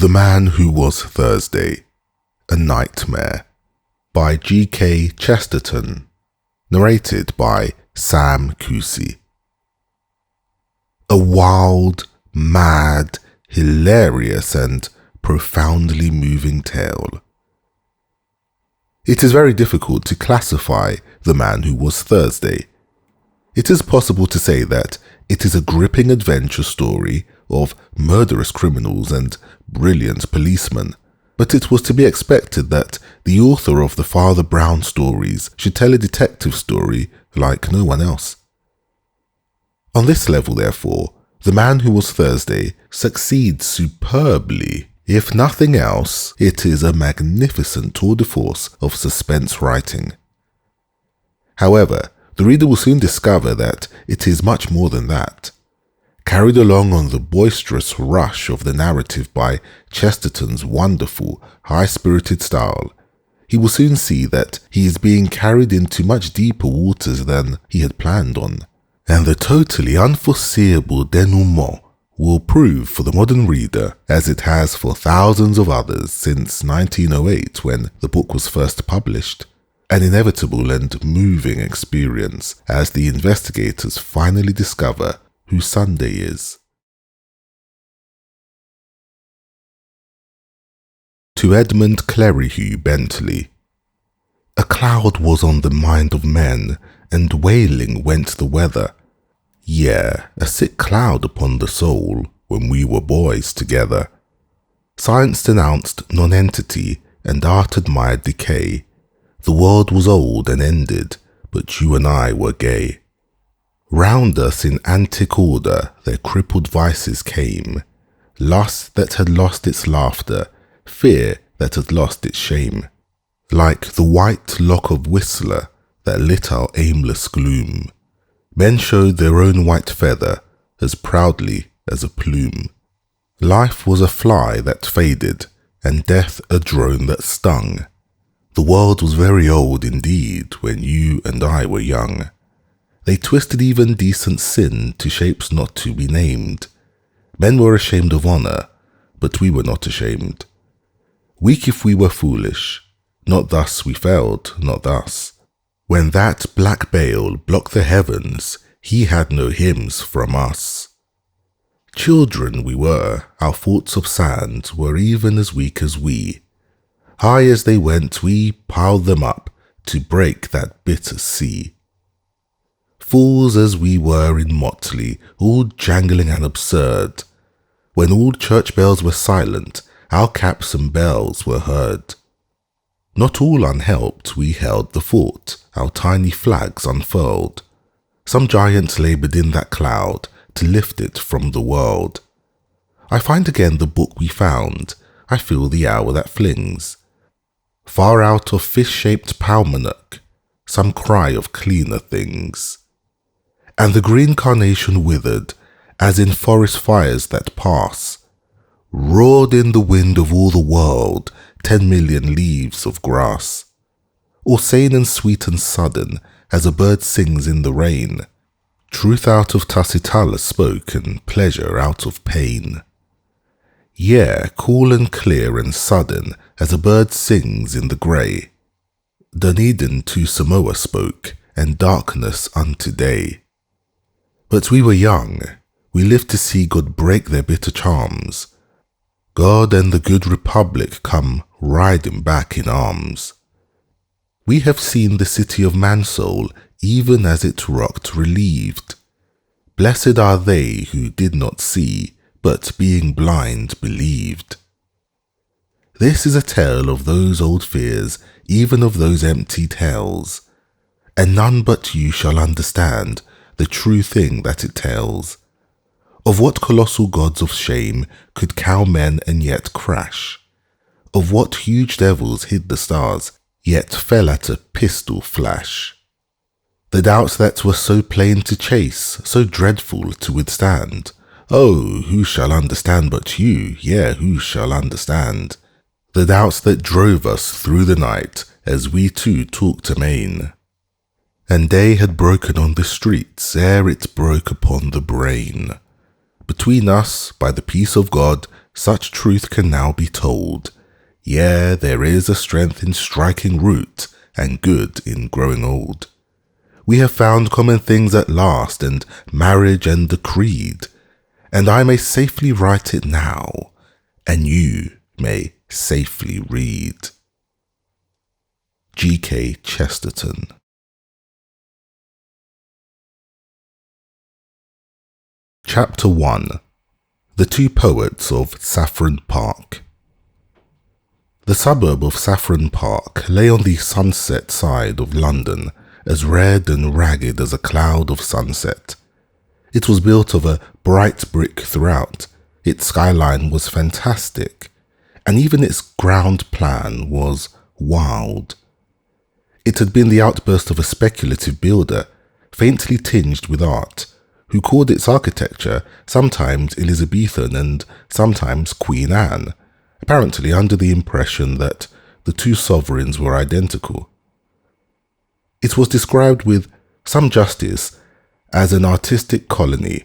The Man Who Was Thursday, A Nightmare by G.K. Chesterton, narrated by Sam Kusi. A wild, mad, hilarious and profoundly moving tale. It is very difficult to classify The Man Who Was Thursday. It is possible to say that it is a gripping adventure story of murderous criminals and brilliant policemen, but it was to be expected that the author of the Father Brown stories should tell a detective story like no one else. On this level, therefore, The Man Who Was Thursday succeeds superbly. If nothing else, it is a magnificent tour de force of suspense writing. However, the reader will soon discover that it is much more than that. Carried along on the boisterous rush of the narrative by Chesterton's wonderful, high-spirited style, he will soon see that he is being carried into much deeper waters than he had planned on, and the totally unforeseeable denouement will prove for the modern reader, as it has for thousands of others since 1908 when the book was first published, an inevitable and moving experience as the investigators finally discover who Sunday is. To Edmund Cleryhue Bentley. A cloud was on the mind of men, and wailing went the weather. Yeah, a sick cloud upon the soul, when we were boys together. Science denounced nonentity, and art admired decay. The world was old and ended, but you and I were gay. Round us in antic order their crippled vices came, lust that had lost its laughter, fear that had lost its shame, like the white lock of Whistler that lit our aimless gloom. Men showed their own white feather as proudly as a plume. Life was a fly that faded, and death a drone that stung. The world was very old indeed when you and I were young. They twisted even decent sin to shapes not to be named. Men were ashamed of honour, but we were not ashamed. Weak if we were foolish, not thus we failed, not thus. When that black Baal blocked the heavens, he had no hymns from us. Children we were, our thoughts of sand were even as weak as we. High as they went, we piled them up to break that bitter sea. Fools as we were in motley, all jangling and absurd. When all church bells were silent, our caps and bells were heard. Not all unhelped, we held the fort, our tiny flags unfurled. Some giant laboured in that cloud to lift it from the world. I find again the book we found, I feel the hour that flings. Far out of fish-shaped Paumanok, some cry of cleaner things. And the green carnation withered, as in forest fires that pass. Roared in the wind of all the world 10 million leaves of grass. Or sane and sweet and sudden, as a bird sings in the rain. Truth out of Tusitala spoke, and pleasure out of pain. Yeah, cool and clear and sudden, as a bird sings in the grey. Dunedin to Samoa spoke, and darkness unto day. But we were young, we lived to see God break their bitter charms. God and the good Republic come riding back in arms. We have seen the city of Mansoul, even as it rocked relieved. Blessed are they who did not see, but being blind believed. This is a tale of those old fears, even of those empty tales, and none but you shall understand the true thing that it tells. Of what colossal gods of shame could cow men and yet crash? Of what huge devils hid the stars, yet fell at a pistol flash? The doubts that were so plain to chase, so dreadful to withstand. Oh, who shall understand but you? Yeah, who shall understand? The doubts that drove us through the night as we two talked amain. And day had broken on the streets ere it broke upon the brain. Between us, by the peace of God, such truth can now be told. Yeah, there is a strength in striking root, and good in growing old. We have found common things at last, and marriage and the creed, and I may safely write it now, and you may safely read. G.K. Chesterton. Chapter 1. The Two Poets of Saffron Park. The suburb of Saffron Park lay on the sunset side of London, as red and ragged as a cloud of sunset. It was built of a bright brick throughout, its skyline was fantastic, and even its ground plan was wild. It had been the outburst of a speculative builder, faintly tinged with art, who called its architecture sometimes Elizabethan and sometimes Queen Anne, apparently under the impression that the two sovereigns were identical. It was described with some justice as an artistic colony,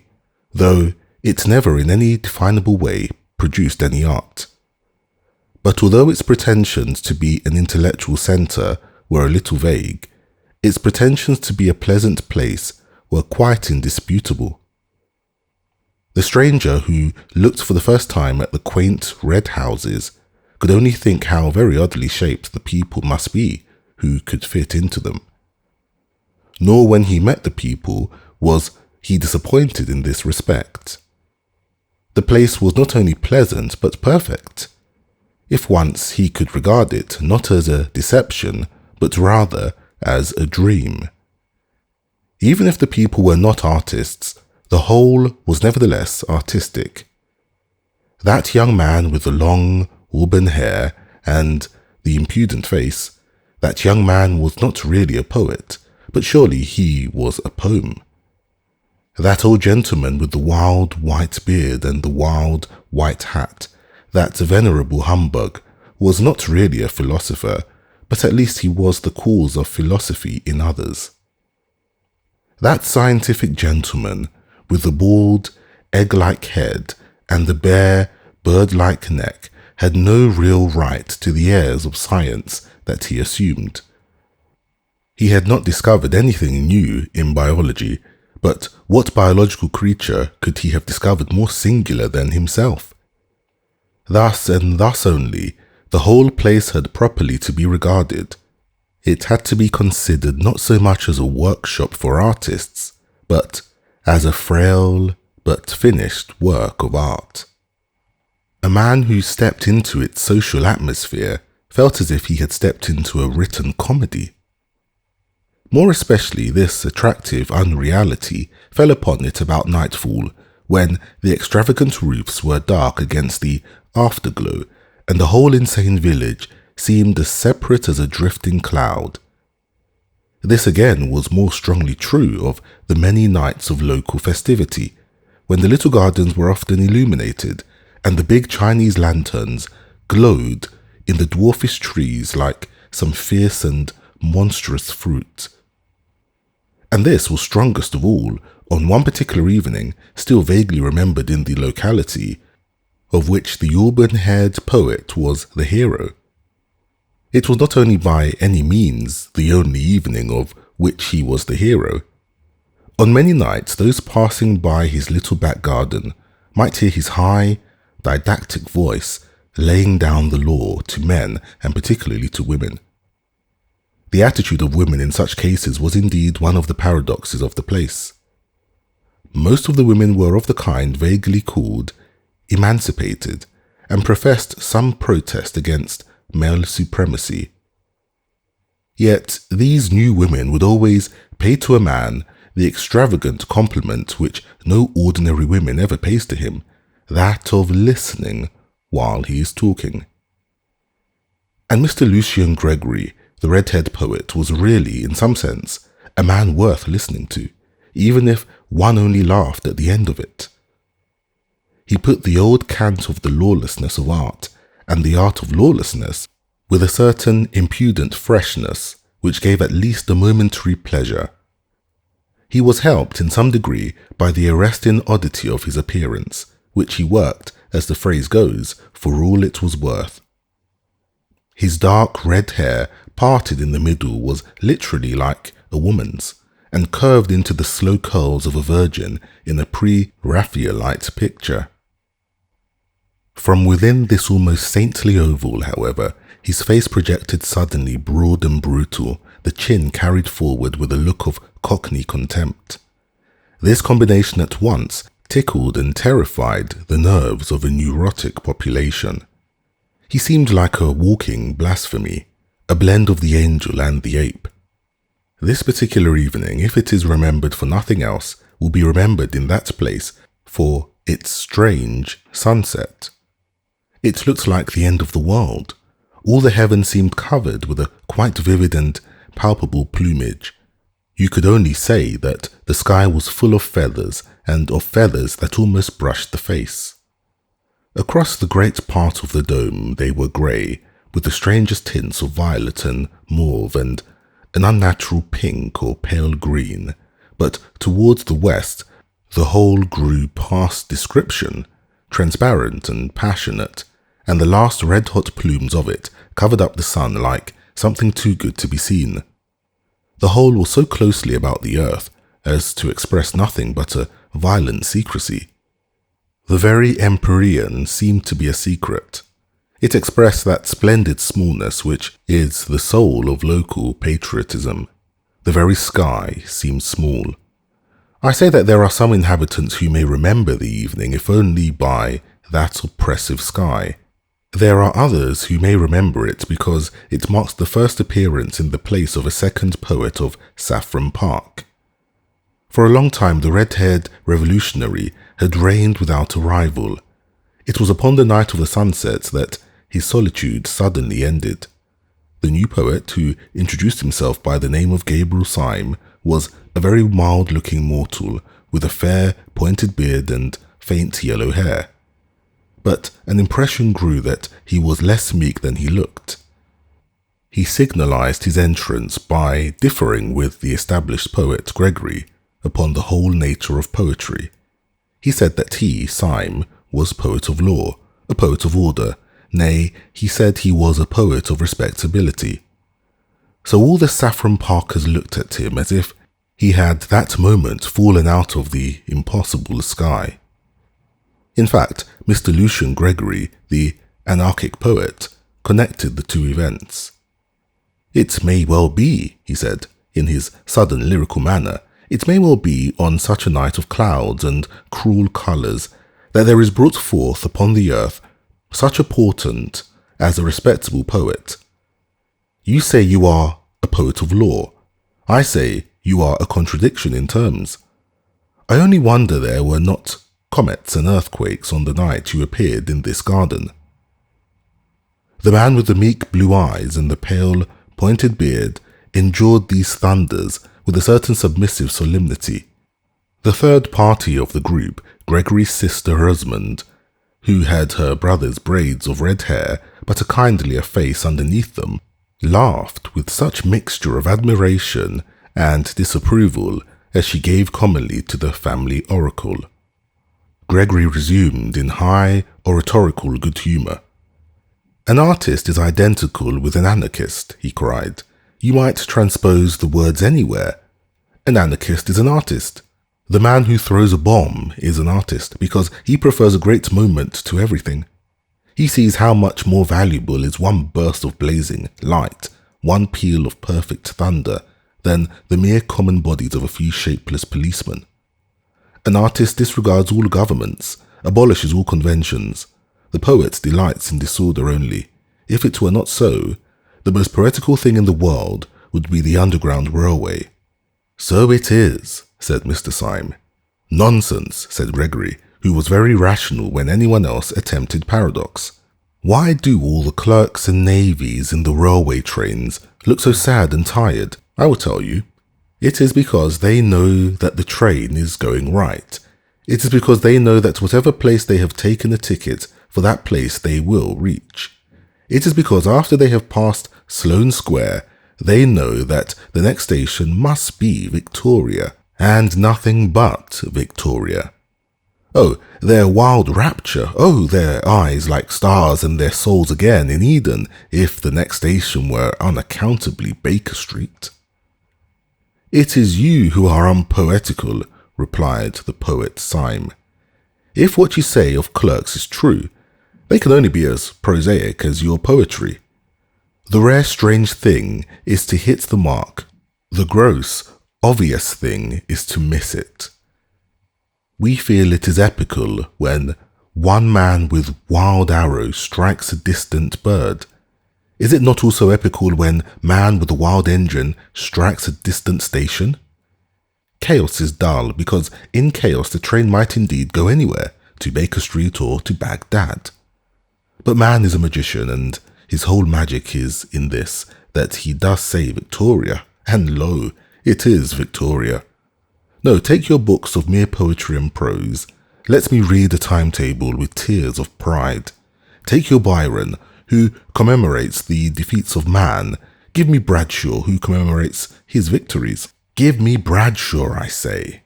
though it never in any definable way produced any art. But although its pretensions to be an intellectual centre were a little vague, its pretensions to be a pleasant place were quite indisputable. The stranger who looked for the first time at the quaint red houses could only think how very oddly shaped the people must be who could fit into them. Nor when he met the people was he disappointed in this respect. The place was not only pleasant but perfect, if once he could regard it not as a deception but rather as a dream. Even if the people were not artists, the whole was nevertheless artistic. That young man with the long auburn hair and the impudent face, that young man was not really a poet, but surely he was a poem. That old gentleman with the wild white beard and the wild white hat, that venerable humbug, was not really a philosopher, but at least he was the cause of philosophy in others. That scientific gentleman, with the bald, egg-like head and the bare, bird-like neck, had no real right to the airs of science that he assumed. He had not discovered anything new in biology, but what biological creature could he have discovered more singular than himself? Thus and thus only, the whole place had properly to be regarded. It had to be considered not so much as a workshop for artists, but as a frail but finished work of art. A man who stepped into its social atmosphere felt as if he had stepped into a written comedy. More especially this attractive unreality fell upon it about nightfall, when the extravagant roofs were dark against the afterglow, and the whole insane village seemed as separate as a drifting cloud. This again was more strongly true of the many nights of local festivity, when the little gardens were often illuminated, and the big Chinese lanterns glowed in the dwarfish trees like some fierce and monstrous fruit. And this was strongest of all on one particular evening, still vaguely remembered in the locality, of which the auburn-haired poet was the hero. It was not only by any means the only evening of which he was the hero. On many nights those passing by his little back garden might hear his high, didactic voice laying down the law to men and particularly to women. The attitude of women in such cases was indeed one of the paradoxes of the place. Most of the women were of the kind vaguely called emancipated, and professed some protest against male supremacy. Yet these new women would always pay to a man the extravagant compliment which no ordinary woman ever pays to him, that of listening while he is talking. And Mr. Lucian Gregory, the red-haired poet, was really, in some sense, a man worth listening to, even if one only laughed at the end of it. He put the old cant of the lawlessness of art and the art of lawlessness with a certain impudent freshness which gave at least a momentary pleasure. He was helped in some degree by the arresting oddity of his appearance, which he worked as the phrase goes, for all it was worth. His dark red hair, parted in the middle, was literally like a woman's, and curved into the slow curls of a virgin in a pre-Raphaelite picture. From within this almost saintly oval, however, his face projected suddenly broad and brutal, the chin carried forward with a look of cockney contempt. This combination at once tickled and terrified the nerves of a neurotic population. He seemed like a walking blasphemy, a blend of the angel and the ape. This particular evening, if it is remembered for nothing else, will be remembered in that place for its strange sunset. It looked like the end of the world. All the heaven seemed covered with a quite vivid and palpable plumage. You could only say that the sky was full of feathers, and of feathers that almost brushed the face. Across the great part of the dome they were grey, with the strangest tints of violet and mauve and an unnatural pink or pale green, but towards the west the whole grew past description, transparent and passionate, and the last red-hot plumes of it covered up the sun like something too good to be seen. The whole was so closely about the earth as to express nothing but a violent secrecy. The very empyrean seemed to be a secret. It expressed that splendid smallness which is the soul of local patriotism. The very sky seemed small. I say that there are some inhabitants who may remember the evening if only by that oppressive sky. There are others who may remember it because it marks the first appearance in the place of a second poet of Saffron Park. For a long time the red-haired revolutionary had reigned without a rival. It was upon the night of the sunset that his solitude suddenly ended. The new poet, who introduced himself by the name of Gabriel Syme, was a very mild-looking mortal with a fair, pointed beard and faint yellow hair. But an impression grew that he was less meek than he looked. He signalized his entrance by differing with the established poet Gregory upon the whole nature of poetry. He said that he, Syme, was poet of law, a poet of order, nay, he said he was a poet of respectability. So all the Saffron Parkers looked at him as if he had that moment fallen out of the impossible sky. In fact, Mr. Lucian Gregory, the anarchic poet, connected the two events. "It may well be," he said, in his sudden lyrical manner, "it may well be on such a night of clouds and cruel colours that there is brought forth upon the earth such a portent as a respectable poet. You say you are a poet of law. I say you are a contradiction in terms. I only wonder there were not comets and earthquakes on the night you appeared in this garden." The man with the meek blue eyes and the pale, pointed beard endured these thunders with a certain submissive solemnity. The third party of the group, Gregory's sister Rosamond, who had her brother's braids of red hair but a kindlier face underneath them, laughed with such mixture of admiration and disapproval as she gave commonly to the family oracle. Gregory resumed in high oratorical good humour. "An artist is identical with an anarchist," he cried. "You might transpose the words anywhere. An anarchist is an artist. The man who throws a bomb is an artist because he prefers a great moment to everything. He sees how much more valuable is one burst of blazing light, one peal of perfect thunder, than the mere common bodies of a few shapeless policemen. An artist disregards all governments, abolishes all conventions. The poet delights in disorder only. If it were not so, the most poetical thing in the world would be the Underground Railway." "So it is," said Mr. Syme. "Nonsense," said Gregory, who was very rational when anyone else attempted paradox. "Why do all the clerks and navvies in the railway trains look so sad and tired? I will tell you. It is because they know that the train is going right. It is because they know that whatever place they have taken a ticket, for that place they will reach. It is because after they have passed Sloane Square, they know that the next station must be Victoria, and nothing but Victoria. Oh, their wild rapture. Oh, their eyes like stars and their souls again in Eden, if the next station were unaccountably Baker Street. It is you who are unpoetical, replied the poet Syme. If what you say of clerks is true, they can only be as prosaic as your poetry. The rare strange thing is to hit the mark. The gross, obvious thing is to miss it. We feel it is epical when one man with wild arrows strikes a distant bird. Is it not also epical when man with a wild engine strikes a distant station? Chaos is dull because in chaos the train might indeed go anywhere, to Baker Street or to Baghdad. But man is a magician, and his whole magic is in this, that he does say Victoria, and lo, it is Victoria. No, take your books of mere poetry and prose. Let me read a timetable with tears of pride. Take your Byron, who commemorates the defeats of man. Give me Bradshaw, who commemorates his victories. Give me Bradshaw, I say.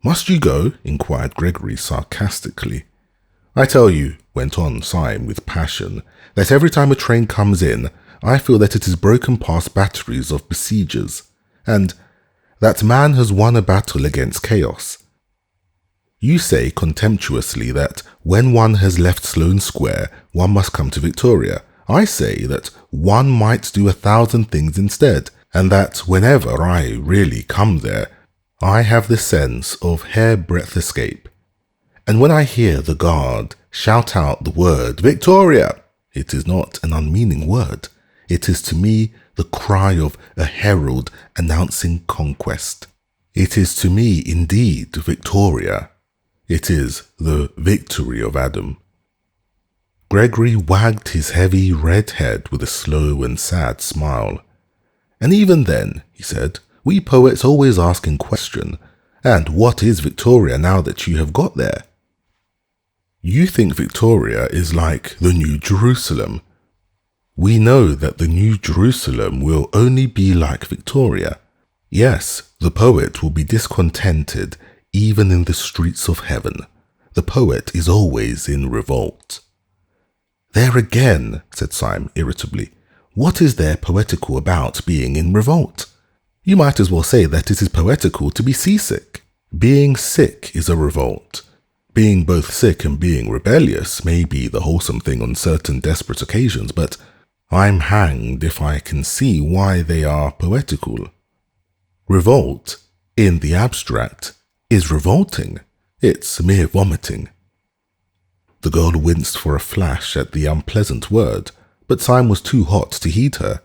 Must you go? Inquired Gregory sarcastically. I tell you, went on Syme with passion, that every time a train comes in, I feel that it has broken past batteries of besiegers, and that man has won a battle against chaos. You say contemptuously that when one has left Sloane Square, one must come to Victoria. I say that one might do 1,000 things instead, and that whenever I really come there, I have the sense of hair-breadth escape. And when I hear the guard shout out the word Victoria, it is not an unmeaning word. It is to me the cry of a herald announcing conquest. It is to me indeed Victoria. It is the victory of Adam. Gregory wagged his heavy red head with a slow and sad smile. And even then, he said, we poets always ask in question, and what is Victoria now that you have got there? You think Victoria is like the New Jerusalem. We know that the New Jerusalem will only be like Victoria. Yes, the poet will be discontented even in the streets of heaven. The poet is always in revolt. There again, said Syme irritably. What is there poetical about being in revolt? You might as well say that it is poetical to be seasick. Being sick is a revolt. Being both sick and being rebellious may be the wholesome thing on certain desperate occasions, but I'm hanged if I can see why they are poetical. Revolt, in the abstract, is revolting. It's mere vomiting. The girl winced for a flash at the unpleasant word, but Syme was too hot to heed her.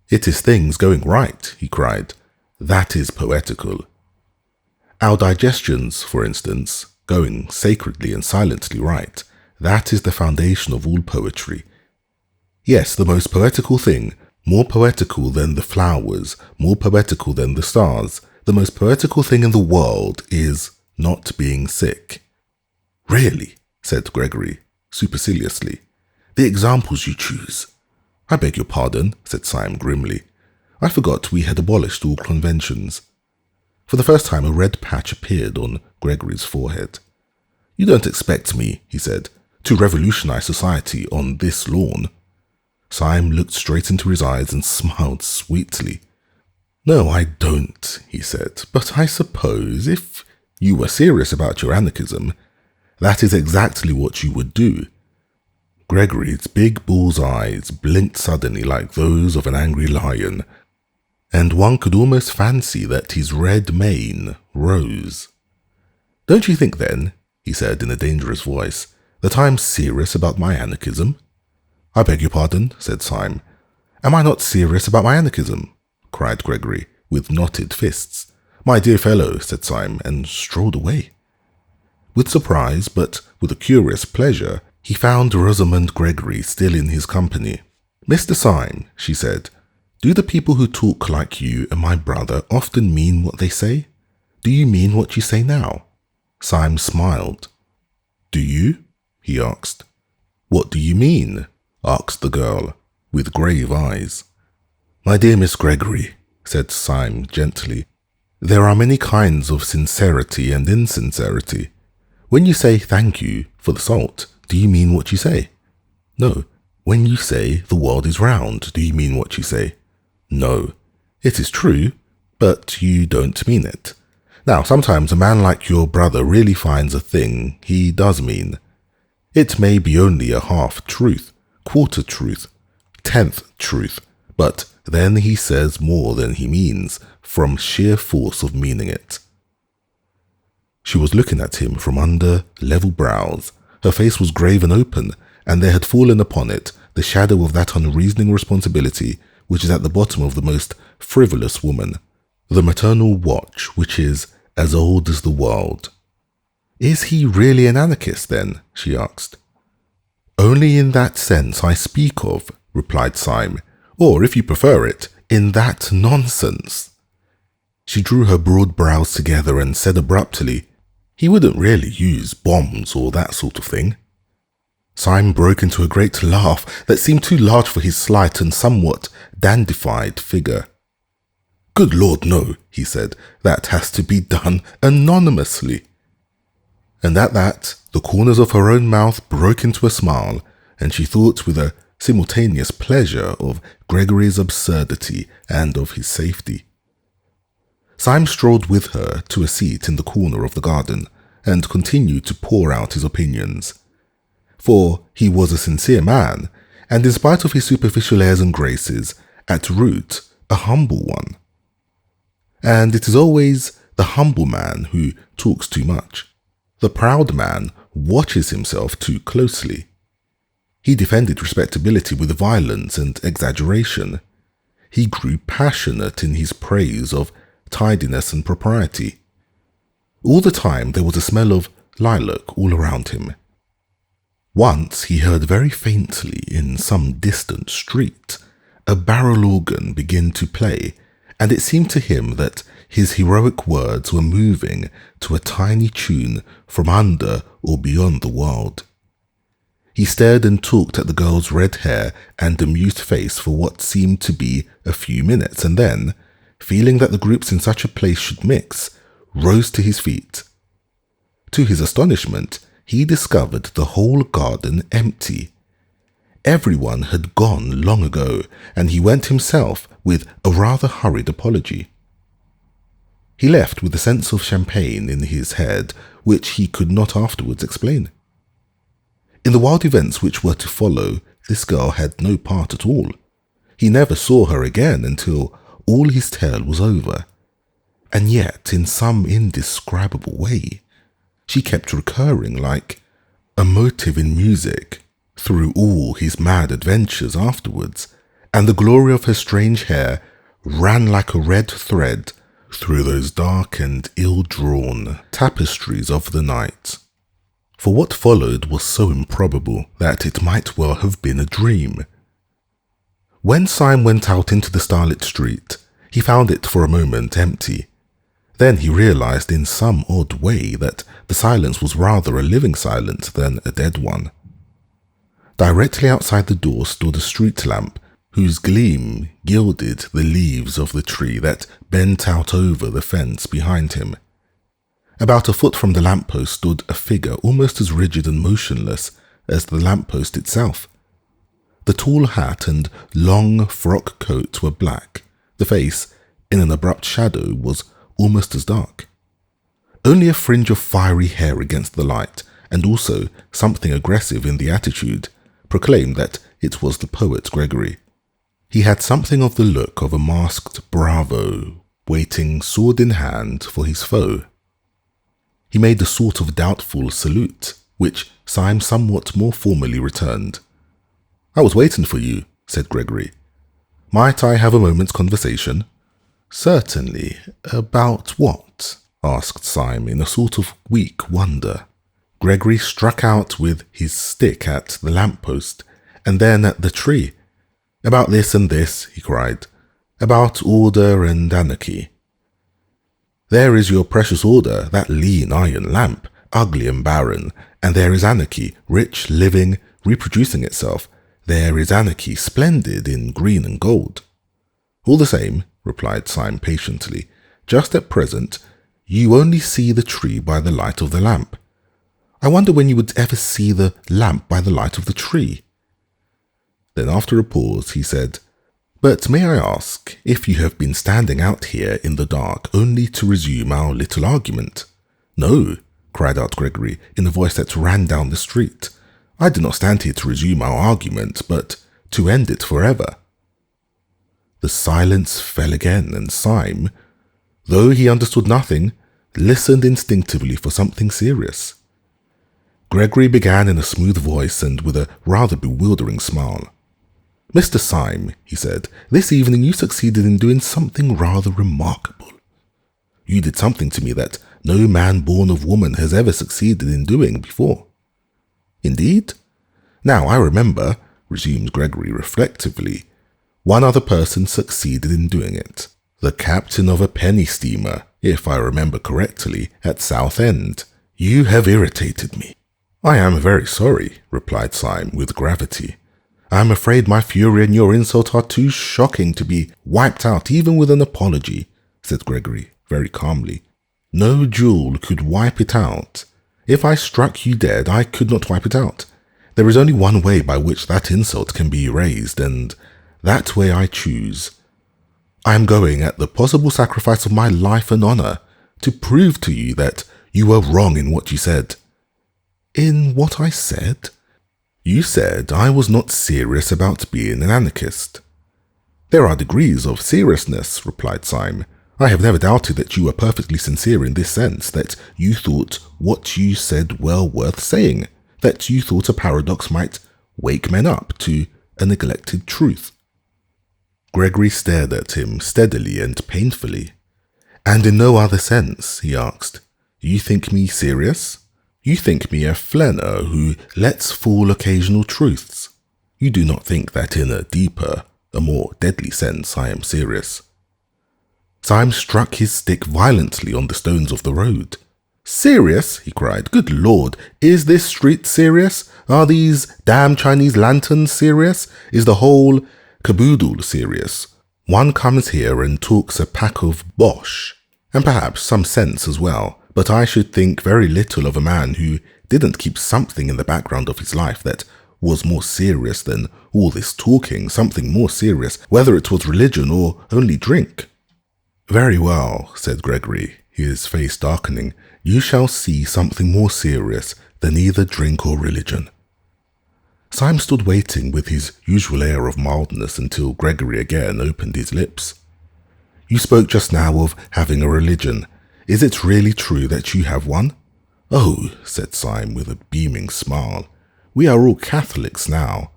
It is things going right, he cried. That is poetical. Our digestions, for instance, going sacredly and silently right, that is the foundation of all poetry. Yes, the most poetical thing, more poetical than the flowers, more poetical than the stars, the most poetical thing in the world is not being sick. Really, said Gregory, superciliously. The examples you choose. I beg your pardon, said Syme grimly. I forgot we had abolished all conventions. For the first time a red patch appeared on Gregory's forehead. You don't expect me, he said, to revolutionize society on this lawn. Syme looked straight into his eyes and smiled sweetly. No, I don't, he said, but I suppose if you were serious about your anarchism, that is exactly what you would do. Gregory's big bull's eyes blinked suddenly like those of an angry lion, and one could almost fancy that his red mane rose. Don't you think then, he said in a dangerous voice, that I am serious about my anarchism? I beg your pardon, said Syme. Am I not serious about my anarchism? Cried Gregory, with knotted fists. My dear fellow, said Syme, and strolled away. With surprise, but with a curious pleasure, he found Rosamond Gregory still in his company. Mr. Syme, she said, do the people who talk like you and my brother often mean what they say? Do you mean what you say now? Syme smiled. Do you? He asked. What do you mean? Asked the girl, with grave eyes. My dear Miss Gregory, said Syme gently, there are many kinds of sincerity and insincerity. When you say thank you for the salt, do you mean what you say? No. When you say the world is round, do you mean what you say? No. It is true, but you don't mean it. Now, sometimes a man like your brother really finds a thing he does mean. It may be only a half-truth, quarter-truth, 10th truth, but then he says more than he means from sheer force of meaning it. She was looking at him from under level brows. Her face was grave and open, and there had fallen upon it the shadow of that unreasoning responsibility which is at the bottom of the most frivolous woman, the maternal watch which is as old as the world. Is he really an anarchist then? She asked. Only in that sense I speak of, replied Syme, or if you prefer it, in that nonsense. She drew her broad brows together and said abruptly, he wouldn't really use bombs or that sort of thing. Syme broke into a great laugh that seemed too large for his slight and somewhat dandified figure. Good Lord, no, he said, that has to be done anonymously. And at that, the corners of her own mouth broke into a smile, and she thought with a simultaneous pleasure of Gregory's absurdity and of his safety. Syme strolled with her to a seat in the corner of the garden and continued to pour out his opinions. For he was a sincere man, and in spite of his superficial airs and graces, at root a humble one. And it is always the humble man who talks too much. The proud man watches himself too closely. He defended respectability with violence and exaggeration. He grew passionate in his praise of tidiness and propriety. All the time there was a smell of lilac all around him. Once he heard very faintly in some distant street a barrel organ begin to play, and it seemed to him that his heroic words were moving to a tiny tune from under or beyond the world. He stared and talked at the girl's red hair and amused face for what seemed to be a few minutes, and then, feeling that the groups in such a place should mix, rose to his feet. To his astonishment, he discovered the whole garden empty. Everyone had gone long ago, and he went himself with a rather hurried apology. He left with a sense of champagne in his head, which he could not afterwards explain. In the wild events which were to follow, this girl had no part at all. He never saw her again until all his tale was over. And yet, in some indescribable way, she kept recurring like a motive in music through all his mad adventures afterwards, and the glory of her strange hair ran like a red thread through those dark and ill-drawn tapestries of the night. For what followed was so improbable that it might well have been a dream. When Syme went out into the starlit street, he found it for a moment empty. Then he realized in some odd way that the silence was rather a living silence than a dead one. Directly outside the door stood a street lamp, whose gleam gilded the leaves of the tree that bent out over the fence behind him. About a foot from the lamppost stood a figure almost as rigid and motionless as the lamppost itself. The tall hat and long frock coat were black. The face, in an abrupt shadow, was almost as dark. Only a fringe of fiery hair against the light, and also something aggressive in the attitude, proclaimed that it was the poet Gregory. He had something of the look of a masked bravo, waiting sword in hand for his foe. He made a sort of doubtful salute, which Syme somewhat more formally returned. "I was waiting for you," said Gregory. "Might I have a moment's conversation?" "Certainly. About what?" asked Syme in a sort of weak wonder. Gregory struck out with his stick at the lamppost, and then at the tree. "About this and this," he cried. "About order and anarchy. There is your precious order, that lean iron lamp, ugly and barren, and there is anarchy, rich, living, reproducing itself. There is anarchy, splendid in green and gold." "All the same," replied Syme patiently, "just at present, you only see the tree by the light of the lamp. I wonder when you would ever see the lamp by the light of the tree." Then after a pause he said, "But may I ask if you have been standing out here in the dark only to resume our little argument?" "No," cried out Gregory in a voice that ran down the street. "I did not stand here to resume our argument, but to end it forever." The silence fell again, and Syme, though he understood nothing, listened instinctively for something serious. Gregory began in a smooth voice and with a rather bewildering smile. "Mr. Syme," he said, "this evening you succeeded in doing something rather remarkable. You did something to me that no man born of woman has ever succeeded in doing before." "Indeed? Now I remember," resumed Gregory reflectively, "one other person succeeded in doing it. The captain of a penny steamer, if I remember correctly, at Southend. You have irritated me." "I am very sorry," replied Syme with gravity. "I am afraid my fury and your insult are too shocking to be wiped out even with an apology," said Gregory very calmly. "No duel could wipe it out. If I struck you dead, I could not wipe it out. There is only one way by which that insult can be erased, and that way I choose. I am going, at the possible sacrifice of my life and honor, to prove to you that you were wrong in what you said." "In what I said?" "You said I was not serious about being an anarchist." "There are degrees of seriousness," replied Syme. "I have never doubted that you were perfectly sincere in this sense, that you thought what you said well worth saying, that you thought a paradox might wake men up to a neglected truth." Gregory stared at him steadily and painfully. "And in no other sense?" he asked. "You think me serious? You think me a flenner who lets fall occasional truths. You do not think that in a deeper, a more deadly sense I am serious." Syme struck his stick violently on the stones of the road. "Serious?" he cried. "Good Lord, is this street serious? Are these damn Chinese lanterns serious? Is the whole caboodle serious? One comes here and talks a pack of bosh, and perhaps some sense as well, but I should think very little of a man who didn't keep something in the background of his life that was more serious than all this talking, something more serious, whether it was religion or only drink." "Very well," said Gregory, his face darkening. "You shall see something more serious than either drink or religion." Syme stood waiting with his usual air of mildness until Gregory again opened his lips. "You spoke just now of having a religion. Is it really true that you have one?" "Oh," said Syme with a beaming smile, "we are all Catholics now."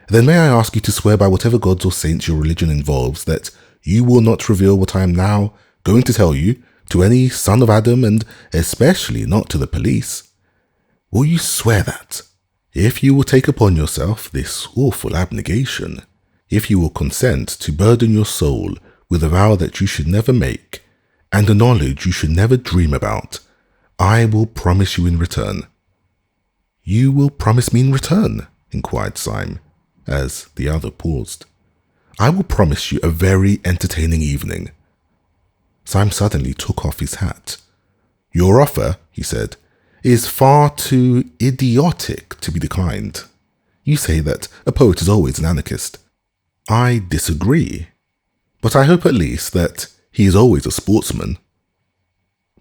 "Then may I ask you to swear by whatever gods or saints your religion involves that you will not reveal what I am now going to tell you to any son of Adam, and especially not to the police? Will you swear that? If you will take upon yourself this awful abnegation, if you will consent to burden your soul with a vow that you should never make, and a knowledge you should never dream about, I will promise you in return." "You will promise me in return?" inquired Syme, as the other paused. "I will promise you a very entertaining evening." Syme suddenly took off his hat. "Your offer," he said, "is far too idiotic to be declined. You say that a poet is always an anarchist. I disagree, but I hope at least that he is always a sportsman.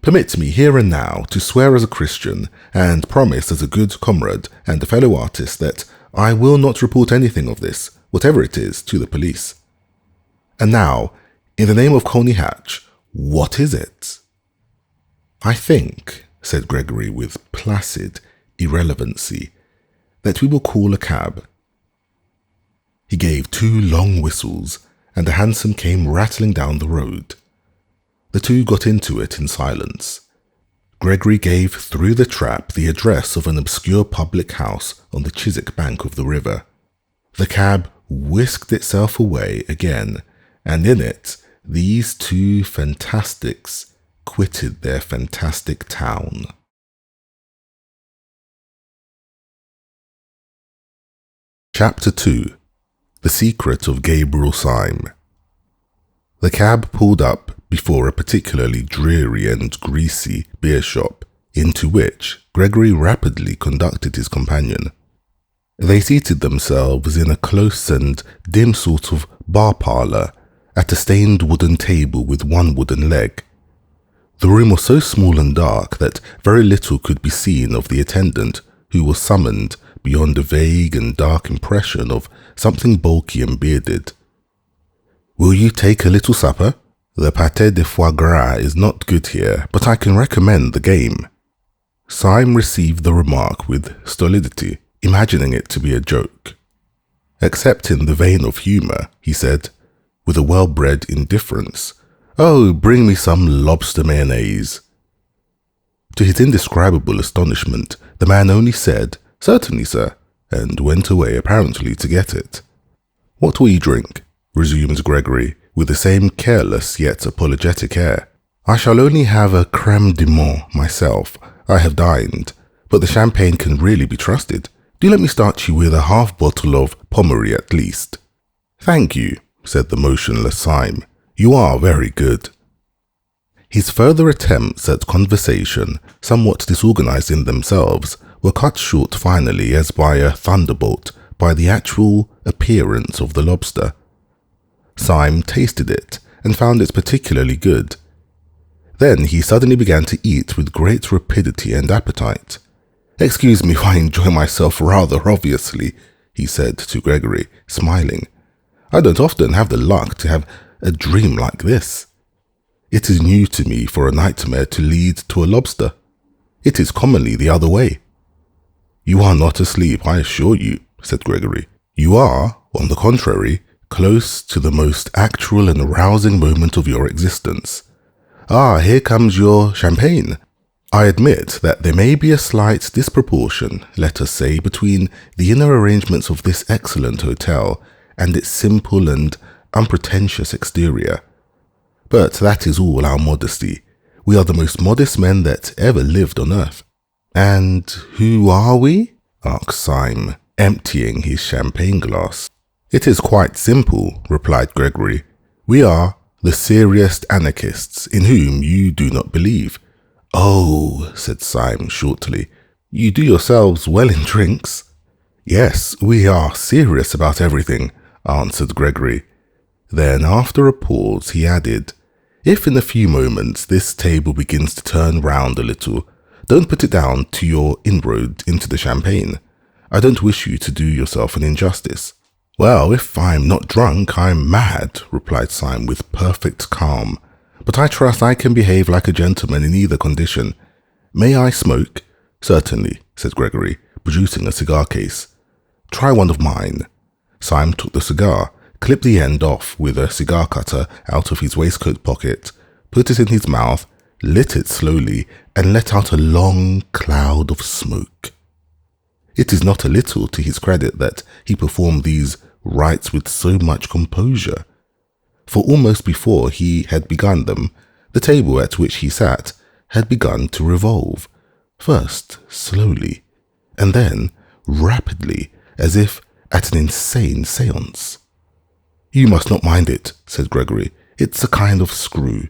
Permit me here and now to swear as a Christian and promise as a good comrade and a fellow artist that I will not report anything of this, whatever it is, to the police. And now, in the name of Coney Hatch, what is it?" "I think," said Gregory with placid irrelevancy, "that we will call a cab." He gave 2 long whistles, and a hansom came rattling down the road. The two got into it in silence. Gregory gave through the trap the address of an obscure public house on the Chiswick bank of the river. The cab whisked itself away again, and in it these 2 fantastics quitted their fantastic town. Chapter 2. The Secret of Gabriel Syme. The cab pulled up before a particularly dreary and greasy beer shop into which Gregory rapidly conducted his companion. They seated themselves in a close and dim sort of bar parlour at a stained wooden table with one wooden leg. The room was so small and dark that very little could be seen of the attendant who was summoned beyond a vague and dark impression of something bulky and bearded. "Will you take a little supper? The pâté de foie gras is not good here, but I can recommend the game." Syme received the remark with stolidity, imagining it to be a joke. "Except in the vein of humour," he said, with a well-bred indifference. "Oh, bring me some lobster mayonnaise." To his indescribable astonishment, the man only said, "Certainly, sir," and went away apparently to get it. "What will you drink?" resumed Gregory, with the same careless yet apologetic air. "I shall only have a crème de menthe myself. I have dined, but the champagne can really be trusted. Do let me start you with a half bottle of Pommery at least." "Thank you," said the motionless Syme. "You are very good." His further attempts at conversation, somewhat disorganized in themselves, were cut short finally as by a thunderbolt by the actual appearance of the lobster. Syme tasted it and found it particularly good. Then he suddenly began to eat with great rapidity and appetite. "Excuse me if I enjoy myself rather obviously," he said to Gregory, smiling. "I don't often have the luck to have a dream like this. It is new to me for a nightmare to lead to a lobster. It is commonly the other way." "You are not asleep, I assure you," said Gregory. "You are, on the contrary, close to the most actual and arousing moment of your existence. Ah, here comes your champagne. I admit that there may be a slight disproportion, let us say, between the inner arrangements of this excellent hotel and its simple and unpretentious exterior. But that is all our modesty. We are the most modest men that ever lived on earth." "And who are we?" asked Syme, emptying his champagne glass. "It is quite simple," replied Gregory. "We are the serious anarchists in whom you do not believe." "Oh," said Syme shortly, "you do yourselves well in drinks." "Yes, we are serious about everything," answered Gregory. Then, after a pause, he added, "If in a few moments this table begins to turn round a little, don't put it down to your inroad into the champagne. I don't wish you to do yourself an injustice." "Well, if I'm not drunk, I'm mad," replied Syme with perfect calm. "But I trust I can behave like a gentleman in either condition. May I smoke?" "Certainly," said Gregory, producing a cigar case. "Try one of mine." Syme took the cigar, clipped the end off with a cigar cutter out of his waistcoat pocket, put it in his mouth, lit it slowly, and let out a long cloud of smoke. It is not a little to his credit that he performed these rites with so much composure, for almost before he had begun them, the table at which he sat had begun to revolve, first slowly, and then rapidly, as if at an insane séance. "You must not mind it," said Gregory. "It's a kind of screw."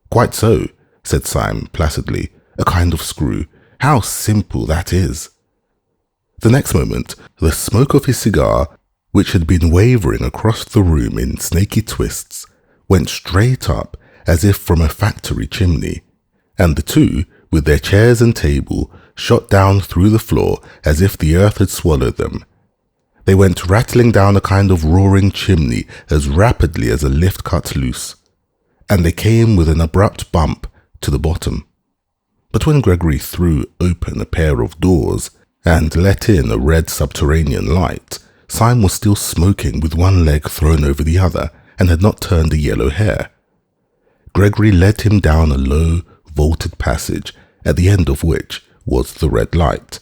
"Quite so," said Syme placidly. "A kind of screw. How simple that is." The next moment, the smoke of his cigar, which had been wavering across the room in snaky twists, went straight up as if from a factory chimney, and the two, with their chairs and table, shot down through the floor as if the earth had swallowed them. They went rattling down a kind of roaring chimney as rapidly as a lift cut loose, and they came with an abrupt bump to the bottom. But when Gregory threw open a pair of doors and let in a red subterranean light, Syme was still smoking with one leg thrown over the other and had not turned a yellow hair. Gregory led him down a low, vaulted passage, at the end of which was the red light.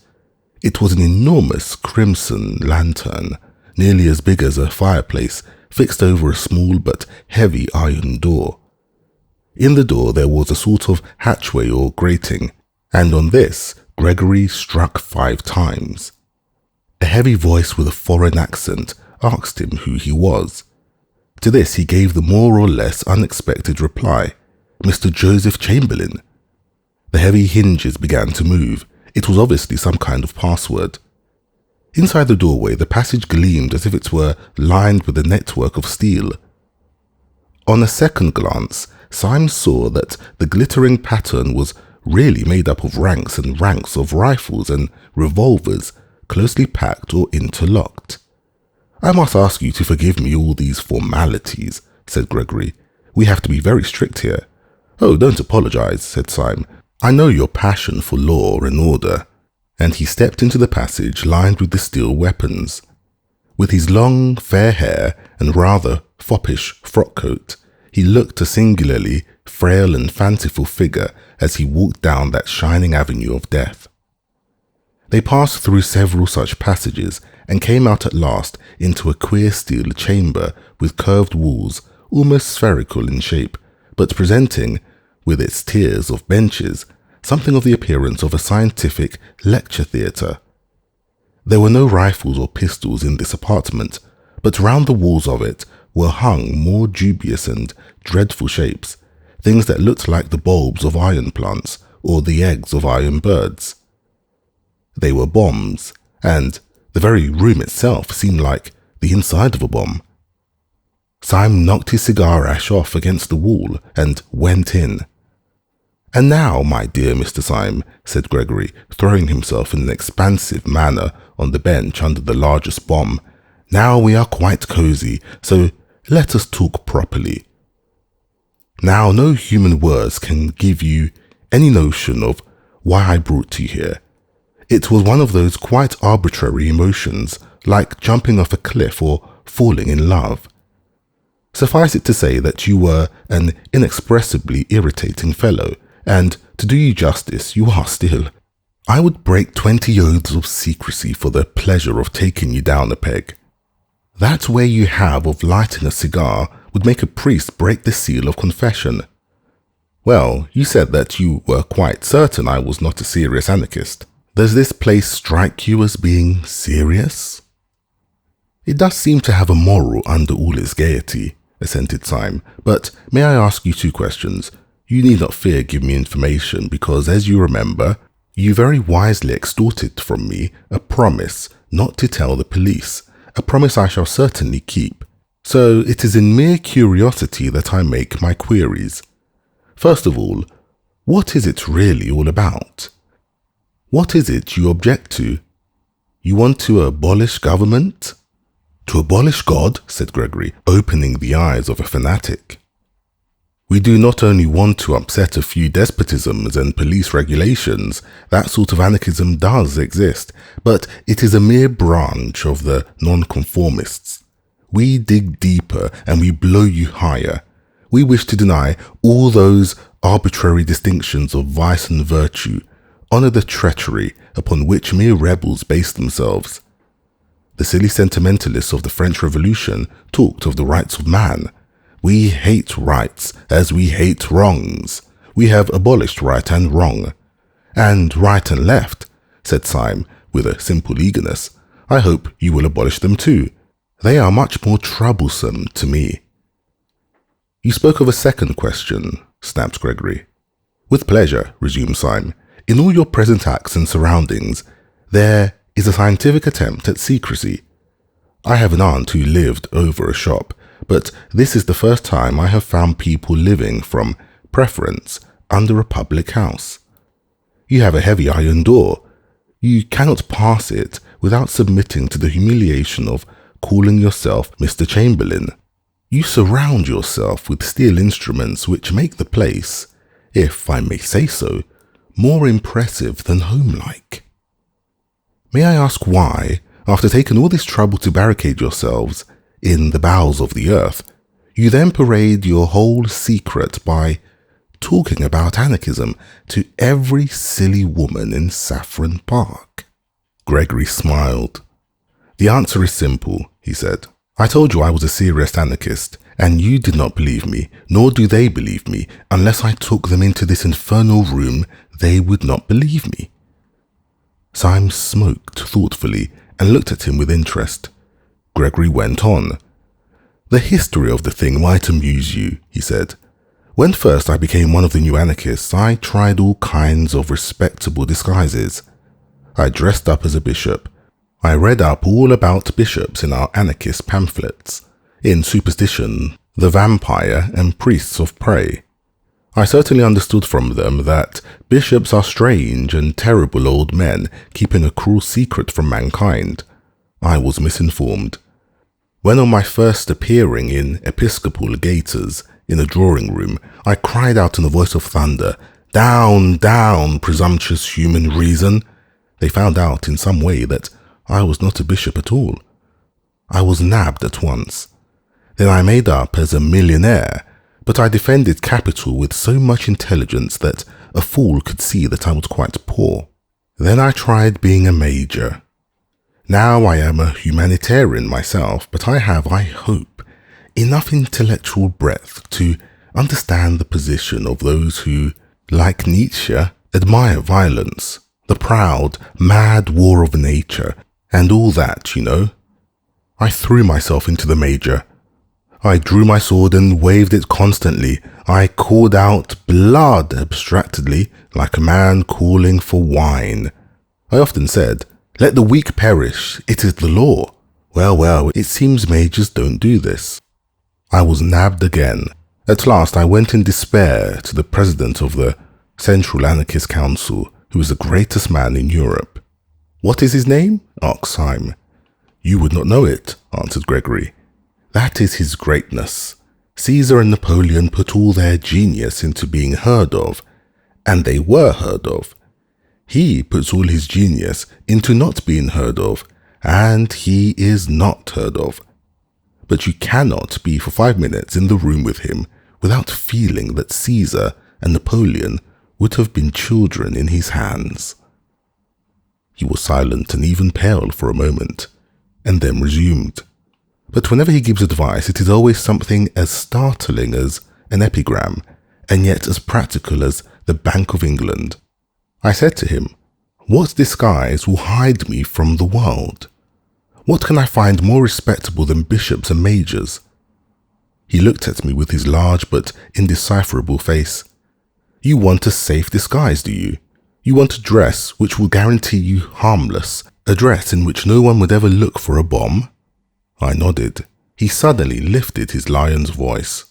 It was an enormous crimson lantern, nearly as big as a fireplace, fixed over a small but heavy iron door. In the door there was a sort of hatchway or grating, and on this Gregory struck 5 times. A heavy voice with a foreign accent asked him who he was. To this he gave the more or less unexpected reply, "Mr. Joseph Chamberlain." The heavy hinges began to move. It was obviously some kind of password. Inside the doorway, the passage gleamed as if it were lined with a network of steel. On a second glance, Syme saw that the glittering pattern was really made up of ranks and ranks of rifles and revolvers closely packed or interlocked. "I must ask you to forgive me all these formalities," said Gregory. "We have to be very strict here." "Oh, don't apologize," said Syme. "I know your passion for law and order." And he stepped into the passage lined with the steel weapons. With his long, fair hair and rather foppish frock coat, he looked a singularly frail and fanciful figure as he walked down that shining avenue of death. They passed through several such passages and came out at last into a queer steel chamber with curved walls, almost spherical in shape, but presenting, with its tiers of benches, something of the appearance of a scientific lecture theatre. There were no rifles or pistols in this apartment, but round the walls of it were hung more dubious and dreadful shapes, things that looked like the bulbs of iron plants or the eggs of iron birds. They were bombs, and the very room itself seemed like the inside of a bomb. Syme knocked his cigar ash off against the wall and went in. "And now, my dear Mr. Syme," said Gregory, throwing himself in an expansive manner on the bench under the largest bomb, "now we are quite cosy, so let us talk properly. Now, no human words can give you any notion of why I brought you here. It was one of those quite arbitrary emotions, like jumping off a cliff or falling in love. Suffice it to say that you were an inexpressibly irritating fellow, and to do you justice, you are still. I would break 20 oaths of secrecy for the pleasure of taking you down a peg. That way you have of lighting a cigar would make a priest break the seal of confession. Well, you said that you were quite certain I was not a serious anarchist. Does this place strike you as being serious?" "It does seem to have a moral under all its gaiety," assented Syme, "but may I ask you 2 questions? You need not fear giving me information because, as you remember, you very wisely extorted from me a promise not to tell the police, a promise I shall certainly keep. So it is in mere curiosity that I make my queries. First of all, what is it really all about? What is it you object to? You want to abolish government?" "To abolish God," said Gregory, opening the eyes of a fanatic. "We do not only want to upset a few despotisms and police regulations, that sort of anarchism does exist, but it is a mere branch of the nonconformists. We dig deeper and we blow you higher. We wish to deny all those arbitrary distinctions of vice and virtue, honour the treachery upon which mere rebels base themselves. The silly sentimentalists of the French Revolution talked of the rights of man. We hate rights as we hate wrongs. We have abolished right and wrong." "And right and left," said Syme with a simple eagerness. "I hope you will abolish them too. They are much more troublesome to me." "You spoke of a second question," snapped Gregory. "With pleasure," resumed Syme. "In all your present acts and surroundings, there is a scientific attempt at secrecy. I have an aunt who lived over a shop, but this is the first time I have found people living from preference under a public house. You have a heavy iron door. You cannot pass it without submitting to the humiliation of calling yourself Mr. Chamberlain. You surround yourself with steel instruments which make the place, if I may say so, more impressive than homelike. May I ask why, after taking all this trouble to barricade yourselves in the bowels of the earth, you then parade your whole secret by talking about anarchism to every silly woman in Saffron Park?" Gregory smiled. "The answer is simple," he said. "I told you I was a serious anarchist, and you did not believe me, nor do they believe me. Unless I took them into this infernal room, they would not believe me." Syme smoked thoughtfully and looked at him with interest. Gregory went on. "The history of the thing might amuse you," he said. When first I became one of the new anarchists, I tried all kinds of respectable disguises. I dressed up as a bishop. I read up all about bishops in our anarchist pamphlets, in Superstition, The Vampire, and Priests of Prey. I certainly understood from them that bishops are strange and terrible old men keeping a cruel secret from mankind. I was misinformed. When on my first appearing in Episcopal gaiters in a drawing room, I cried out in a voice of thunder, "Down, down, presumptuous human reason!" They found out in some way that I was not a bishop at all. I was nabbed at once. Then I made up as a millionaire, but I defended capital with so much intelligence that a fool could see that I was quite poor. Then I tried being a major. Now I am a humanitarian myself, but I have, I hope, enough intellectual breadth to understand the position of those who, like Nietzsche, admire violence, the proud, mad war of nature, and all that, you know. I threw myself into the major. I drew my sword and waved it constantly. I called out blood abstractedly, like a man calling for wine. I often said, "Let the weak perish, it is the law." Well, it seems majors don't do this. I was nabbed again. At last I went in despair to the president of the Central Anarchist Council, who is the greatest man in Europe. "What is his name?" asked Syme. "You would not know it," answered Gregory. "That is his greatness. Caesar and Napoleon put all their genius into being heard of, and they were heard of. He puts all his genius into not being heard of, and he is not heard of. But you cannot be for 5 minutes in the room with him without feeling that Caesar and Napoleon would have been children in his hands." He was silent and even pale for a moment, and then resumed. But whenever he gives advice, it is always something as startling as an epigram, and yet as practical as the Bank of England. I said to him, "What disguise will hide me from the world? What can I find more respectable than bishops and majors?" He looked at me with his large but indecipherable face. "You want a safe disguise, do you? You want a dress which will guarantee you harmless, a dress in which no one would ever look for a bomb?" I nodded. He suddenly lifted his lion's voice.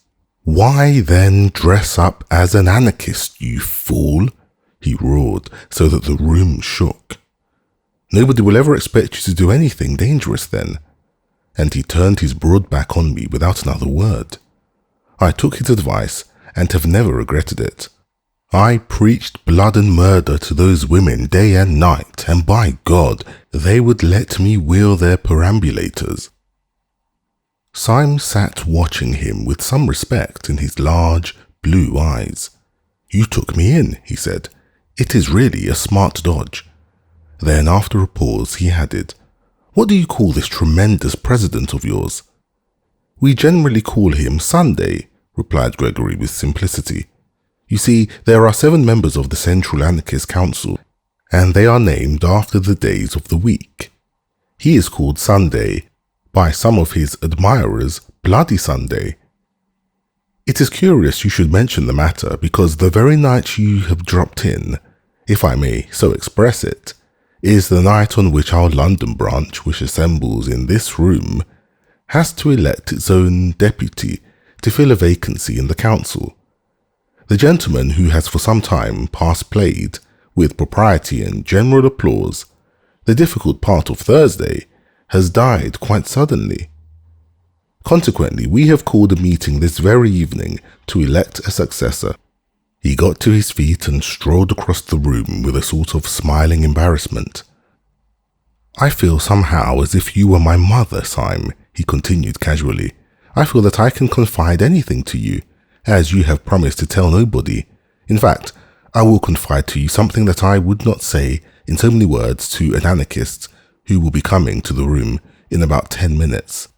"Why then dress up as an anarchist, you fool?" he roared so that the room shook. "Nobody will ever expect you to do anything dangerous then." And he turned his broad back on me without another word. I took his advice and have never regretted it. I preached blood and murder to those women day and night, and by God, they would let me wheel their perambulators. Syme sat watching him with some respect in his large, blue eyes. "You took me in," he said. "It is really a smart dodge." Then, after a pause, he added, "What do you call this tremendous president of yours?" "We generally call him Sunday," replied Gregory with simplicity. "You see, there are 7 members of the Central Anarchist Council, and they are named after the days of the week. He is called Sunday, by some of his admirers, Bloody Sunday. It is curious you should mention the matter, because the very night you have dropped in, if I may so express it, is the night on which our London branch, which assembles in this room, has to elect its own deputy to fill a vacancy in the council. The gentleman who has for some time past played, with propriety and general applause, the difficult part of Thursday, has died quite suddenly. Consequently, we have called a meeting this very evening to elect a successor." He got to his feet and strolled across the room with a sort of smiling embarrassment. "I feel somehow as if you were my mother, Syme," he continued casually. "I feel that I can confide anything to you, as you have promised to tell nobody. In fact, I will confide to you something that I would not say in so many words to an anarchist who will be coming to the room in about 10 minutes.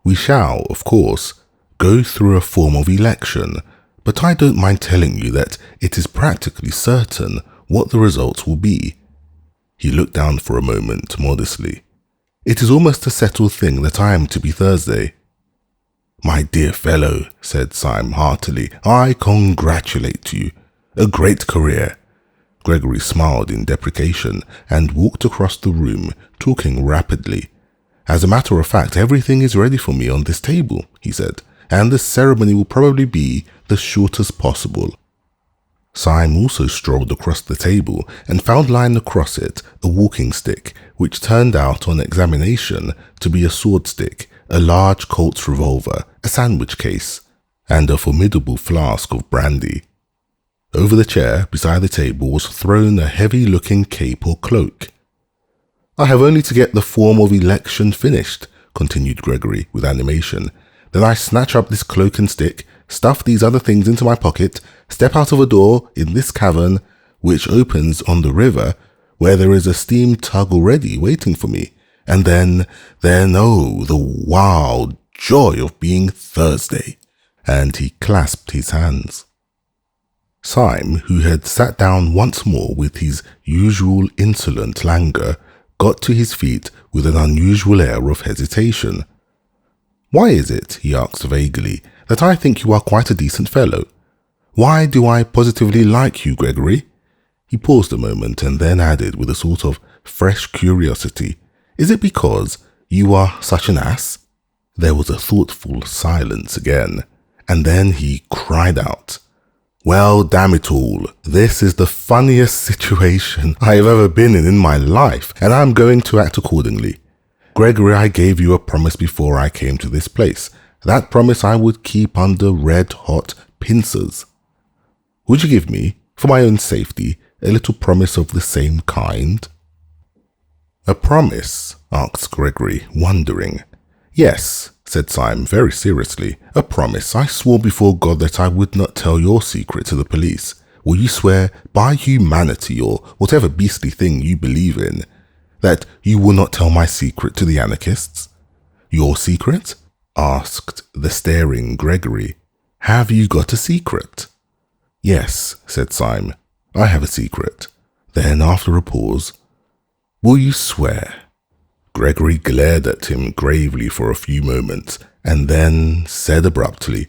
We shall, of course, go through a form of election, but I don't mind telling you that it is practically certain what the results will be." He looked down for a moment modestly. "It is almost a settled thing that I am to be Thursday." "My dear fellow," said Syme heartily, "I congratulate you. A great career." Gregory smiled in deprecation and walked across the room, talking rapidly. "As a matter of fact, everything is ready for me on this table," he said, "and the ceremony will probably be the shortest possible." Syme also strolled across the table and found lying across it a walking stick, which turned out on examination to be a sword stick, a large Colt's revolver, a sandwich case, and a formidable flask of brandy. Over the chair beside the table was thrown a heavy-looking cape or cloak. "I have only to get the form of election finished," continued Gregory with animation. "Then I snatch up this cloak and stick, stuff these other things into my pocket, step out of a door in this cavern, which opens on the river, where there is a steam tug already waiting for me, and then, oh, the wild joy of being Thursday." And he clasped his hands. Syme, who had sat down once more with his usual insolent languor, got to his feet with an unusual air of hesitation. "Why is it," he asked vaguely, "that I think you are quite a decent fellow? Why do I positively like you, Gregory?" He paused a moment and then added with a sort of fresh curiosity, "Is it because you are such an ass?" There was a thoughtful silence again, and then he cried out, "Well, damn it all, this is the funniest situation I have ever been in my life, and I'm going to act accordingly. Gregory, I gave you a promise before I came to this place. That promise I would keep under red-hot pincers. Would you give me, for my own safety, a little promise of the same kind?" "A promise?" asked Gregory, wondering. "Yes," said Syme very seriously, "a promise. I swore before God that I would not tell your secret to the police. Will you swear by humanity or whatever beastly thing you believe in, that you will not tell my secret to the anarchists?" "Your secret?" asked the staring Gregory. "Have you got a secret?" "Yes," said Syme, "I have a secret." Then, after a pause, "Will you swear?" Gregory glared at him gravely for a few moments, and then said abruptly,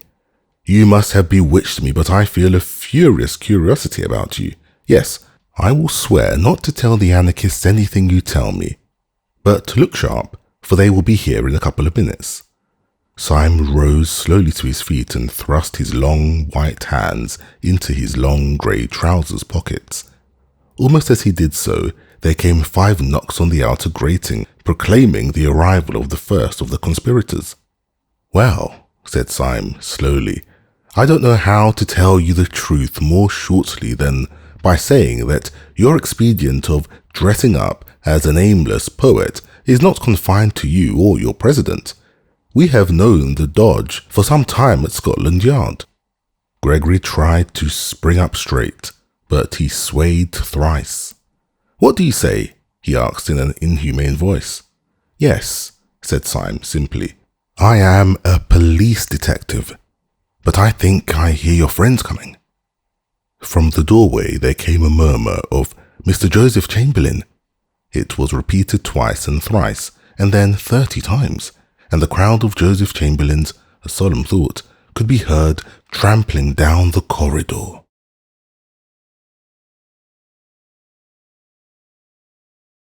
"You must have bewitched me, but I feel a furious curiosity about you. Yes, I will swear not to tell the anarchists anything you tell me. But look sharp, for they will be here in a couple of minutes." Syme rose slowly to his feet and thrust his long white hands into his long grey trousers pockets. Almost as he did so, there came 5 knocks on the outer grating, proclaiming the arrival of the first of the conspirators. "Well," said Syme slowly, "I don't know how to tell you the truth more shortly than by saying that your expedient of dressing up as an aimless poet is not confined to you or your president. We have known the dodge for some time at Scotland Yard." Gregory tried to spring up straight, but he swayed thrice. "What do you say?" he asked in an inhumane voice. "Yes," said Syme simply. "I am a police detective, but I think I hear your friends coming." From the doorway there came a murmur of "Mr. Joseph Chamberlain." It was repeated twice and thrice, and then 30 times, and the crowd of Joseph Chamberlains, a solemn thought, could be heard trampling down the corridor.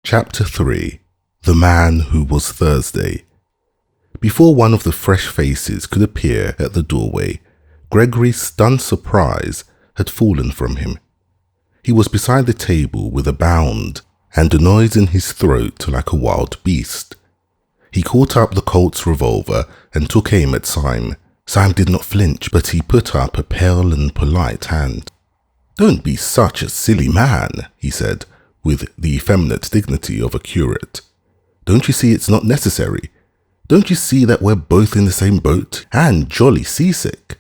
Chapter 3. The Man Who Was Thursday. Before one of the fresh faces could appear at the doorway, Gregory's stunned surprise had fallen from him. He was beside the table with a bound and a noise in his throat like a wild beast. He caught up the Colt's revolver and took aim at Syme. Syme did not flinch, but he put up a pale and polite hand. "Don't be such a silly man," he said, with the effeminate dignity of a curate. "Don't you see it's not necessary? Don't you see that we're both in the same boat and jolly seasick?"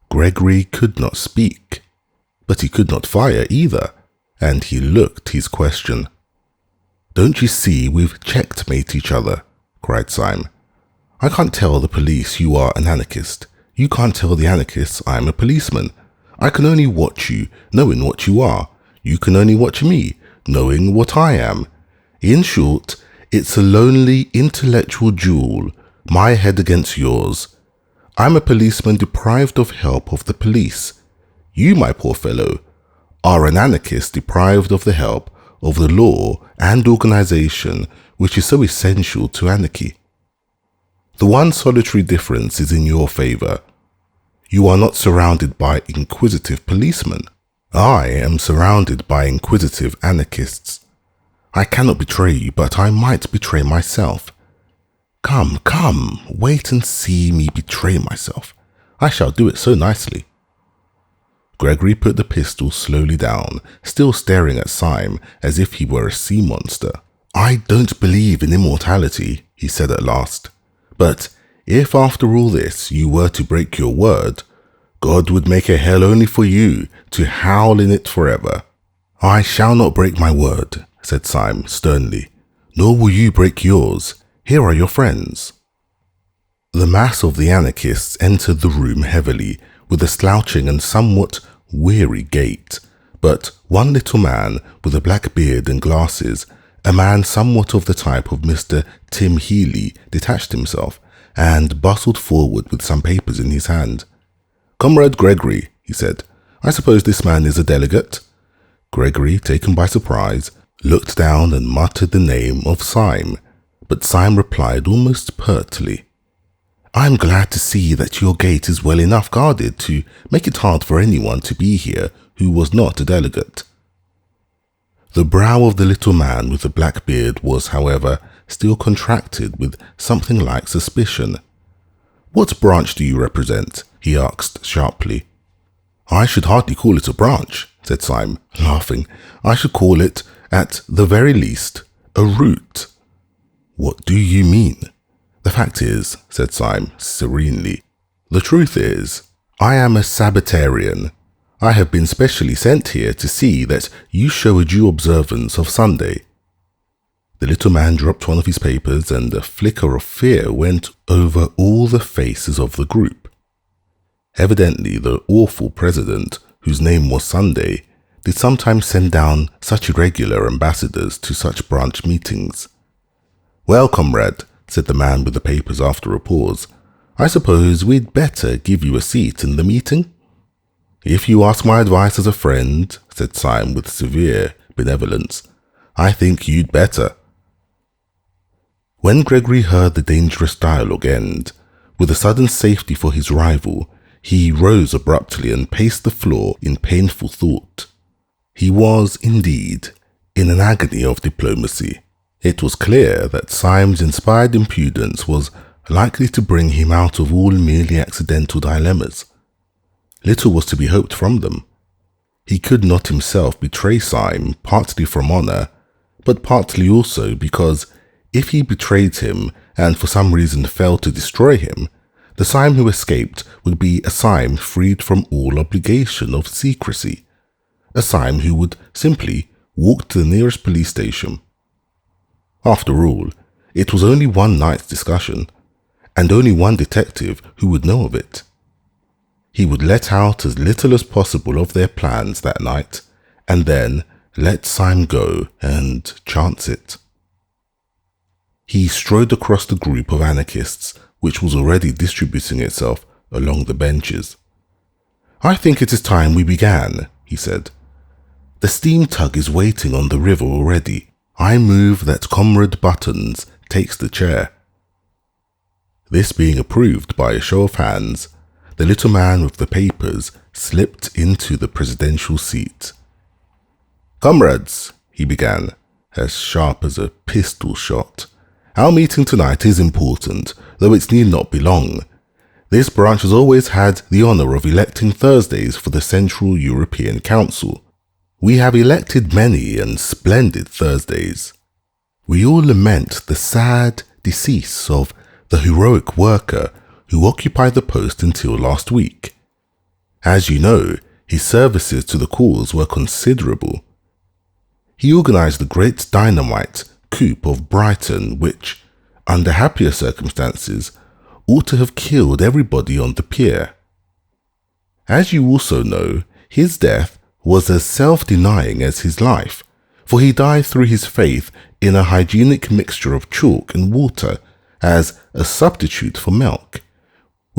Gregory could not speak, but he could not fire either, and he looked his question. "Don't you see we've checkmate each other?" cried Syme. "I can't tell the police you are an anarchist. You can't tell the anarchists I'm a policeman. I can only watch you, knowing what you are. You can only watch me, knowing what I am. In short, it's a lonely intellectual duel, my head against yours. I'm a policeman deprived of help of the police. You, my poor fellow, are an anarchist deprived of the help of the law and organization which is so essential to anarchy. The one solitary difference is in your favor. You are not surrounded by inquisitive policemen. I am surrounded by inquisitive anarchists. I cannot betray you, but I might betray myself. Come, come, wait and see me betray myself. I shall do it so nicely. Gregory put the pistol slowly down, still staring at Syme as if he were a sea monster. I don't believe in immortality, he said at last. But if after all this you were to break your word, God would make a hell only for you to howl in it forever. I shall not break my word, said Syme sternly, nor will you break yours. Here are your friends. The mass of the anarchists entered the room heavily, with a slouching and somewhat weary gait, but one little man with a black beard and glasses, a man somewhat of the type of Mr. Tim Healy, detached himself and bustled forward with some papers in his hand. Comrade Gregory, he said, I suppose this man is a delegate? Gregory, taken by surprise, looked down and muttered the name of Syme, but Syme replied almost pertly, I am glad to see that your gate is well enough guarded to make it hard for anyone to be here who was not a delegate. The brow of the little man with the black beard was, however, still contracted with something like suspicion. What branch do you represent? He asked sharply. I should hardly call it a branch, said Syme, laughing. I should call it, at the very least, a route. What do you mean? The fact is, said Syme serenely, the truth is, I am a Sabbatarian. I have been specially sent here to see that you show a due observance of Sunday. The little man dropped one of his papers, and a flicker of fear went over all the faces of the group. Evidently the awful president, whose name was Sunday, did sometimes send down such irregular ambassadors to such branch meetings. Well, comrade, said the man with the papers after a pause, I suppose we'd better give you a seat in the meeting? If you ask my advice as a friend, said Syme with severe benevolence, I think you'd better. When Gregory heard the dangerous dialogue end, with a sudden safety for his rival, he rose abruptly and paced the floor in painful thought. He was, indeed, in an agony of diplomacy. It was clear that Syme's inspired impudence was likely to bring him out of all merely accidental dilemmas. Little was to be hoped from them. He could not himself betray Syme, partly from honour, but partly also because if he betrayed him and for some reason failed to destroy him, the Syme who escaped would be a Syme freed from all obligation of secrecy, a Syme who would simply walk to the nearest police station. After all, it was only one night's discussion, and only one detective who would know of it. He would let out as little as possible of their plans that night, and then let Syme go and chance it. He strode across the group of anarchists, which was already distributing itself along the benches. I think it is time we began, he said. The steam tug is waiting on the river already. I move that Comrade Buttons takes the chair. This being approved by a show of hands, the little man with the papers slipped into the presidential seat. Comrades, he began, as sharp as a pistol shot, our meeting tonight is important, though it need not be long. This branch has always had the honour of electing Thursdays for the Central European Council. We have elected many and splendid Thursdays. We all lament the sad decease of the heroic worker who occupied the post until last week. As you know, his services to the cause were considerable. He organised the great dynamite coup of Brighton which, under happier circumstances, ought to have killed everybody on the pier. As you also know, his death was as self-denying as his life, for he died through his faith in a hygienic mixture of chalk and water as a substitute for milk,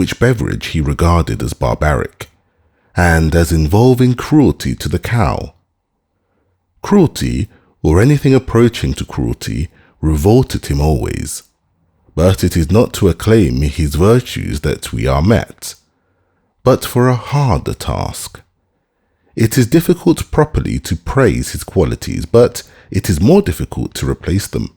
which beverage he regarded as barbaric, and as involving cruelty to the cow. Cruelty, or anything approaching to cruelty, revolted him always. But it is not to acclaim his virtues that we are met, but for a harder task. It is difficult properly to praise his qualities, but it is more difficult to replace them.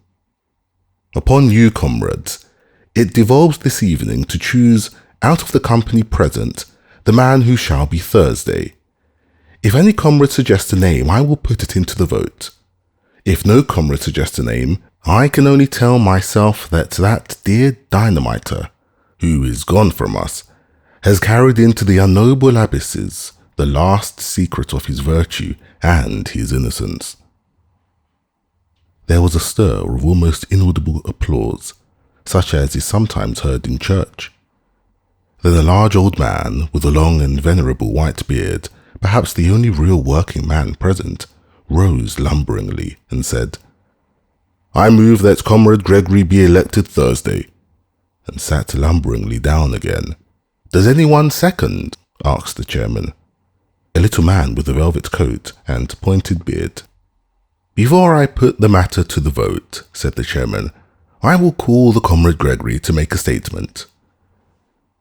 Upon you, comrades, it devolves this evening to choose out of the company present the man who shall be Thursday. If any comrade suggests a name, I will put it into the vote. If no comrade suggests a name, I can only tell myself that that dear dynamiter, who is gone from us, has carried into the unknowable abysses the last secret of his virtue and his innocence. There was a stir of almost inaudible applause, such as is sometimes heard in church. Then a large old man with a long and venerable white beard, perhaps the only real working man present, rose lumberingly and said, "I move that Comrade Gregory be elected Thursday," and sat lumberingly down again. "Does anyone second?" asked the chairman, a little man with a velvet coat and pointed beard. "Before I put the matter to the vote," said the chairman, "I will call the Comrade Gregory to make a statement."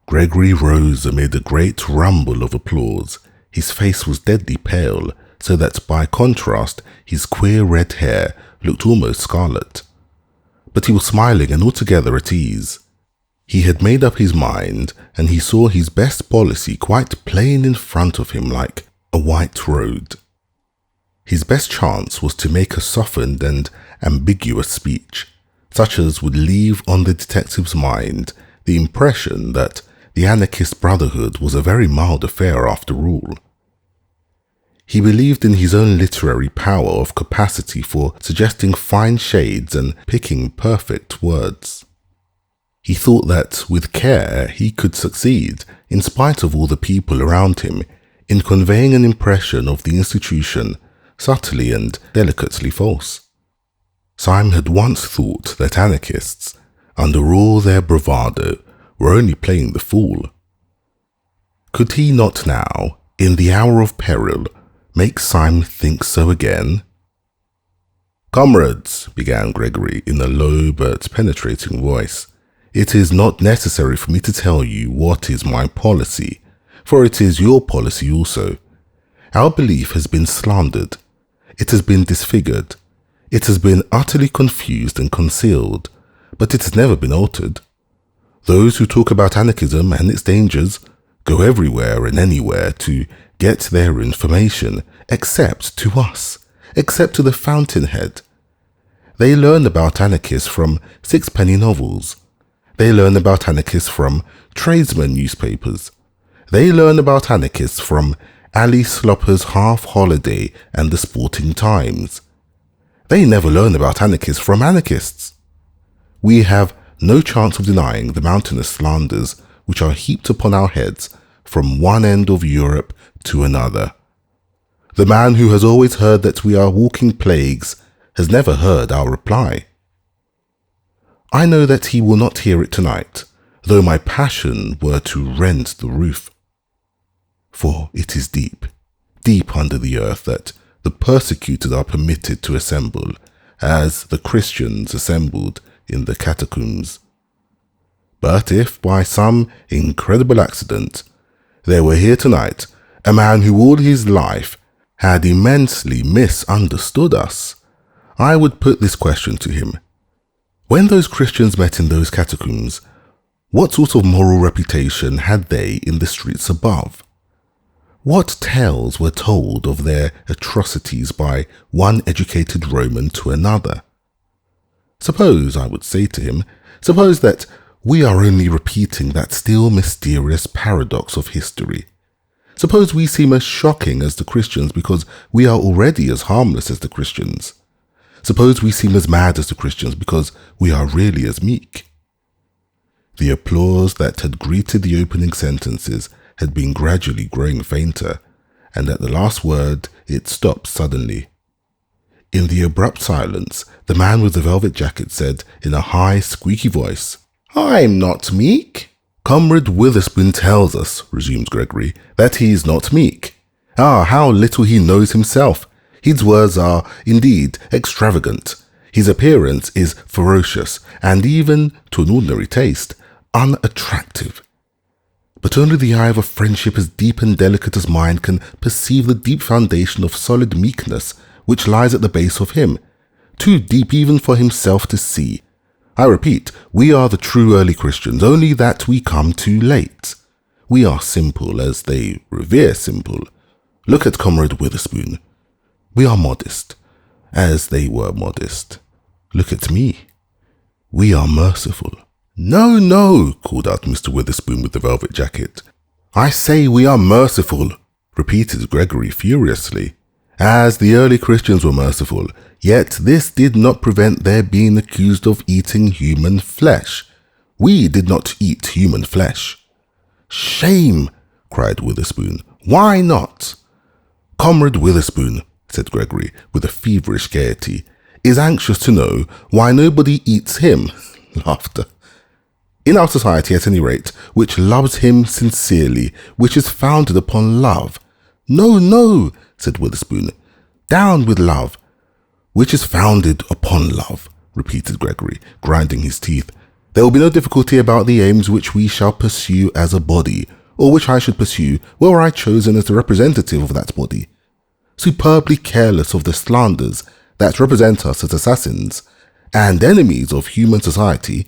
Gregory rose amid a great rumble of applause. His face was deadly pale, so that by contrast his queer red hair looked almost scarlet. But he was smiling and altogether at ease. He had made up his mind, and he saw his best policy quite plain in front of him like a white road. His best chance was to make a softened and ambiguous speech, such as would leave on the detective's mind the impression that the anarchist brotherhood was a very mild affair after all. He believed in his own literary power of capacity for suggesting fine shades and picking perfect words. He thought that with care he could succeed, in spite of all the people around him, in conveying an impression of the institution subtly and delicately false. Syme had once thought that anarchists, under all their bravado, were only playing the fool. Could he not now, in the hour of peril, make Syme think so again? "Comrades," began Gregory in a low but penetrating voice, "it is not necessary for me to tell you what is my policy, for it is your policy also. Our belief has been slandered. It has been disfigured. It has been utterly confused and concealed, but it has never been altered. Those who talk about anarchism and its dangers go everywhere and anywhere to get their information, except to us, except to the fountainhead. They learn about anarchists from sixpenny novels. They learn about anarchists from tradesmen newspapers. They learn about anarchists from Ali Slopper's Half Holiday and the Sporting Times. They never learn about anarchists from anarchists. We have no chance of denying the mountainous slanders which are heaped upon our heads from one end of Europe to another. The man who has always heard that we are walking plagues has never heard our reply. I know that he will not hear it tonight, though my passion were to rend the roof. For it is deep, deep under the earth that the persecuted are permitted to assemble, as the Christians assembled in the catacombs. But if by some incredible accident there were here tonight a man who all his life had immensely misunderstood us, I would put this question to him. When those Christians met in those catacombs, what sort of moral reputation had they in the streets above? What tales were told of their atrocities by one educated Roman to another? Suppose, I would say to him, suppose that we are only repeating that still mysterious paradox of history. Suppose we seem as shocking as the Christians because we are already as harmless as the Christians. Suppose we seem as mad as the Christians because we are really as meek. The applause that had greeted the opening sentences had been gradually growing fainter, and at the last word it stopped suddenly. In the abrupt silence, the man with the velvet jacket said in a high, squeaky voice, "I'm not meek." Comrade Witherspoon tells us, resumes Gregory, that he is not meek. Ah, how little he knows himself. His words are, indeed, extravagant. His appearance is ferocious, and even, to an ordinary taste, unattractive. But only the eye of a friendship as deep and delicate as mine can perceive the deep foundation of solid meekness which lies at the base of him, too deep even for himself to see. I repeat, we are the true early Christians, only that we come too late. We are simple as they revere simple. Look at Comrade Witherspoon. We are modest, as they were modest. Look at me. We are merciful. No, no, called out Mr. Witherspoon with the velvet jacket. I say we are merciful, repeated Gregory furiously. As the early Christians were merciful, yet this did not prevent their being accused of eating human flesh. We did not eat human flesh. Shame, cried Witherspoon. Why not? Comrade Witherspoon, said Gregory with a feverish gaiety, is anxious to know why nobody eats him. Laughter. In our society, at any rate, which loves him sincerely, which is founded upon love. No, no, said Witherspoon. Down with love. Which is founded upon love, repeated Gregory, grinding his teeth. There will be no difficulty about the aims which we shall pursue as a body, or which I should pursue were I chosen as the representative of that body. Superbly careless of the slanders that represent us as assassins and enemies of human society,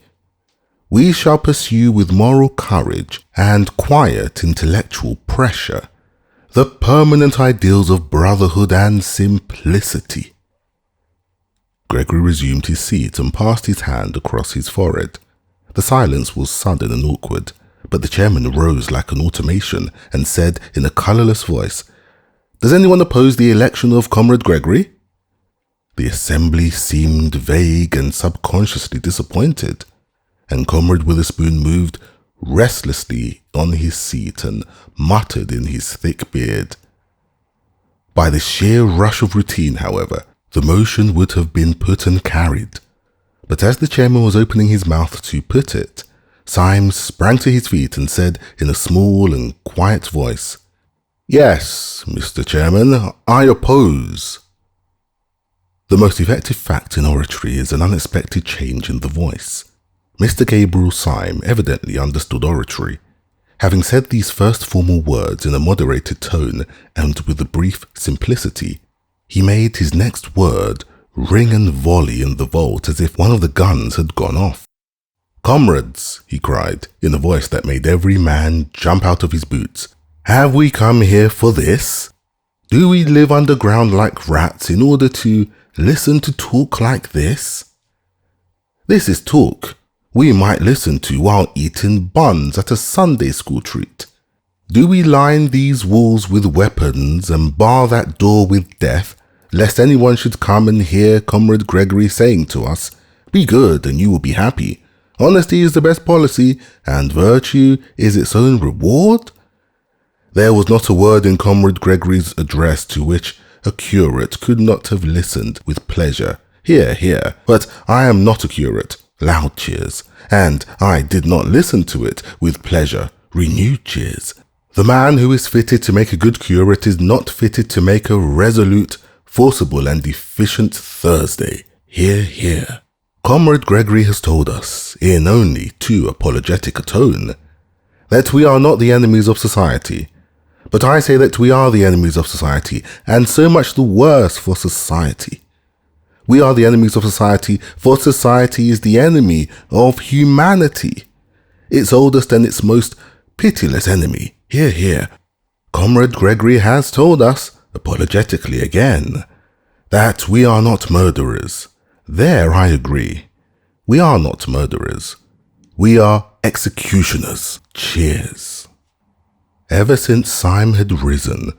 we shall pursue with moral courage and quiet intellectual pressure the permanent ideals of brotherhood and simplicity. Gregory resumed his seat and passed his hand across his forehead. The silence was sudden and awkward, but the chairman rose like an automation and said in a colourless voice, "Does anyone oppose the election of Comrade Gregory?" The assembly seemed vague and subconsciously disappointed, and Comrade Witherspoon moved restlessly on his seat and muttered in his thick beard. By the sheer rush of routine, however, the motion would have been put and carried. But as the chairman was opening his mouth to put it, Syme sprang to his feet and said in a small and quiet voice, "Yes, Mr. Chairman, I oppose." The most effective fact in oratory is an unexpected change in the voice. Mr. Gabriel Syme evidently understood oratory. Having said these first formal words in a moderated tone and with a brief simplicity, he made his next word ring and volley in the vault as if one of the guns had gone off. "Comrades," he cried, in a voice that made every man jump out of his boots, "have we come here for this? Do we live underground like rats in order to listen to talk like this? This is talk we might listen to while eating buns at a Sunday school treat. Do we line these walls with weapons and bar that door with death, lest anyone should come and hear Comrade Gregory saying to us, 'Be good and you will be happy. Honesty is the best policy and virtue is its own reward'?" There was not a word in Comrade Gregory's address to which a curate could not have listened with pleasure. Hear, hear, but I am not a curate. Loud cheers. And I did not listen to it with pleasure. Renewed cheers. The man who is fitted to make a good curate is not fitted to make a resolute, forcible and efficient Thursday. Hear, hear. Comrade Gregory has told us, in only too apologetic a tone, that we are not the enemies of society. But I say that we are the enemies of society, and so much the worse for society. We are the enemies of society, for society is the enemy of humanity, its oldest and its most pitiless enemy. Hear, hear. Comrade Gregory has told us, apologetically again, that we are not murderers. There I agree. We are not murderers. We are executioners. Cheers. Ever since Syme had risen,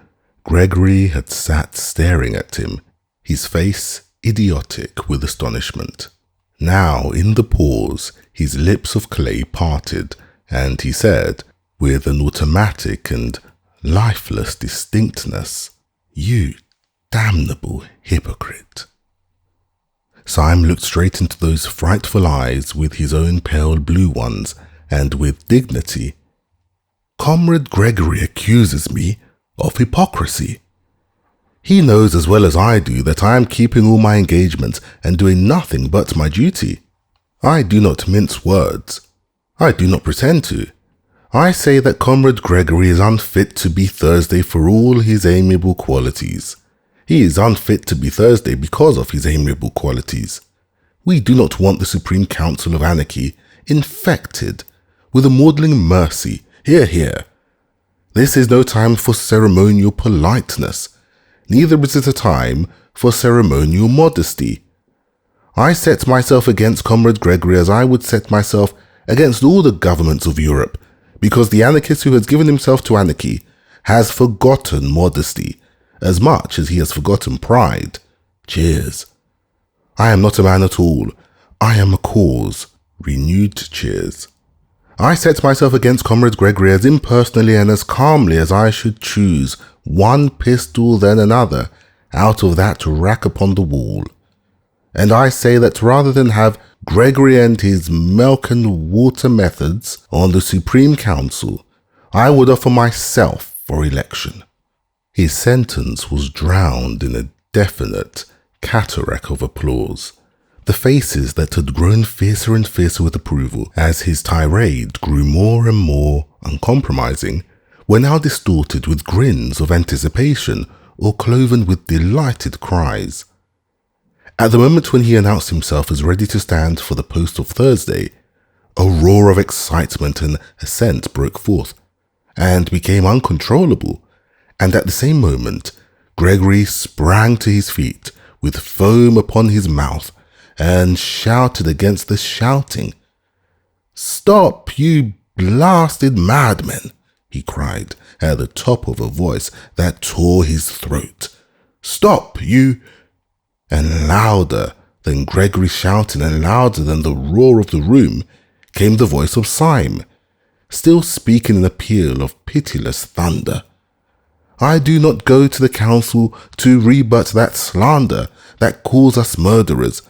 Gregory had sat staring at him, his face idiotic with astonishment. Now, in the pause, his lips of clay parted, and he said, with an automatic and lifeless distinctness, "You damnable hypocrite." Syme looked straight into those frightful eyes with his own pale blue ones, and with dignity. "Comrade Gregory accuses me of hypocrisy. He knows as well as I do that I am keeping all my engagements and doing nothing but my duty. I do not mince words. I do not pretend to. I say that Comrade Gregory is unfit to be Thursday for all his amiable qualities. He is unfit to be Thursday because of his amiable qualities. We do not want the Supreme Council of Anarchy infected with a maudling mercy. Hear, hear. This is no time for ceremonial politeness. Neither is it a time for ceremonial modesty. I set myself against Comrade Gregory as I would set myself against all the governments of Europe, because the anarchist who has given himself to anarchy has forgotten modesty as much as he has forgotten pride. Cheers. I am not a man at all. I am a cause. Renewed cheers. I set myself against Comrade Gregory as impersonally and as calmly as I should choose one pistol then another out of that rack upon the wall. And I say that rather than have Gregory and his milk and water methods on the Supreme Council, I would offer myself for election." His sentence was drowned in a definite cataract of applause. The faces that had grown fiercer and fiercer with approval as his tirade grew more and more uncompromising were now distorted with grins of anticipation or cloven with delighted cries. At the moment when he announced himself as ready to stand for the post of Thursday, a roar of excitement and assent broke forth, and became uncontrollable, and at the same moment Gregory sprang to his feet with foam upon his mouth and shouted against the shouting. "Stop, you blasted madmen!" he cried at the top of a voice that tore his throat. "Stop, you—" And louder than Gregory shouting and louder than the roar of the room came the voice of Syme, still speaking in a peal of pitiless thunder. "I do not go to the council to rebut that slander that calls us murderers.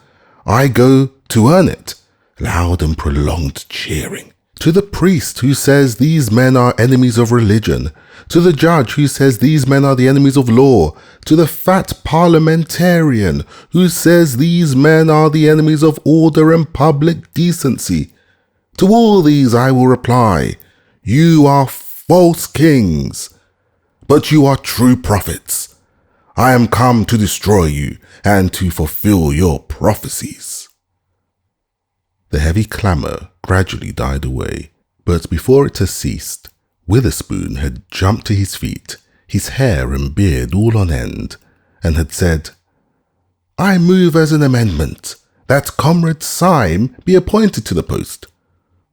I go to earn it." Loud and prolonged cheering. "To the priest who says these men are enemies of religion, to the judge who says these men are the enemies of law, to the fat parliamentarian who says these men are the enemies of order and public decency. To all these I will reply, you are false kings, but you are true prophets. I am come to destroy you and to fulfill your prophecies." The heavy clamour gradually died away, but before it had ceased, Witherspoon had jumped to his feet, his hair and beard all on end, and had said, "I move as an amendment that Comrade Syme be appointed to the post."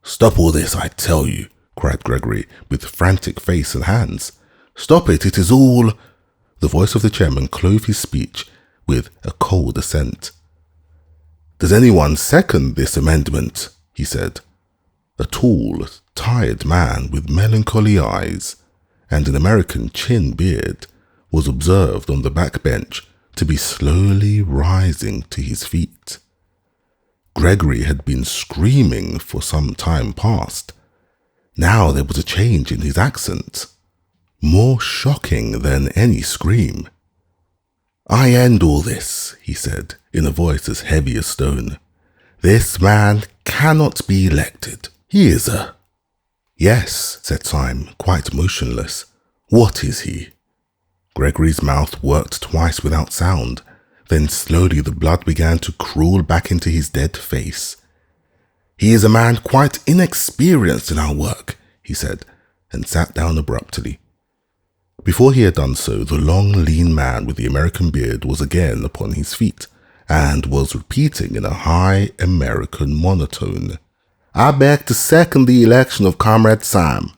"Stop all this, I tell you," cried Gregory, with frantic face and hands. "Stop it, it is all—" The voice of the chairman clove his speech with a cold assent. "Does anyone second this amendment?" he said. A tall, tired man with melancholy eyes and an American chin beard was observed on the back bench to be slowly rising to his feet. Gregory had been screaming for some time past. Now there was a change in his accent, more shocking than any scream. "I end all this," he said, in a voice as heavy as stone. "This man cannot be elected. He is a—" "Yes," said Syme, quite motionless. "What is he?" Gregory's mouth worked twice without sound. Then slowly the blood began to crawl back into his dead face. "He is a man quite inexperienced in our work," he said, and sat down abruptly. Before he had done so, the long, lean man with the American beard was again upon his feet, and was repeating in a high American monotone, "I beg to second the election of Comrade Syme."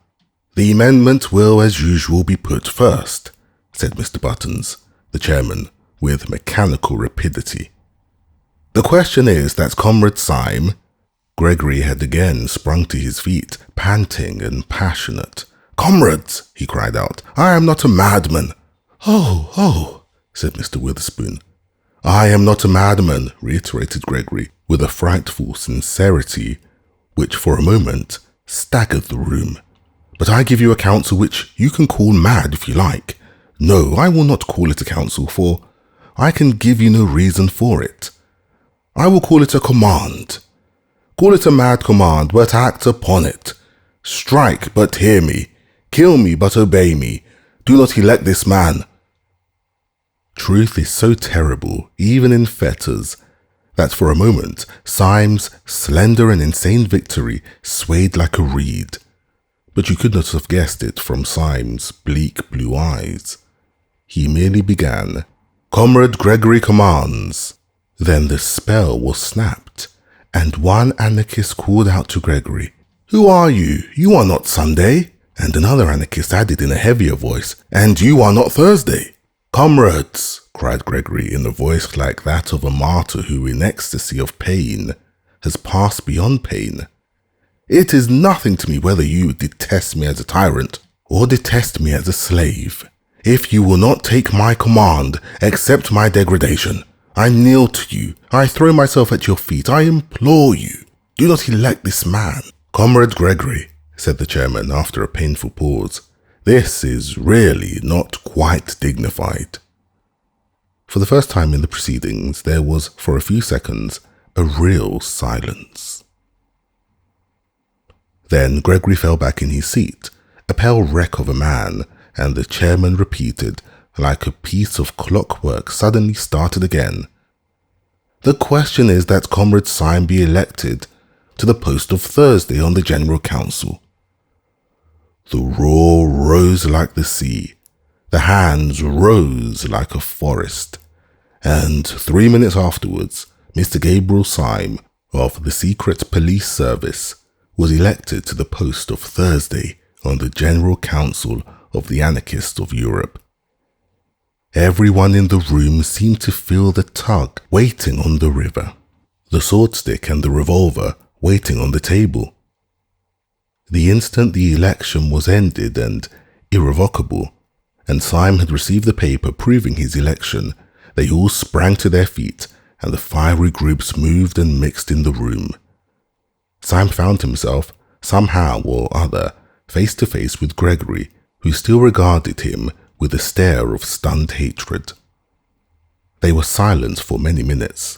"The amendment will, as usual, be put first," said Mr. Buttons, the chairman, with mechanical rapidity. "The question is that Comrade Syme—" Gregory had again sprung to his feet, panting and passionate. "Comrades," he cried out, "I am not a madman." Oh, said Mr. Witherspoon. "I am not a madman," reiterated Gregory, with a frightful sincerity which for a moment staggered the room. But I give you a counsel which you can call mad if you like. No, I will not call it a counsel, for I can give you no reason for it. I will call it a command. Call it a mad command, but act upon it. Strike, but hear me. Kill me, but obey me. Do not elect this man. Truth is so terrible, even in fetters, that for a moment Syme's slender and insane victory swayed like a reed. But you could not have guessed it from Syme's bleak blue eyes. He merely began, "Comrade Gregory commands." Then the spell was snapped, and one anarchist called out to Gregory, "Who are you? You are not Sunday." And another anarchist added in a heavier voice, "And you are not Thursday." "Comrades," cried Gregory in a voice like that of a martyr who in ecstasy of pain has passed beyond pain, "it is nothing to me whether you detest me as a tyrant or detest me as a slave. If you will not take my command, accept my degradation. I kneel to you. I throw myself at your feet. I implore you. Do not elect this man." "Comrade Gregory," said the chairman after a painful pause, "this is really not quite dignified." For the first time in the proceedings, there was, for a few seconds, a real silence. Then Gregory fell back in his seat, a pale wreck of a man, and the chairman repeated, like a piece of clockwork suddenly started again, "The question is that Comrade Syme be elected to the post of Thursday on the General Council." The roar rose like the sea, the hands rose like a forest, and 3 minutes afterwards, Mr. Gabriel Syme of the Secret Police Service was elected to the post of Thursday on the General Council of the Anarchists of Europe. Everyone in the room seemed to feel the tug waiting on the river, the swordstick and the revolver waiting on the table. The instant the election was ended and irrevocable, and Syme had received the paper proving his election, they all sprang to their feet, and the fiery groups moved and mixed in the room. Syme found himself, somehow or other, face to face with Gregory, who still regarded him with a stare of stunned hatred. They were silent for many minutes.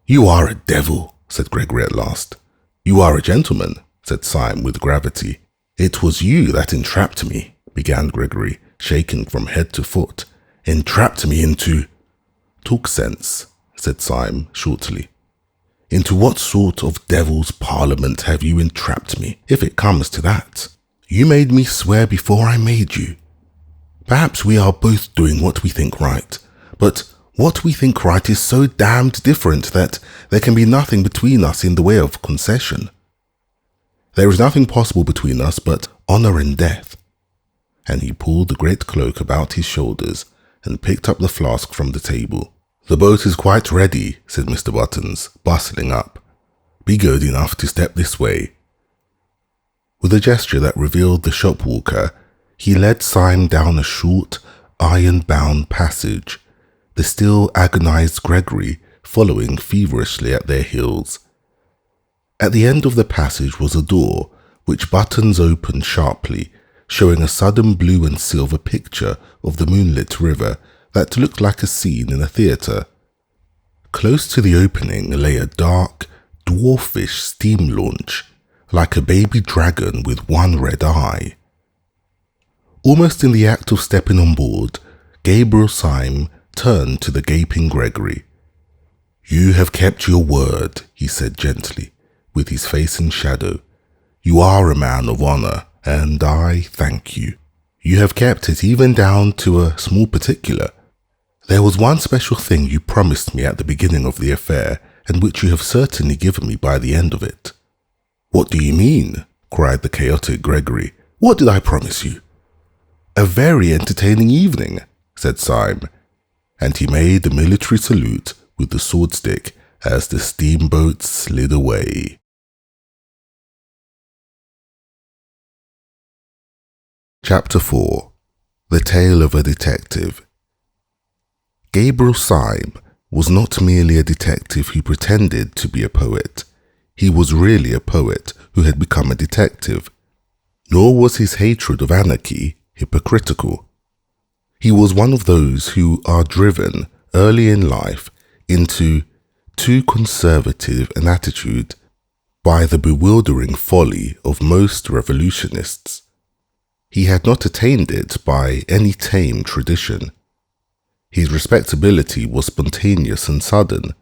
"You are a devil," said Gregory at last. "You are a gentleman," said Syme with gravity. "It was you that entrapped me," began Gregory, shaking from head to foot. "Entrapped me into—" "Talk sense," said Syme shortly. "Into what sort of devil's parliament have you entrapped me, if it comes to that? You made me swear before I made you. Perhaps we are both doing what we think right, but what we think right is so damned different that there can be nothing between us in the way of concession. There is nothing possible between us but honor and death." And he pulled the great cloak about his shoulders and picked up the flask from the table. "The boat is quite ready," said Mr. Buttons, bustling up. "Be good enough to step this way." With a gesture that revealed the shopwalker, he led Syme down a short, iron-bound passage, the still agonized Gregory following feverishly at their heels. At the end of the passage was a door, which Buttons opened sharply, showing a sudden blue and silver picture of the moonlit river that looked like a scene in a theatre. Close to the opening lay a dark, dwarfish steam launch, like a baby dragon with one red eye. Almost in the act of stepping on board, Gabriel Syme turned to the gaping Gregory. "You have kept your word," he said gently, with his face in shadow. "You are a man of honor, and I thank you. You have kept it even down to a small particular. There was one special thing you promised me at the beginning of the affair, and which you have certainly given me by the end of it." "What do you mean?" cried the chaotic Gregory. "What did I promise you?" "A very entertaining evening," said Syme, and he made the military salute with the swordstick as the steamboat slid away. Chapter 4. The Tale of a Detective. Gabriel Syme was not merely a detective who pretended to be a poet. he was really a poet who had become a detective, nor was his hatred of anarchy hypocritical. He was one of those who are driven early in life into too conservative an attitude by the bewildering folly of most revolutionists. He had not attained it by any tame tradition. His respectability was spontaneous and sudden,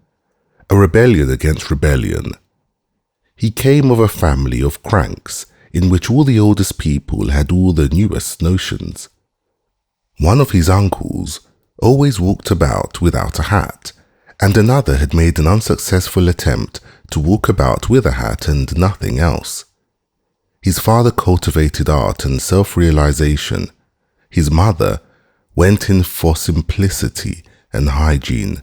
a rebellion against rebellion. He came of a family of cranks in which all the oldest people had all the newest notions. One of his uncles always walked about without a hat, and another had made an unsuccessful attempt to walk about with a hat and nothing else. His father cultivated art and self-realization. His mother went in for simplicity and hygiene.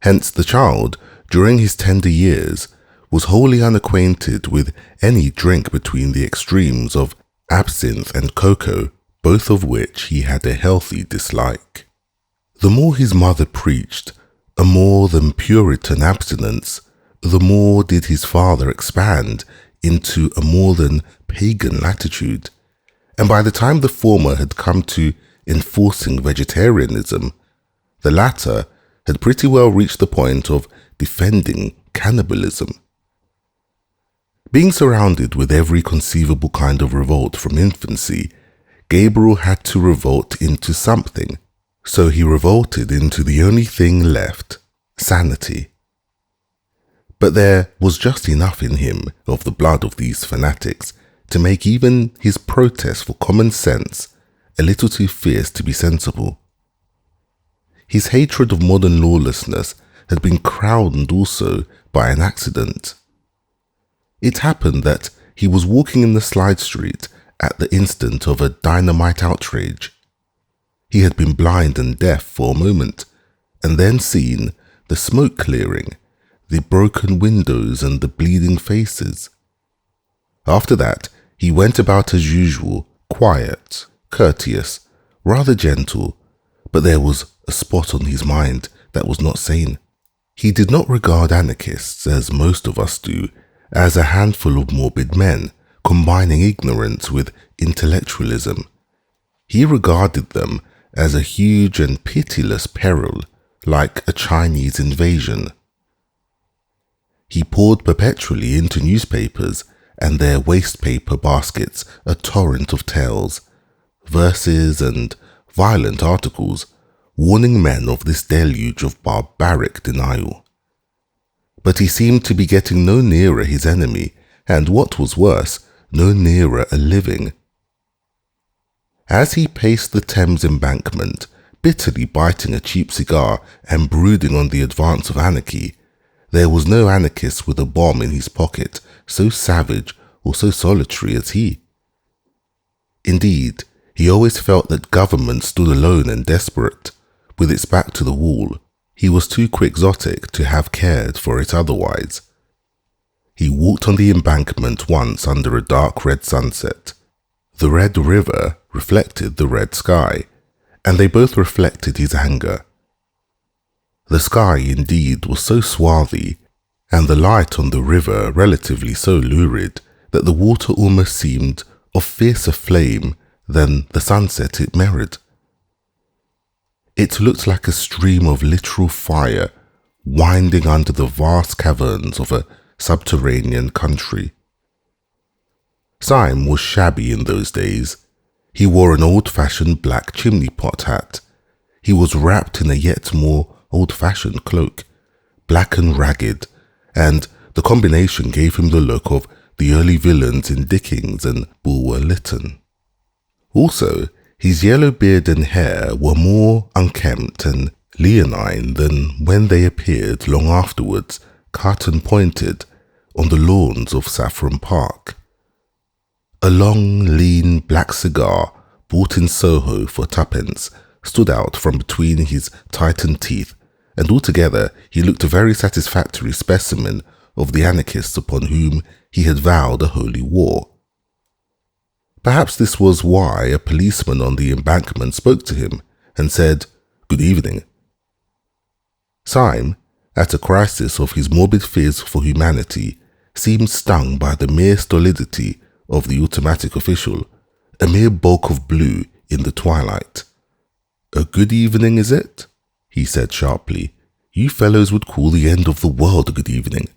Hence the child, during his tender years, was wholly unacquainted with any drink between the extremes of absinthe and cocoa, both of which he had a healthy dislike. The more his mother preached a more than Puritan abstinence, the more did his father expand into a more than pagan attitude, and by the time the former had come to enforcing vegetarianism, the latter had pretty well reached the point of defending cannibalism. Being surrounded with every conceivable kind of revolt from infancy, Gabriel had to revolt into something, so he revolted into the only thing left, sanity. But there was just enough in him of the blood of these fanatics to make even his protest for common sense a little too fierce to be sensible. His hatred of modern lawlessness had been crowned also by an accident. It happened that he was walking in the side street at the instant of a dynamite outrage. He had been blind and deaf for a moment, and then seen the smoke clearing, the broken windows and the bleeding faces. After that, he went about as usual, quiet, courteous, rather gentle, but there was a spot on his mind that was not sane. He did not regard anarchists, as most of us do, as a handful of morbid men combining ignorance with intellectualism. He regarded them as a huge and pitiless peril, like a Chinese invasion. He poured perpetually into newspapers and their waste paper baskets a torrent of tales, verses and violent articles, warning men of this deluge of barbaric denial. But he seemed to be getting no nearer his enemy, and what was worse, no nearer a living. As he paced the Thames embankment, bitterly biting a cheap cigar and brooding on the advance of anarchy, there was no anarchist with a bomb in his pocket so savage or so solitary as he. Indeed, he always felt that government stood alone and desperate, with its back to the wall. He was too quixotic to have cared for it otherwise. He walked on the embankment once under a dark red sunset. The red river reflected the red sky, and they both reflected his anger. The sky indeed was so swarthy, and the light on the river relatively so lurid, that the water almost seemed of fiercer flame than the sunset it mirrored. It looked like a stream of literal fire winding under the vast caverns of a subterranean country. Syme was shabby in those days. He wore an old-fashioned black chimney-pot hat. He was wrapped in a yet more old-fashioned cloak, black and ragged, and the combination gave him the look of the early villains in Dickens and Bulwer Lytton. Also, his yellow beard and hair were more unkempt and leonine than when they appeared long afterwards, cut and pointed, on the lawns of Saffron Park. A long, lean black cigar, bought in Soho for twopence, stood out from between his tightened teeth, and altogether he looked a very satisfactory specimen of the anarchists upon whom he had vowed a holy war. Perhaps this was why a policeman on the embankment spoke to him and said, "Good evening." Syme, at a crisis of his morbid fears for humanity, seemed stung by the mere stolidity of the automatic official, a mere bulk of blue in the twilight. "A good evening, is it?" he said sharply. "You fellows would call the end of the world a good evening.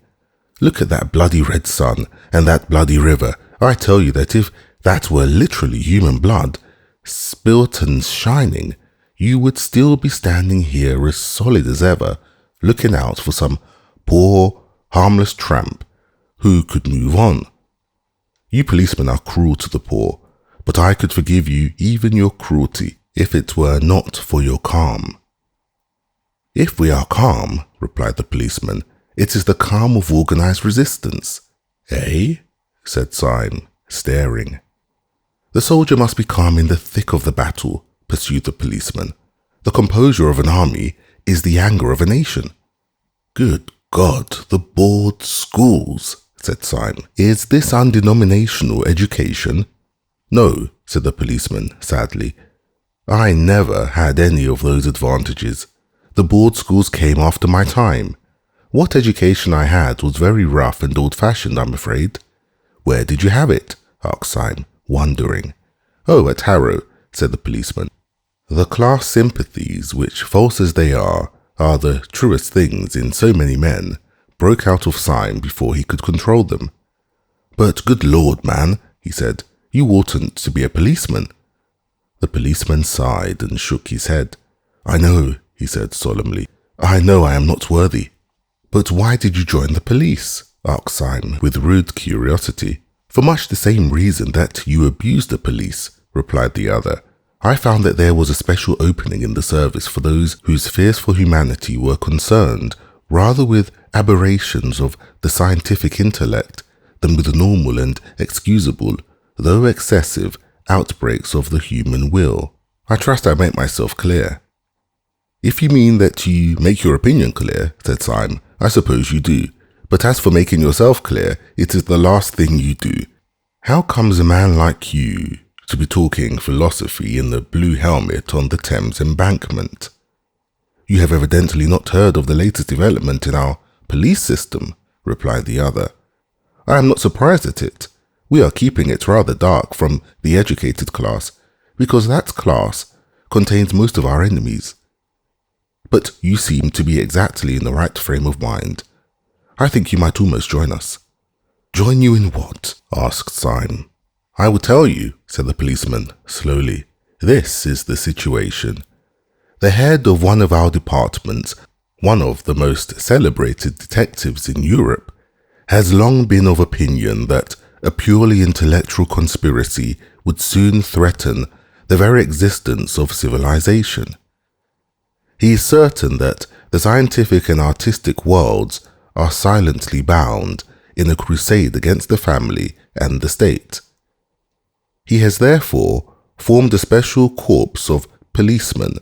Look at that bloody red sun and that bloody river. I tell you that if that were literally human blood, spilt and shining, you would still be standing here as solid as ever, looking out for some poor, harmless tramp who could move on. You policemen are cruel to the poor, but I could forgive you even your cruelty if it were not for your calm." "If we are calm," replied the policeman, "it is the calm of organized resistance." "Eh?" said Syme, staring. "The soldier must be calm in the thick of the battle," pursued the policeman. "The composure of an army is the anger of a nation." "Good God, the board schools," said Syme. "Is this undenominational education?" "No," said the policeman sadly. "I never had any of those advantages. The board schools came after my time. What education I had was very rough and old-fashioned, I'm afraid." "Where did you have it?" asked Syme, wondering. "Oh, at Harrow," said the policeman. "The class sympathies, which, false as they are the truest things in so many men, broke out of Syme before he could control them." "But good Lord, man," he said, "you oughtn't to be a policeman." The policeman sighed and shook his head. "I know," he said solemnly. "I know I am not worthy." "But why did you join the police?" asked Syme with rude curiosity. "For much the same reason that you abused the police," replied the other. "I found that there was a special opening in the service for those whose fears for humanity were concerned rather with aberrations of the scientific intellect than with normal and excusable, though excessive, outbreaks of the human will. I trust I make myself clear." "If you mean that you make your opinion clear," said Syme, "I suppose you do. But as for making yourself clear, it is the last thing you do. How comes a man like you to be talking philosophy in the blue helmet on the Thames embankment?" "You have evidently not heard of the latest development in our police system," replied the other. "I am not surprised at it. We are keeping it rather dark from the educated class, because that class contains most of our enemies. But you seem to be exactly in the right frame of mind. I think you might almost join us." "Join you in what?" asked Syme. "I will tell you," said the policeman slowly. "This is the situation. The head of one of our departments, one of the most celebrated detectives in Europe, has long been of opinion that a purely intellectual conspiracy would soon threaten the very existence of civilization. He is certain that the scientific and artistic worlds are silently bound in a crusade against the family and the state. He has therefore formed a special corps of policemen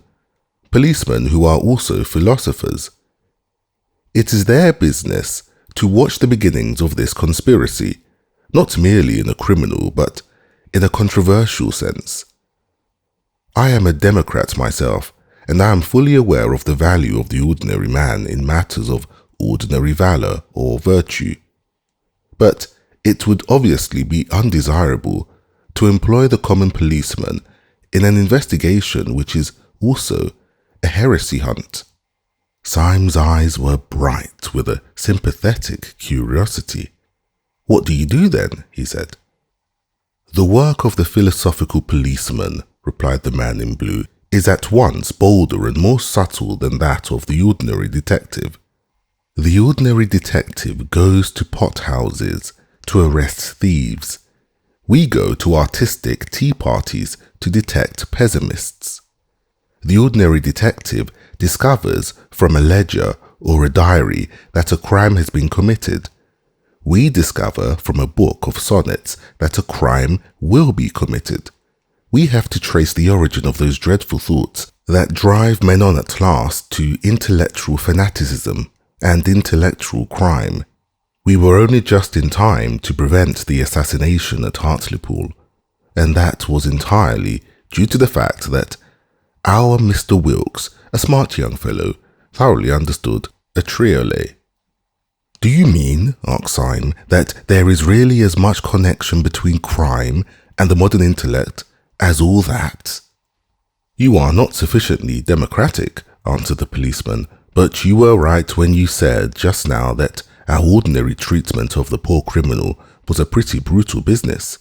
who are also philosophers. It is their business to watch the beginnings of this conspiracy, not merely in a criminal but in a controversial sense. I am a Democrat myself, and I am fully aware of the value of the ordinary man in matters of ordinary valor or virtue. But it would obviously be undesirable to employ the common policeman in an investigation which is also a heresy hunt." Syme's eyes were bright with a sympathetic curiosity. "What do you do then?" he said. "The work of the philosophical policeman," replied the man in blue, "is at once bolder and more subtle than that of the ordinary detective. The ordinary detective goes to pothouses to arrest thieves. We go to artistic tea parties to detect pessimists. The ordinary detective discovers from a ledger or a diary that a crime has been committed. We discover from a book of sonnets that a crime will be committed. We have to trace the origin of those dreadful thoughts that drive men on at last to intellectual fanaticism and intellectual crime. We were only just in time to prevent the assassination at Hartlepool, and that was entirely due to the fact that our Mr. Wilkes, a smart young fellow, thoroughly understood a triolet." "Do you mean," asked Syme, "that there is really as much connection between crime and the modern intellect as all that?" "You are not sufficiently democratic," answered the policeman, "but you were right when you said just now that our ordinary treatment of the poor criminal was a pretty brutal business.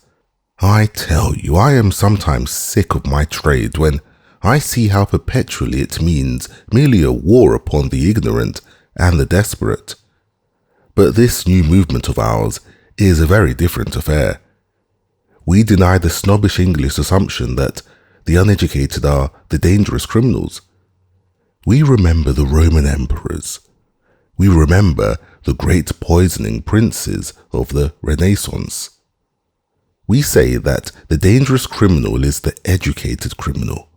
I tell you, I am sometimes sick of my trade when I see how perpetually it means merely a war upon the ignorant and the desperate. But this new movement of ours is a very different affair. We deny the snobbish English assumption that the uneducated are the dangerous criminals. We remember the Roman emperors. We remember the great poisoning princes of the Renaissance. We say that the dangerous criminal is the educated criminal.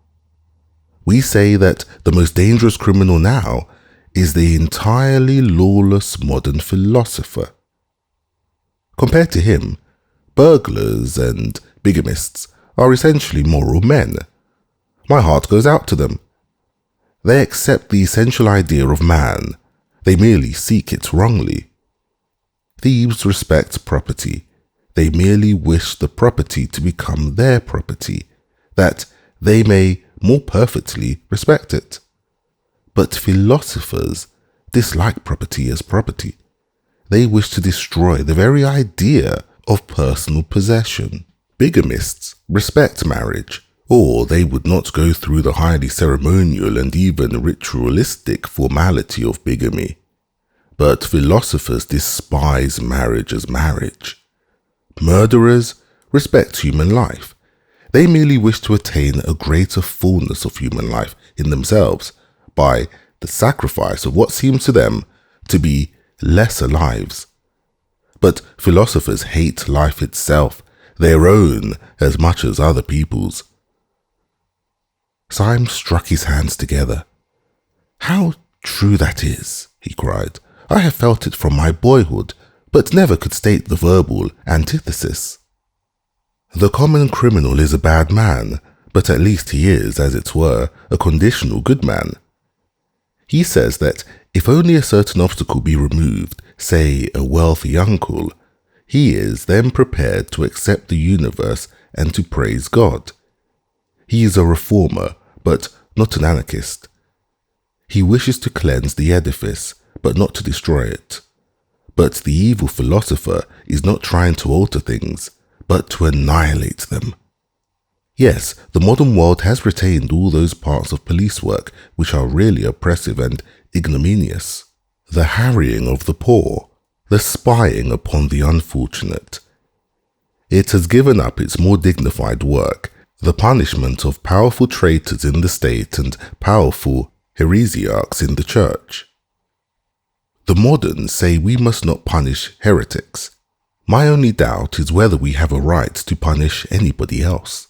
We say that the most dangerous criminal now is the entirely lawless modern philosopher. Compared to him, burglars and bigamists are essentially moral men. My heart goes out to them. They accept the essential idea of man. They merely seek it wrongly. Thieves respect property. They merely wish the property to become their property, that they may more perfectly respect it. But philosophers dislike property as property. They wish to destroy the very idea of personal possession. Bigamists respect marriage, or they would not go through the highly ceremonial and even ritualistic formality of bigamy. But philosophers despise marriage as marriage. Murderers respect human life. They merely wish to attain a greater fullness of human life in themselves by the sacrifice of what seems to them to be lesser lives. But philosophers hate life itself, their own as much as other people's. Syme struck his hands together. "How true that is," he cried. "I have felt it from my boyhood, but never could state the verbal antithesis. The common criminal is a bad man, but at least he is, as it were, a conditional good man. He says that if only a certain obstacle be removed, say a wealthy uncle, he is then prepared to accept the universe and to praise God. He is a reformer, but not an anarchist. He wishes to cleanse the edifice, but not to destroy it. But the evil philosopher is not trying to alter things, but to annihilate them. Yes, the modern world has retained all those parts of police work which are really oppressive and ignominious. The harrying of the poor, the spying upon the unfortunate. It has given up its more dignified work, the punishment of powerful traitors in the state and powerful heresiarchs in the church. The moderns say we must not punish heretics. My only doubt is whether we have a right to punish anybody else."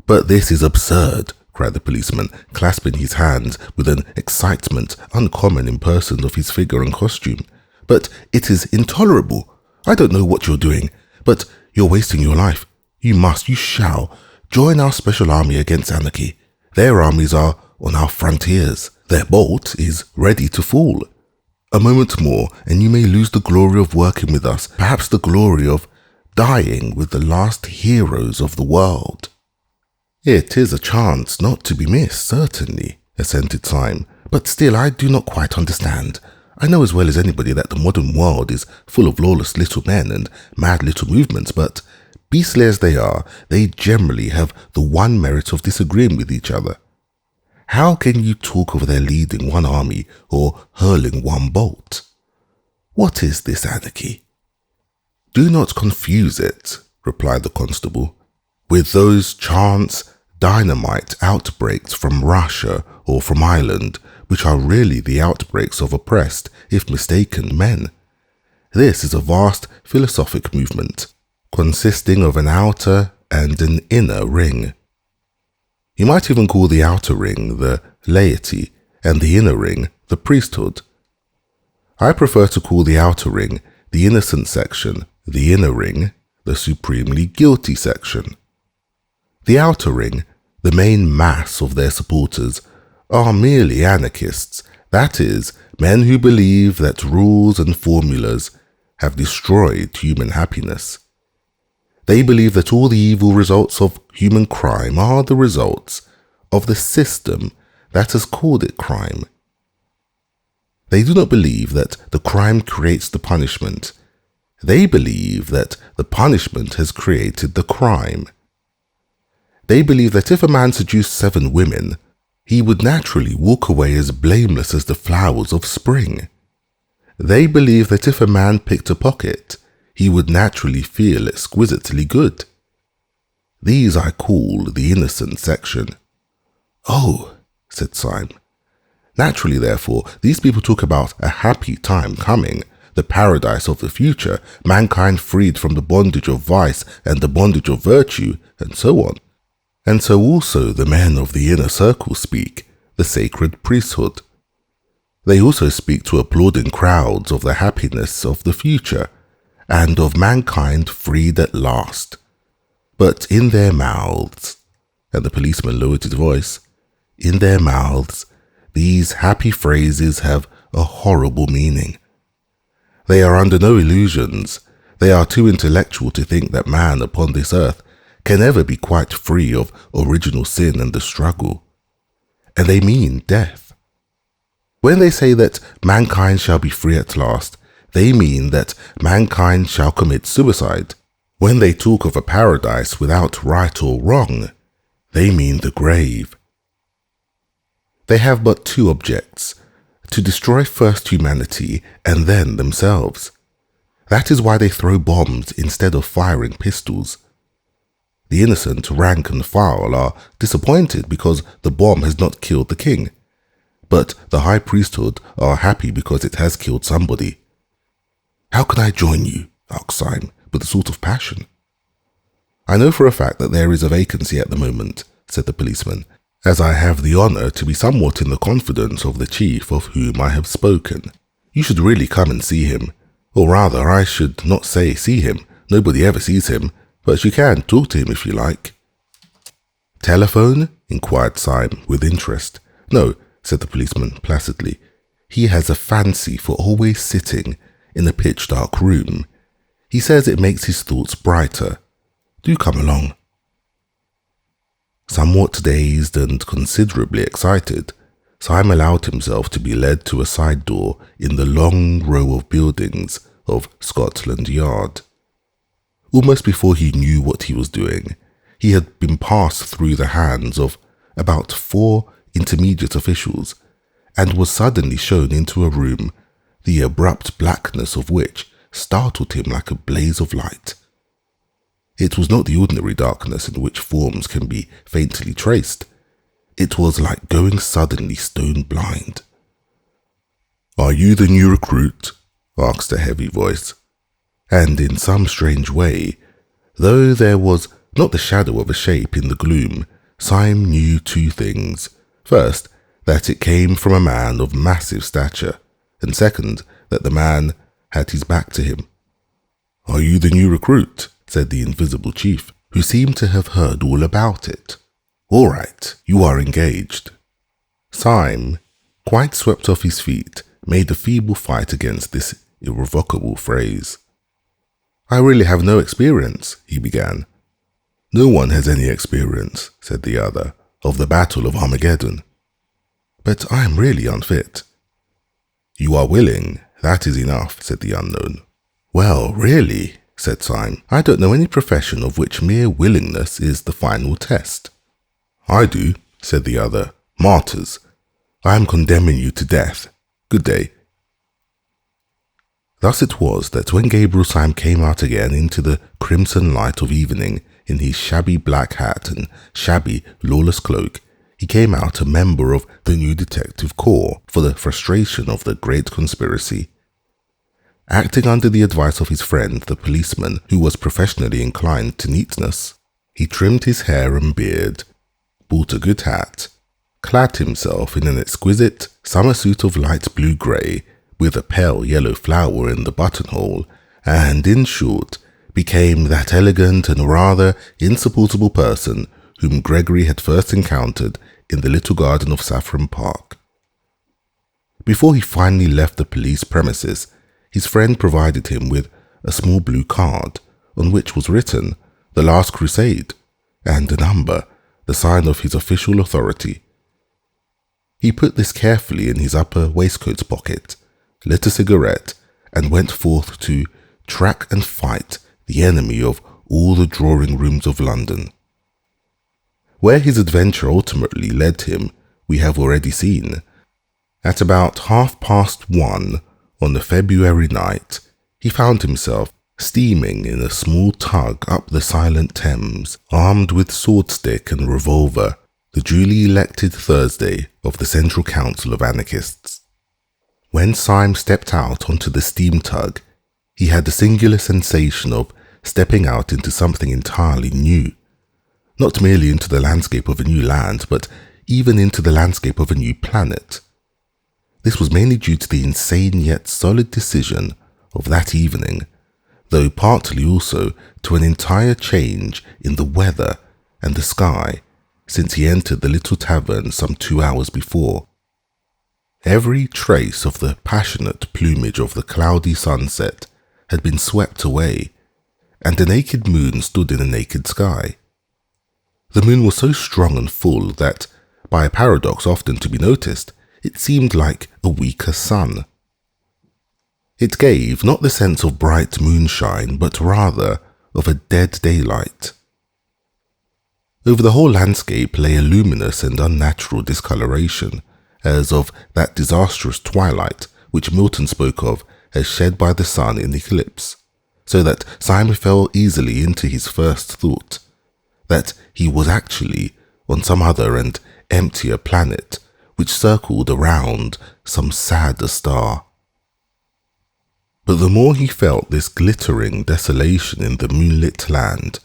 "But this is absurd," cried the policeman, clasping his hands with an excitement uncommon in persons of his figure and costume. "But it is intolerable. I don't know what you're doing, but you're wasting your life. You must, you shall, join our special army against anarchy. Their armies are on our frontiers. Their bolt is ready to fall. A moment more, and you may lose the glory of working with us, perhaps the glory of dying with the last heroes of the world." "It is a chance not to be missed, certainly," assented Syme, "but still I do not quite understand. I know as well as anybody that the modern world is full of lawless little men and mad little movements, but beastly as they are, they generally have the one merit of disagreeing with each other. How can you talk of their leading one army or hurling one bolt? What is this anarchy?" "Do not confuse it," replied the constable, "with those chance dynamite outbreaks from Russia or from Ireland, which are really the outbreaks of oppressed, if mistaken, men. This is a vast philosophic movement, consisting of an outer and an inner ring. You might even call the outer ring the laity and the inner ring the priesthood. I prefer to call the outer ring the innocent section, the inner ring the supremely guilty section. The outer ring, the main mass of their supporters, are merely anarchists, that is, men who believe that rules and formulas have destroyed human happiness. They believe that all the evil results of human crime are the results of the system that has called it crime. They do not believe that the crime creates the punishment. They believe that the punishment has created the crime. They believe that if a man seduced 7 women, he would naturally walk away as blameless as the flowers of spring. They believe that if a man picked a pocket, he would naturally feel exquisitely good. These I call the innocent section. Oh, said Syme. Naturally, therefore, these people talk about a happy time coming, the paradise of the future, mankind freed from the bondage of vice and the bondage of virtue, and so on. And so also the men of the inner circle speak, the sacred priesthood. They also speak to applauding crowds of the happiness of the future, and of mankind freed at last. But in their mouths, and the policeman lowered his voice, in their mouths, these happy phrases have a horrible meaning. They are under no illusions. They are too intellectual to think that man upon this earth can ever be quite free of original sin and the struggle. And they mean death. When they say that mankind shall be free at last, they mean that mankind shall commit suicide. When they talk of a paradise without right or wrong, they mean the grave. They have but 2 objects, to destroy first humanity and then themselves. That is why they throw bombs instead of firing pistols. The innocent, rank and file are disappointed because the bomb has not killed the king, but the high priesthood are happy because it has killed somebody. How can I join you? Asked Syme, with a sort of passion. I know for a fact that there is a vacancy at the moment, said the policeman, as I have the honour to be somewhat in the confidence of the chief of whom I have spoken. You should really come and see him. Or rather, I should not say see him. Nobody ever sees him, but you can talk to him if you like. Telephone? Inquired Syme with interest. No, said the policeman placidly. He has a fancy for always sitting in a pitch-dark room. He says it makes his thoughts brighter. Do come along. Somewhat dazed and considerably excited, Syme allowed himself to be led to a side door in the long row of buildings of Scotland Yard. Almost before he knew what he was doing, he had been passed through the hands of about 4 intermediate officials, and was suddenly shown into a room, the abrupt blackness of which startled him like a blaze of light. It was not the ordinary darkness in which forms can be faintly traced. It was like going suddenly stone blind. "Are you the new recruit?" asked a heavy voice. And in some strange way, though there was not the shadow of a shape in the gloom, Syme knew 2 things. First, that it came from a man of massive stature, and second, that the man had his back to him. "Are you the new recruit?" said the invisible chief, who seemed to have heard all about it. "All right, you are engaged." Syme, quite swept off his feet, made a feeble fight against this irrevocable phrase. "I really have no experience," he began. "No one has any experience," said the other, "of the Battle of Armageddon." "But I am really unfit." "You are willing, that is enough," said the unknown. "Well, really," said Syme, "I don't know any profession of which mere willingness is the final test." "I do," said the other. "Martyrs. I am condemning you to death. Good day." Thus it was that when Gabriel Syme came out again into the crimson light of evening in his shabby black hat and shabby lawless cloak, he came out a member of the new detective corps for the frustration of the great conspiracy. Acting under the advice of his friend, the policeman, who was professionally inclined to neatness, he trimmed his hair and beard, bought a good hat, clad himself in an exquisite summer suit of light blue-grey with a pale yellow flower in the buttonhole, and, in short, became that elegant and rather insupportable person whom Gregory had first encountered in the little garden of Saffron Park. Before he finally left the police premises, his friend provided him with a small blue card on which was written "The Last Crusade" and a number, the sign of his official authority. He put this carefully in his upper waistcoat pocket, lit a cigarette, and went forth to track and fight the enemy of all the drawing rooms of London. Where his adventure ultimately led him, we have already seen. At about 1:30 on the February night, he found himself steaming in a small tug up the silent Thames, armed with swordstick and revolver, the duly elected Thursday of the Central Council of Anarchists. When Syme stepped out onto the steam tug, he had the singular sensation of stepping out into something entirely new. Not merely into the landscape of a new land, but even into the landscape of a new planet. This was mainly due to the insane yet solid decision of that evening, though partly also to an entire change in the weather and the sky since he entered the little tavern some 2 hours before. Every trace of the passionate plumage of the cloudy sunset had been swept away, and a naked moon stood in a naked sky. The moon was so strong and full that, by a paradox often to be noticed, it seemed like a weaker sun. It gave not the sense of bright moonshine, but rather of a dead daylight. Over the whole landscape lay a luminous and unnatural discoloration, as of that disastrous twilight which Milton spoke of as shed by the sun in eclipse, so that Syme fell easily into his first thought, that he was actually on some other and emptier planet which circled around some sadder star. But the more he felt this glittering desolation in the moonlit land,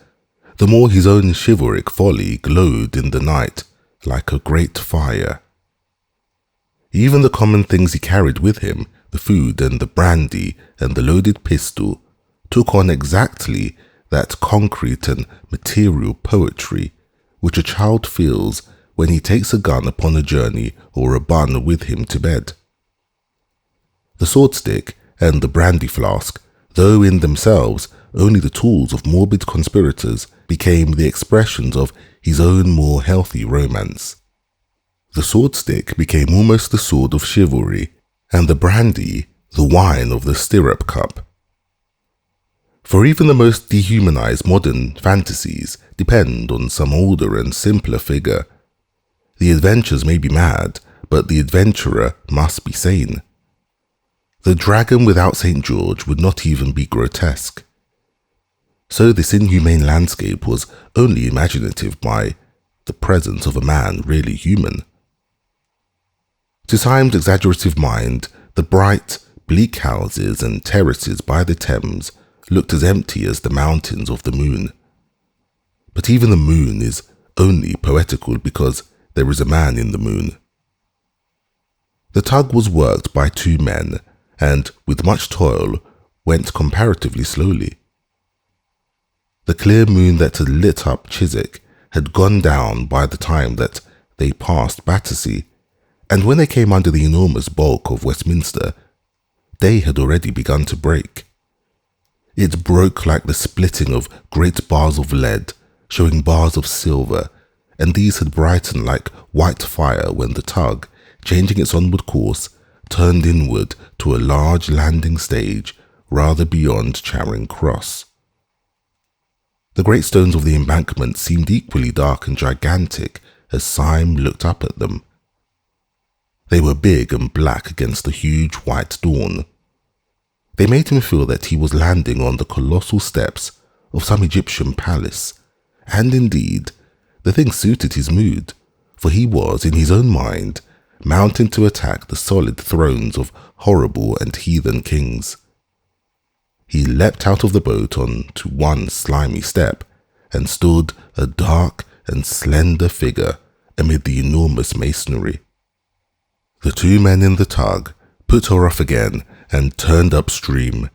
the more his own chivalric folly glowed in the night like a great fire. Even the common things he carried with him, the food and the brandy and the loaded pistol, took on exactly that concrete and material poetry which a child feels when he takes a gun upon a journey or a bun with him to bed. The swordstick and the brandy flask, though in themselves only the tools of morbid conspirators, became the expressions of his own more healthy romance. The swordstick became almost the sword of chivalry, and the brandy the wine of the stirrup cup. For even the most dehumanized modern fantasies depend on some older and simpler figure. The adventures may be mad, but the adventurer must be sane. The dragon without St. George would not even be grotesque. So this inhumane landscape was only imaginative by the presence of a man really human. To Syme's exaggerative mind, the bright, bleak houses and terraces by the Thames looked as empty as the mountains of the moon. But even the moon is only poetical because there is a man in the moon. The tug was worked by 2 men and, with much toil, went comparatively slowly. The clear moon that had lit up Chiswick had gone down by the time that they passed Battersea, and when they came under the enormous bulk of Westminster, day had already begun to break. It broke like the splitting of great bars of lead, showing bars of silver, and these had brightened like white fire when the tug, changing its onward course, turned inward to a large landing stage rather beyond Charing Cross. The great stones of the embankment seemed equally dark and gigantic as Syme looked up at them. They were big and black against the huge white dawn. They made him feel that he was landing on the colossal steps of some Egyptian palace, and indeed, the thing suited his mood, for he was, in his own mind, mounting to attack the solid thrones of horrible and heathen kings. He leapt out of the boat on to one slimy step, and stood a dark and slender figure amid the enormous masonry. The 2 men in the tug put her off again and turned upstream.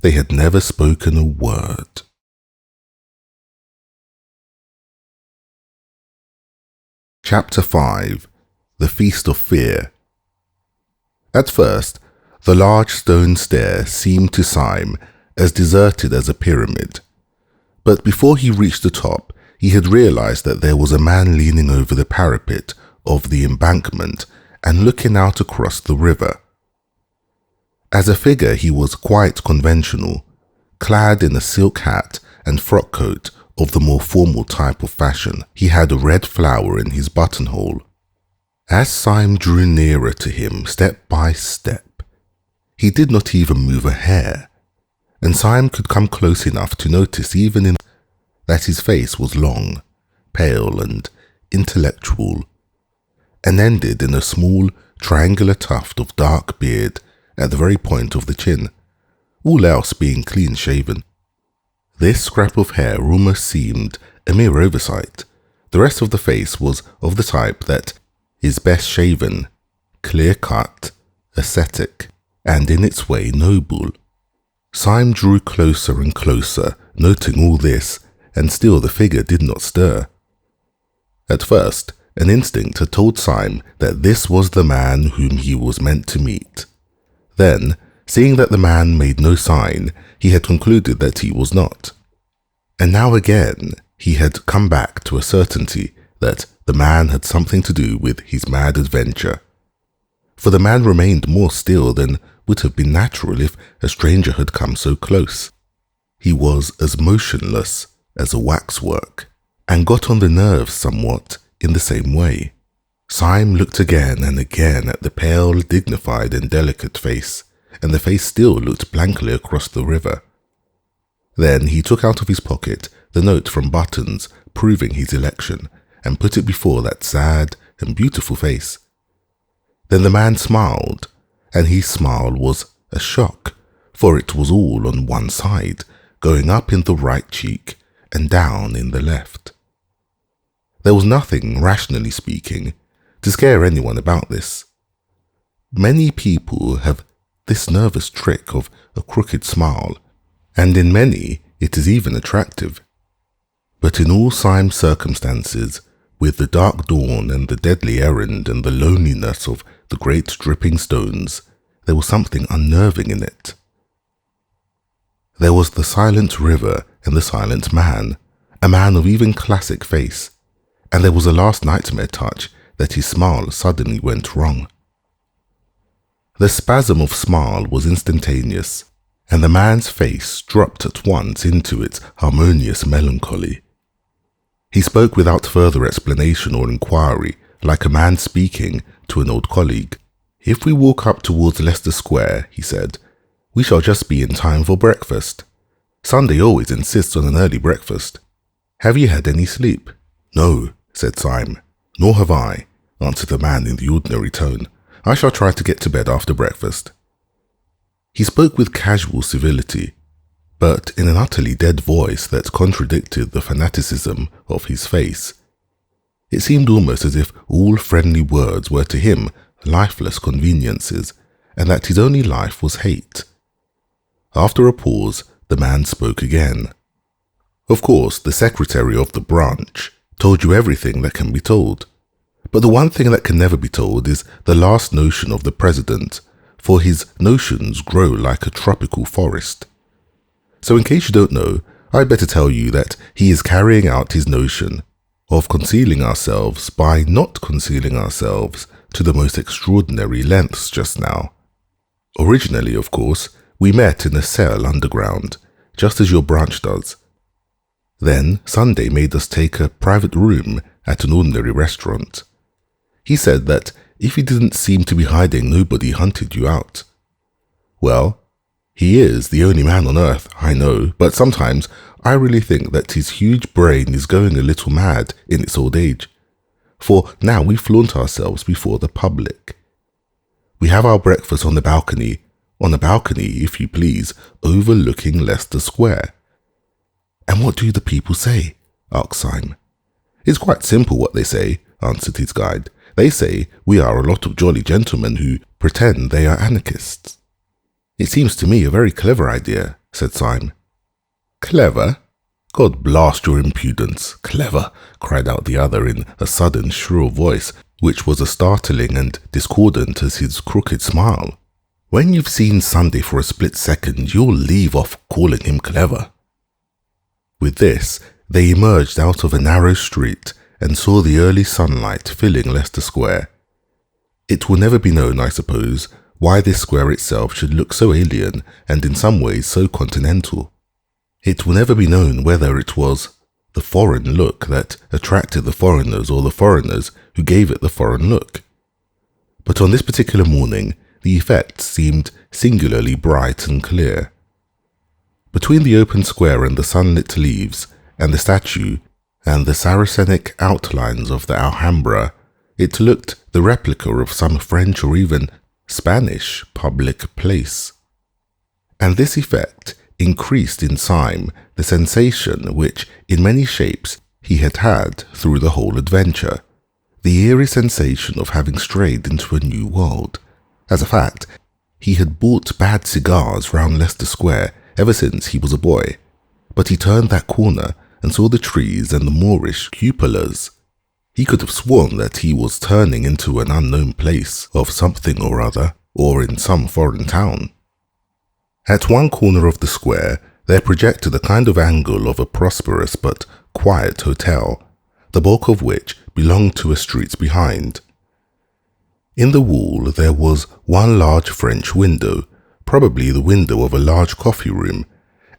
They had never spoken a word. Chapter 5. The Feast of Fear. At first, the large stone stair seemed to Syme as deserted as a pyramid. But before he reached the top, he had realized that there was a man leaning over the parapet of the embankment and looking out across the river. As a figure, he was quite conventional, clad in a silk hat and frock coat of the more formal type of fashion. He had a red flower in his buttonhole. As Syme drew nearer to him step by step, he did not even move a hair, and Syme could come close enough to notice that his face was long, pale and intellectual, and ended in a small triangular tuft of dark beard at the very point of the chin, all else being clean-shaven. This scrap of hair almost seemed a mere oversight. The rest of the face was of the type that is best shaven, clear-cut, ascetic, and in its way noble. Syme drew closer and closer, noting all this, and still the figure did not stir. At first, an instinct had told Syme that this was the man whom he was meant to meet. Then, seeing that the man made no sign, he had concluded that he was not. And now again, he had come back to a certainty that the man had something to do with his mad adventure. For the man remained more still than would have been natural if a stranger had come so close. He was as motionless as a waxwork, and got on the nerves somewhat in the same way. Syme looked again and again at the pale, dignified and delicate face, and the face still looked blankly across the river. Then he took out of his pocket the note from Buttons proving his election, and put it before that sad and beautiful face. Then the man smiled, and his smile was a shock, for it was all on one side, going up in the right cheek and down in the left. There was nothing, rationally speaking, to scare anyone about this. Many people have this nervous trick of a crooked smile, and in many it is even attractive. But in all Syme's circumstances, with the dark dawn and the deadly errand and the loneliness of the great dripping stones, there was something unnerving in it. There was the silent river and the silent man, a man of even classic face, and there was a last nightmare touch that his smile suddenly went wrong. The spasm of smile was instantaneous, and the man's face dropped at once into its harmonious melancholy. He spoke without further explanation or inquiry, like a man speaking to an old colleague. "If we walk up towards Leicester Square," he said, "we shall just be in time for breakfast. Sunday always insists on an early breakfast. Have you had any sleep?" "No," said Syme. "Nor have I," answered the man in the ordinary tone. "I shall try to get to bed after breakfast." He spoke with casual civility, but in an utterly dead voice that contradicted the fanaticism of his face. It seemed almost as if all friendly words were to him lifeless conveniences, and that his only life was hate. After a pause, the man spoke again. "Of course, the secretary of the branch told you everything that can be told. But the one thing that can never be told is the last notion of the president, for his notions grow like a tropical forest. So in case you don't know, I'd better tell you that he is carrying out his notion of concealing ourselves by not concealing ourselves to the most extraordinary lengths just now. Originally, of course, we met in a cell underground, just as your branch does. Then Sunday made us take a private room at an ordinary restaurant. He said that if he didn't seem to be hiding, nobody hunted you out. Well, he is the only man on earth, I know, but sometimes I really think that his huge brain is going a little mad in its old age. For now we flaunt ourselves before the public. We have our breakfast on a balcony, if you please, overlooking Leicester Square." "And what do the people say?" asked Syme. "It's quite simple what they say," answered his guide. "They say we are a lot of jolly gentlemen who pretend they are anarchists." "It seems to me a very clever idea," said Syme. "Clever? God blast your impudence! Clever!" cried out the other in a sudden shrill voice. which was as startling and discordant as his crooked smile. When you've seen Sunday for a split second, you'll leave off calling him clever. With this, they emerged out of a narrow street and saw the early sunlight filling Leicester Square. It will never be known, I suppose, why this square itself should look so alien and in some ways so continental. It will never be known whether it was the foreign look that attracted the foreigners or the foreigners who gave it the foreign look. But on this particular morning, the effect seemed singularly bright and clear. Between the open square and the sunlit leaves, and the statue, and the Saracenic outlines of the Alhambra, it looked the replica of some French or even Spanish public place. And this effect increased in Syme the sensation which, in many shapes, he had had through the whole adventure, the eerie sensation of having strayed into a new world. As a fact, he had bought bad cigars round Leicester Square ever since he was a boy, but he turned that corner and saw the trees and the Moorish cupolas. He could have sworn that he was turning into an unknown place of something or other, or in some foreign town. At one corner of the square, there projected a kind of angle of a prosperous but quiet hotel, the bulk of which belonged to a street behind. In the wall there was one large French window, probably the window of a large coffee room,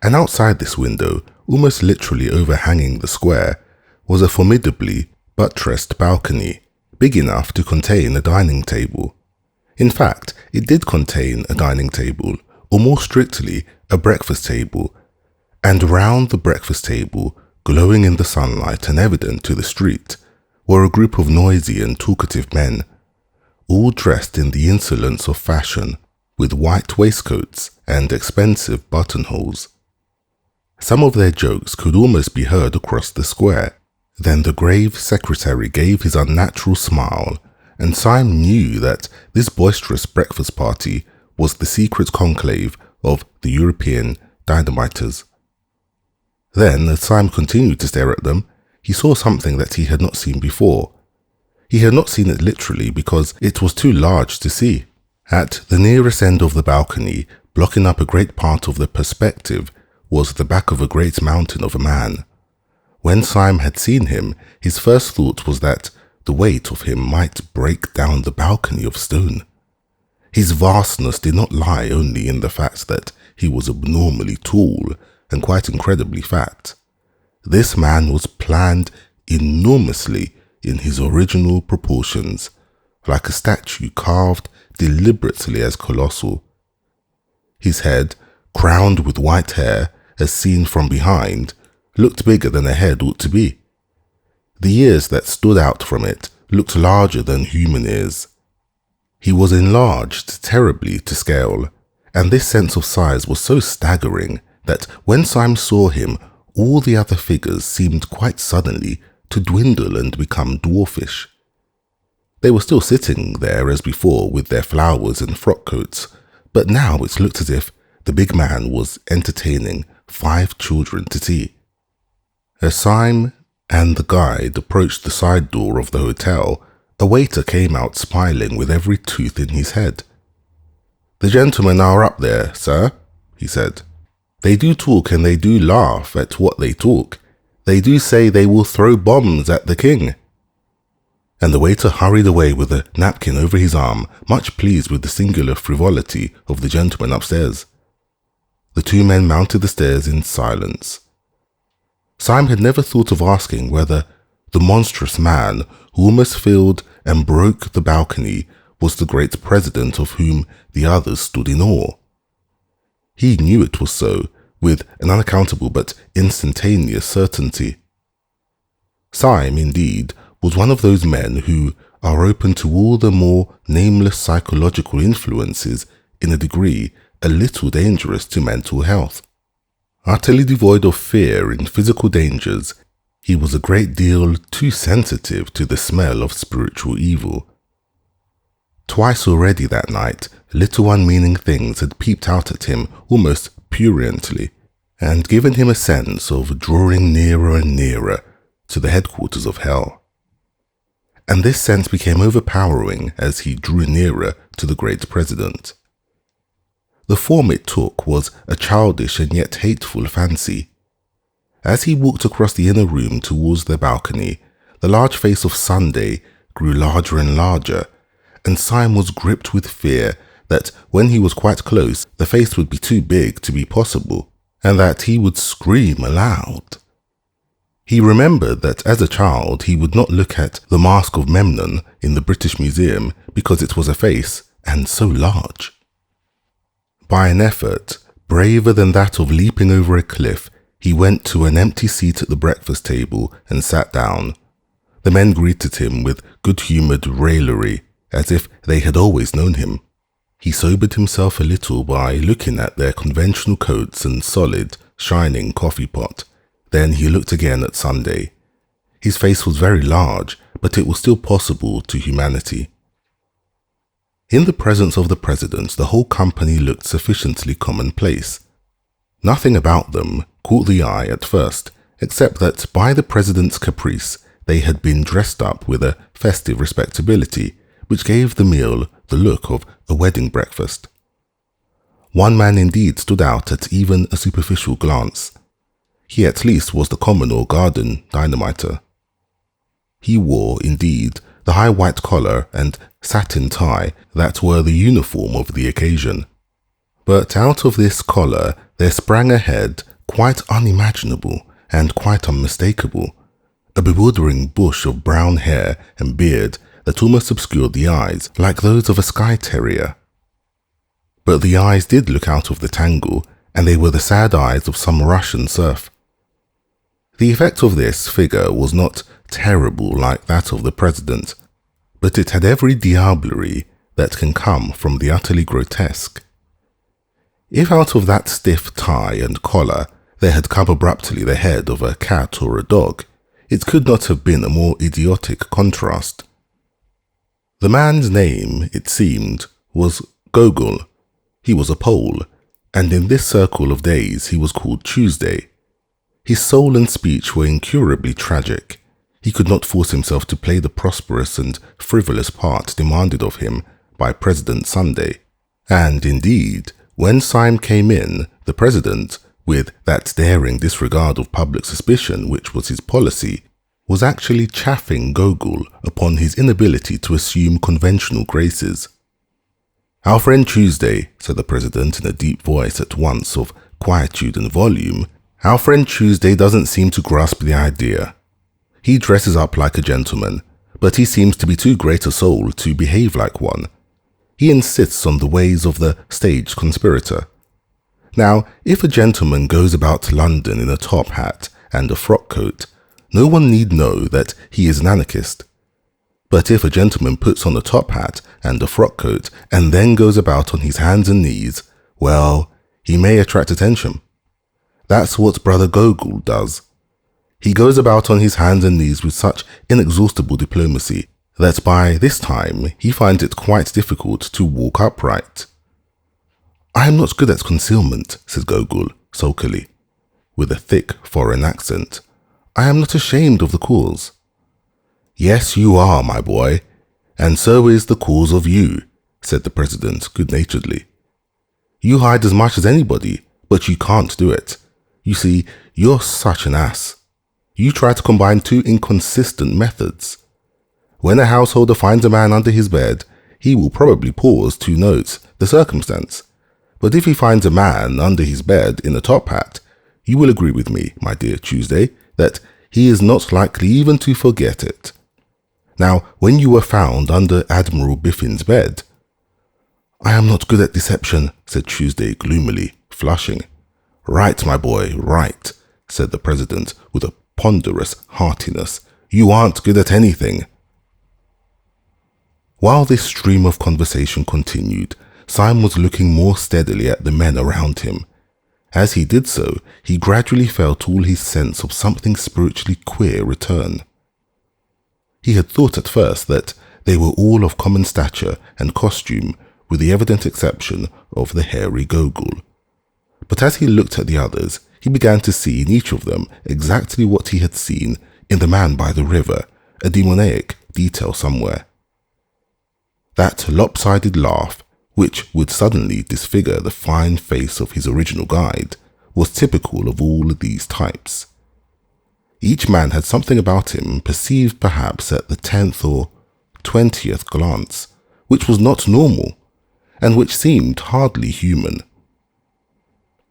and outside this window, almost literally overhanging the square, was a formidably buttressed balcony, big enough to contain a dining table. In fact, it did contain a dining table, or more strictly, a breakfast table, and round the breakfast table, glowing in the sunlight and evident to the street, were a group of noisy and talkative men, all dressed in the insolence of fashion, with white waistcoats and expensive buttonholes. Some of their jokes could almost be heard across the square. Then the grave secretary gave his unnatural smile, and Syme knew that this boisterous breakfast party was the secret conclave of the European dynamiters. Then, as Syme continued to stare at them, he saw something that he had not seen before. He had not seen it literally because it was too large to see. At the nearest end of the balcony, blocking up a great part of the perspective, was the back of a great mountain of a man. When Syme had seen him, his first thought was that the weight of him might break down the balcony of stone. His vastness did not lie only in the fact that he was abnormally tall and quite incredibly fat. This man was planned enormously in his original proportions, like a statue carved deliberately as colossal. His head, crowned with white hair, as seen from behind, looked bigger than a head ought to be. The ears that stood out from it looked larger than human ears. He was enlarged terribly to scale, and this sense of size was so staggering that when Syme saw him, all the other figures seemed quite suddenly to dwindle and become dwarfish. They were still sitting there as before with their flowers and frock coats, but now it looked as if the big man was entertaining 5 children to tea. As Syme and the guide approached the side door of the hotel, a waiter came out smiling with every tooth in his head. "The gentlemen are up there, sir," he said. "They do talk and they do laugh at what they talk. They do say they will throw bombs at the king." And the waiter hurried away with a napkin over his arm, much pleased with the singular frivolity of the gentleman upstairs. The 2 men mounted the stairs in silence. Syme had never thought of asking whether the monstrous man who almost filled and broke the balcony was the great president of whom the others stood in awe. He knew it was so, with an unaccountable but instantaneous certainty. Syme, indeed, was one of those men who are open to all the more nameless psychological influences in a degree a little dangerous to mental health. Utterly devoid of fear in physical dangers, he was a great deal too sensitive to the smell of spiritual evil. Twice already that night, little unmeaning things had peeped out at him almost pruriently, and given him a sense of drawing nearer and nearer to the headquarters of hell. and this sense became overpowering as he drew nearer to the great president. The form it took was a childish and yet hateful fancy. As he walked across the inner room towards their balcony, the large face of Sunday grew larger and larger, and Syme was gripped with fear that when he was quite close, the face would be too big to be possible, and that he would scream aloud. He remembered that as a child he would not look at the Mask of Memnon in the British Museum because it was a face, and so large. By an effort, braver than that of leaping over a cliff, he went to an empty seat at the breakfast table and sat down. The men greeted him with good-humoured raillery, as if they had always known him. He sobered himself a little by looking at their conventional coats and solid, shining coffee pot. Then he looked again at Sunday. His face was very large, but it was still possible to humanity. In the presence of the president, the whole company looked sufficiently commonplace. Nothing about them caught the eye at first, except that by the president's caprice, they had been dressed up with a festive respectability, which gave the meal the look of a wedding breakfast. One man indeed stood out at even a superficial glance. He at least was the common or garden dynamiter. He wore, indeed, the high white collar and satin tie that were the uniform of the occasion. But out of this collar there sprang a head quite unimaginable and quite unmistakable, a bewildering bush of brown hair and beard that almost obscured the eyes like those of a sky terrier. But the eyes did look out of the tangle, and they were the sad eyes of some Russian serf. The effect of this figure was not terrible like that of the president, but it had every diablerie that can come from the utterly grotesque. If out of that stiff tie and collar there had come abruptly the head of a cat or a dog, it could not have been a more idiotic contrast. The man's name, it seemed, was Gogol. He was a Pole, and in this circle of days he was called Tuesday. His soul and speech were incurably tragic. He could not force himself to play the prosperous and frivolous part demanded of him by President Sunday. And indeed, when Syme came in, the president, with that daring disregard of public suspicion which was his policy, was actually chaffing Gogol upon his inability to assume conventional graces. "Our friend Tuesday," said the president in a deep voice at once of quietude and volume, "our friend Tuesday doesn't seem to grasp the idea. He dresses up like a gentleman, but he seems to be too great a soul to behave like one. He insists on the ways of the stage conspirator. Now, if a gentleman goes about London in a top hat and a frock coat, no one need know that he is an anarchist. But if a gentleman puts on a top hat and a frock coat and then goes about on his hands and knees, well, he may attract attention. That's what Brother Gogol does. He goes about on his hands and knees with such inexhaustible diplomacy that by this time he finds it quite difficult to walk upright." "I am not good at concealment," said Gogol sulkily, with a thick foreign accent. "I am not ashamed of the cause." "Yes, you are, my boy, and so is the cause of you," said the president good-naturedly. "You hide as much as anybody, but you can't do it. You see, you're such an ass. You try to combine two inconsistent methods. When a householder finds a man under his bed, he will probably pause to note the circumstance. But if he finds a man under his bed in a top hat, you will agree with me, my dear Tuesday, that he is not likely even to forget it. Now, when you were found under Admiral Biffin's bed—" "I am not good at deception," said Tuesday gloomily, flushing. "Right, my boy, right," said the president with a ponderous heartiness. "You aren't good at anything." While this stream of conversation continued, Syme was looking more steadily at the men around him. As he did so, he gradually felt all his sense of something spiritually queer return. He had thought at first that they were all of common stature and costume, with the evident exception of the hairy Gogol. But as he looked at the others, he began to see in each of them exactly what he had seen in the man by the river, a demoniac, detail somewhere. That lopsided laugh, which would suddenly disfigure the fine face of his original guide, was typical of all these types. Each man had something about him perceived perhaps at the 10th or 20th glance, which was not normal, and which seemed hardly human.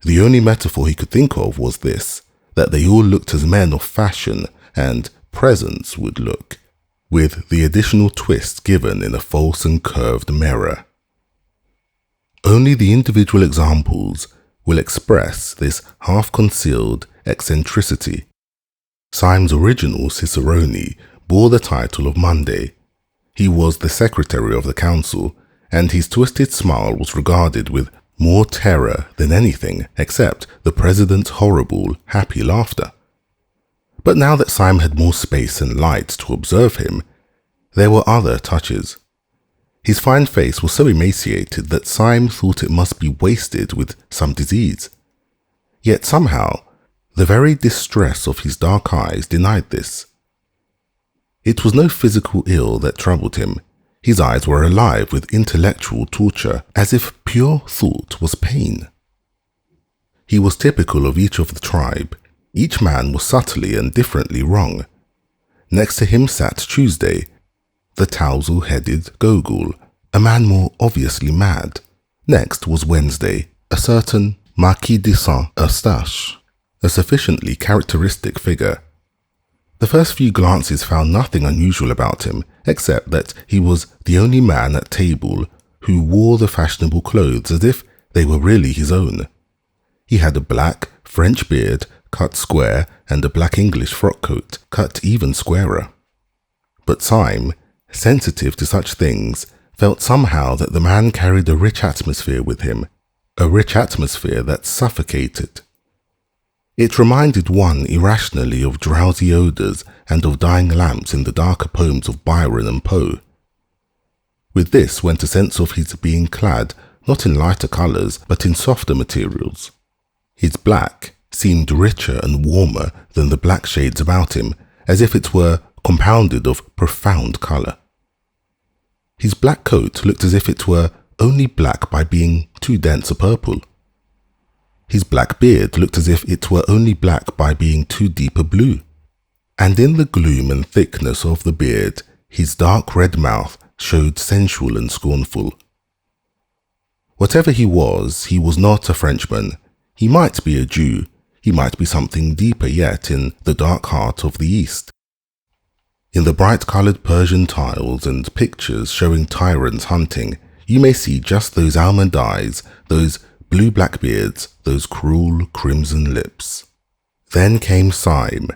The only metaphor he could think of was this, that they all looked as men of fashion and presence would look, with the additional twist given in a false and curved mirror. Only the individual examples will express this half-concealed eccentricity. Syme's original cicerone bore the title of Monday. He was the secretary of the council, and his twisted smile was regarded with more terror than anything except the president's horrible, happy laughter. But now that Syme had more space and light to observe him, there were other touches. His fine face was so emaciated that Syme thought it must be wasted with some disease. Yet somehow, the very distress of his dark eyes denied this. It was no physical ill that troubled him. His eyes were alive with intellectual torture, as if pure thought was pain. He was typical of each of the tribe. Each man was subtly and differently wrong. Next to him sat Tuesday, the tousle-headed Gogol, a man more obviously mad. Next was Wednesday, a certain Marquis de Saint-Eustache, a sufficiently characteristic figure. The first few glances found nothing unusual about him, except that he was the only man at table who wore the fashionable clothes as if they were really his own. He had a black French beard, cut square, and a black English frock coat, cut even squarer. But Syme, sensitive to such things, felt somehow that the man carried a rich atmosphere with him, a rich atmosphere that suffocated. It reminded one irrationally of drowsy odours and of dying lamps in the darker poems of Byron and Poe. With this went a sense of his being clad not in lighter colours but in softer materials. His black seemed richer and warmer than the black shades about him, as if it were compounded of profound colour. His black coat looked as if it were only black by being too dense a purple. His black beard looked as if it were only black by being too deep a blue. And in the gloom and thickness of the beard, his dark red mouth showed sensual and scornful. Whatever he was not a Frenchman. He might be a Jew. He might be something deeper yet in the dark heart of the East. In the bright-coloured Persian tiles and pictures showing tyrants hunting, you may see just those almond eyes, those blue-black beards, those cruel crimson lips. Then came Syme,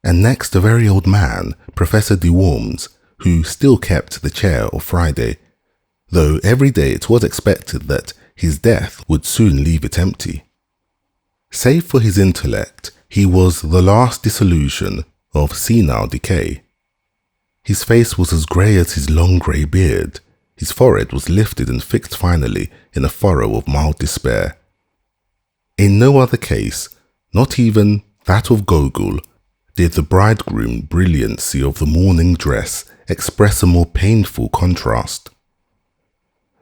and next a very old man, Professor de Worms, who still kept the chair of Friday, though every day it was expected that his death would soon leave it empty. Save for his intellect, he was the last dissolution of senile decay. His face was as grey as his long grey beard. His forehead was lifted and fixed finally in a furrow of mild despair. In no other case, not even that of Gogol, did the bridegroom brilliancy of the morning dress express a more painful contrast.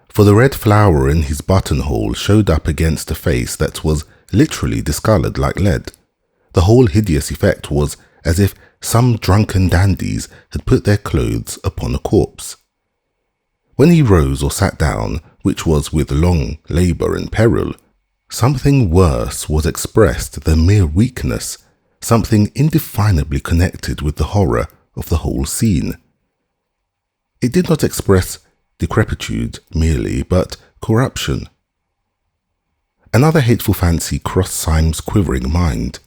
For the red flower in his buttonhole showed up against a face that was literally discoloured like lead. The whole hideous effect was as if some drunken dandies had put their clothes upon a corpse. When he rose or sat down, which was with long labour and peril, something worse was expressed than mere weakness, something indefinably connected with the horror of the whole scene. It did not express decrepitude merely, but corruption. Another hateful fancy crossed Syme's quivering mind.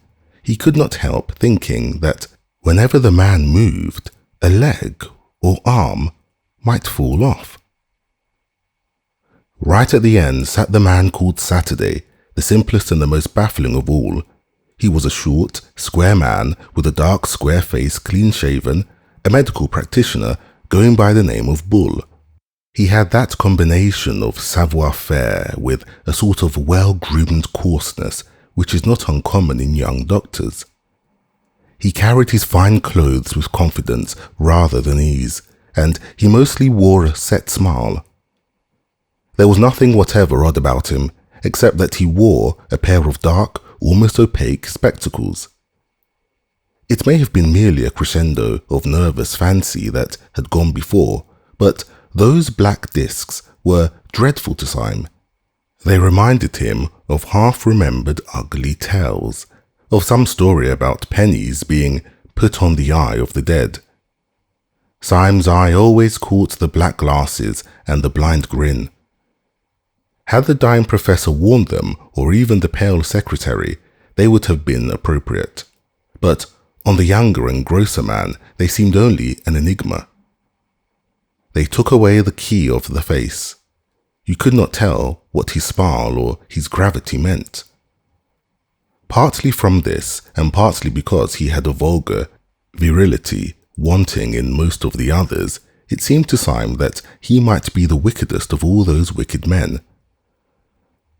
He could not help thinking that whenever the man moved, a leg or arm might fall off. Right at the end sat the man called Saturday, the simplest and the most baffling of all. He was a short, square man with a dark, square face, clean-shaven, a medical practitioner going by the name of Bull. He had that combination of savoir-faire with a sort of well-groomed coarseness which is not uncommon in young doctors. He carried his fine clothes with confidence rather than ease, and he mostly wore a set smile. There was nothing whatever odd about him, except that he wore a pair of dark, almost opaque spectacles. It may have been merely a crescendo of nervous fancy that had gone before, but those black discs were dreadful to Syme. They reminded him of half-remembered ugly tales, of some story about pennies being put on the eye of the dead. Syme's eye always caught the black glasses and the blind grin. Had the dying professor warned them, or even the pale secretary, they would have been appropriate. But on the younger and grosser man, they seemed only an enigma. They took away the key of the face. You could not tell what his smile or his gravity meant. Partly from this, and partly because he had a vulgar virility wanting in most of the others, it seemed to Syme that he might be the wickedest of all those wicked men.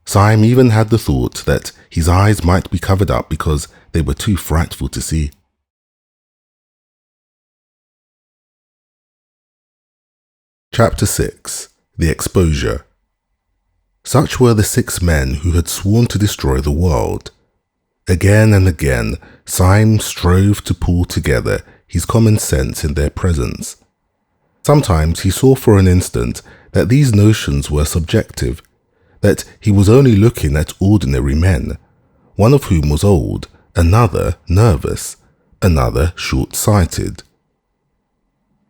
Syme even had the thought that his eyes might be covered up because they were too frightful to see. Chapter 6. The Exposure. Such were the 6 men who had sworn to destroy the world. Again and again, Syme strove to pull together his common sense in their presence. Sometimes he saw for an instant that these notions were subjective, that he was only looking at ordinary men, one of whom was old, another nervous, another short-sighted.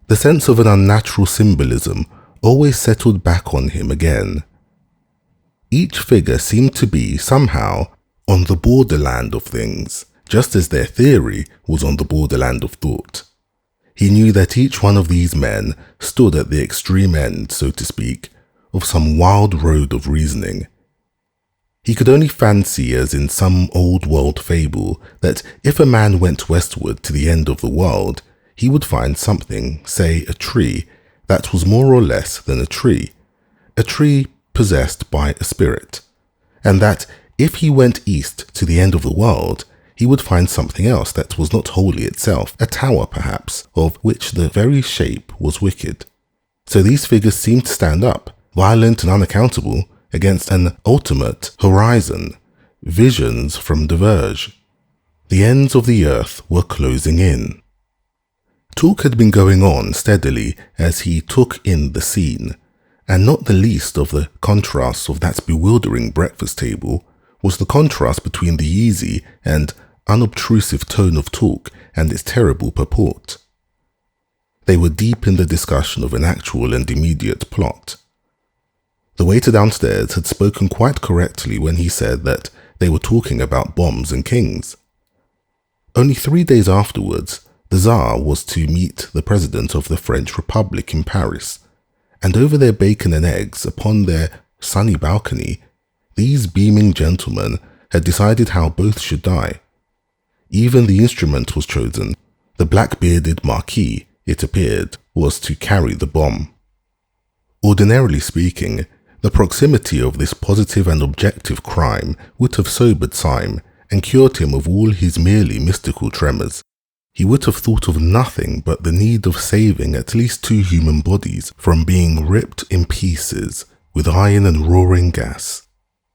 The sense of an unnatural symbolism always settled back on him again. Each figure seemed to be, somehow, on the borderland of things, just as their theory was on the borderland of thought. He knew that each one of these men stood at the extreme end, so to speak, of some wild road of reasoning. He could only fancy, as in some old-world fable, that if a man went westward to the end of the world, he would find something, say a tree, that was more or less than a tree possessed by a spirit, and that if he went east to the end of the world, he would find something else that was not wholly itself, a tower perhaps, of which the very shape was wicked. So these figures seemed to stand up, violent and unaccountable, against an ultimate horizon, visions from the verge. The ends of the earth were closing in. Talk had been going on steadily as he took in the scene, and not the least of the contrasts of that bewildering breakfast table was the contrast between the easy and unobtrusive tone of talk and its terrible purport. They were deep in the discussion of an actual and immediate plot. The waiter downstairs had spoken quite correctly when he said that they were talking about bombs and kings. Only 3 days afterwards, the Tsar was to meet the President of the French Republic in Paris, and over their bacon and eggs upon their sunny balcony, these beaming gentlemen had decided how both should die. Even the instrument was chosen. The black-bearded Marquis, it appeared, was to carry the bomb. Ordinarily speaking, the proximity of this positive and objective crime would have sobered Syme and cured him of all his merely mystical tremors. He would have thought of nothing but the need of saving at least 2 human bodies from being ripped in pieces with iron and roaring gas.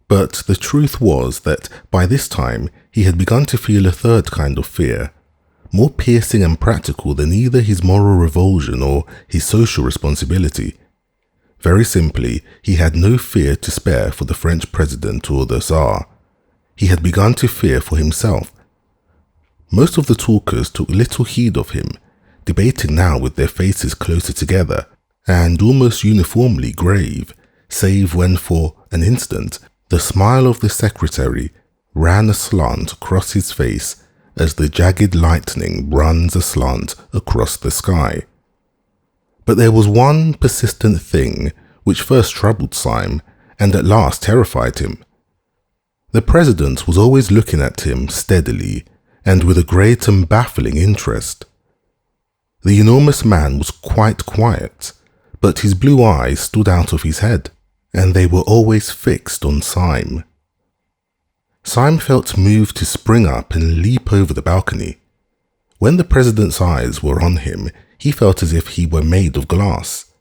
But the truth was that by this time he had begun to feel a third kind of fear, more piercing and practical than either his moral revulsion or his social responsibility. Very simply, he had no fear to spare for the French president or the Tsar. He had begun to fear for himself. Most of the talkers took little heed of him, debating now with their faces closer together and almost uniformly grave, save when for an instant the smile of the secretary ran aslant across his face as the jagged lightning runs aslant across the sky. But there was one persistent thing which first troubled Syme and at last terrified him. The president was always looking at him steadily and with a great and baffling interest. The enormous man was quite quiet, but his blue eyes stood out of his head, and they were always fixed on Syme. Syme felt moved to spring up and leap over the balcony. When the president's eyes were on him, he felt as if he were made of glass.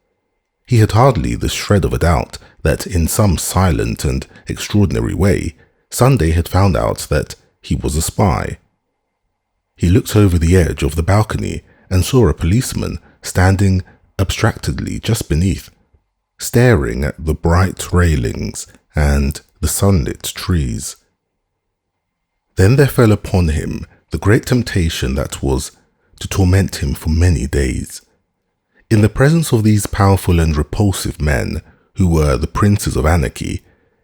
He had hardly the shred of a doubt that in some silent and extraordinary way, Sunday had found out that he was a spy. He looked over the edge of the balcony and saw a policeman standing abstractedly just beneath, staring at the bright railings and the sunlit trees. Then there fell upon him the great temptation that was to torment him for many days. In the presence of these powerful and repulsive men, who were the princes of anarchy,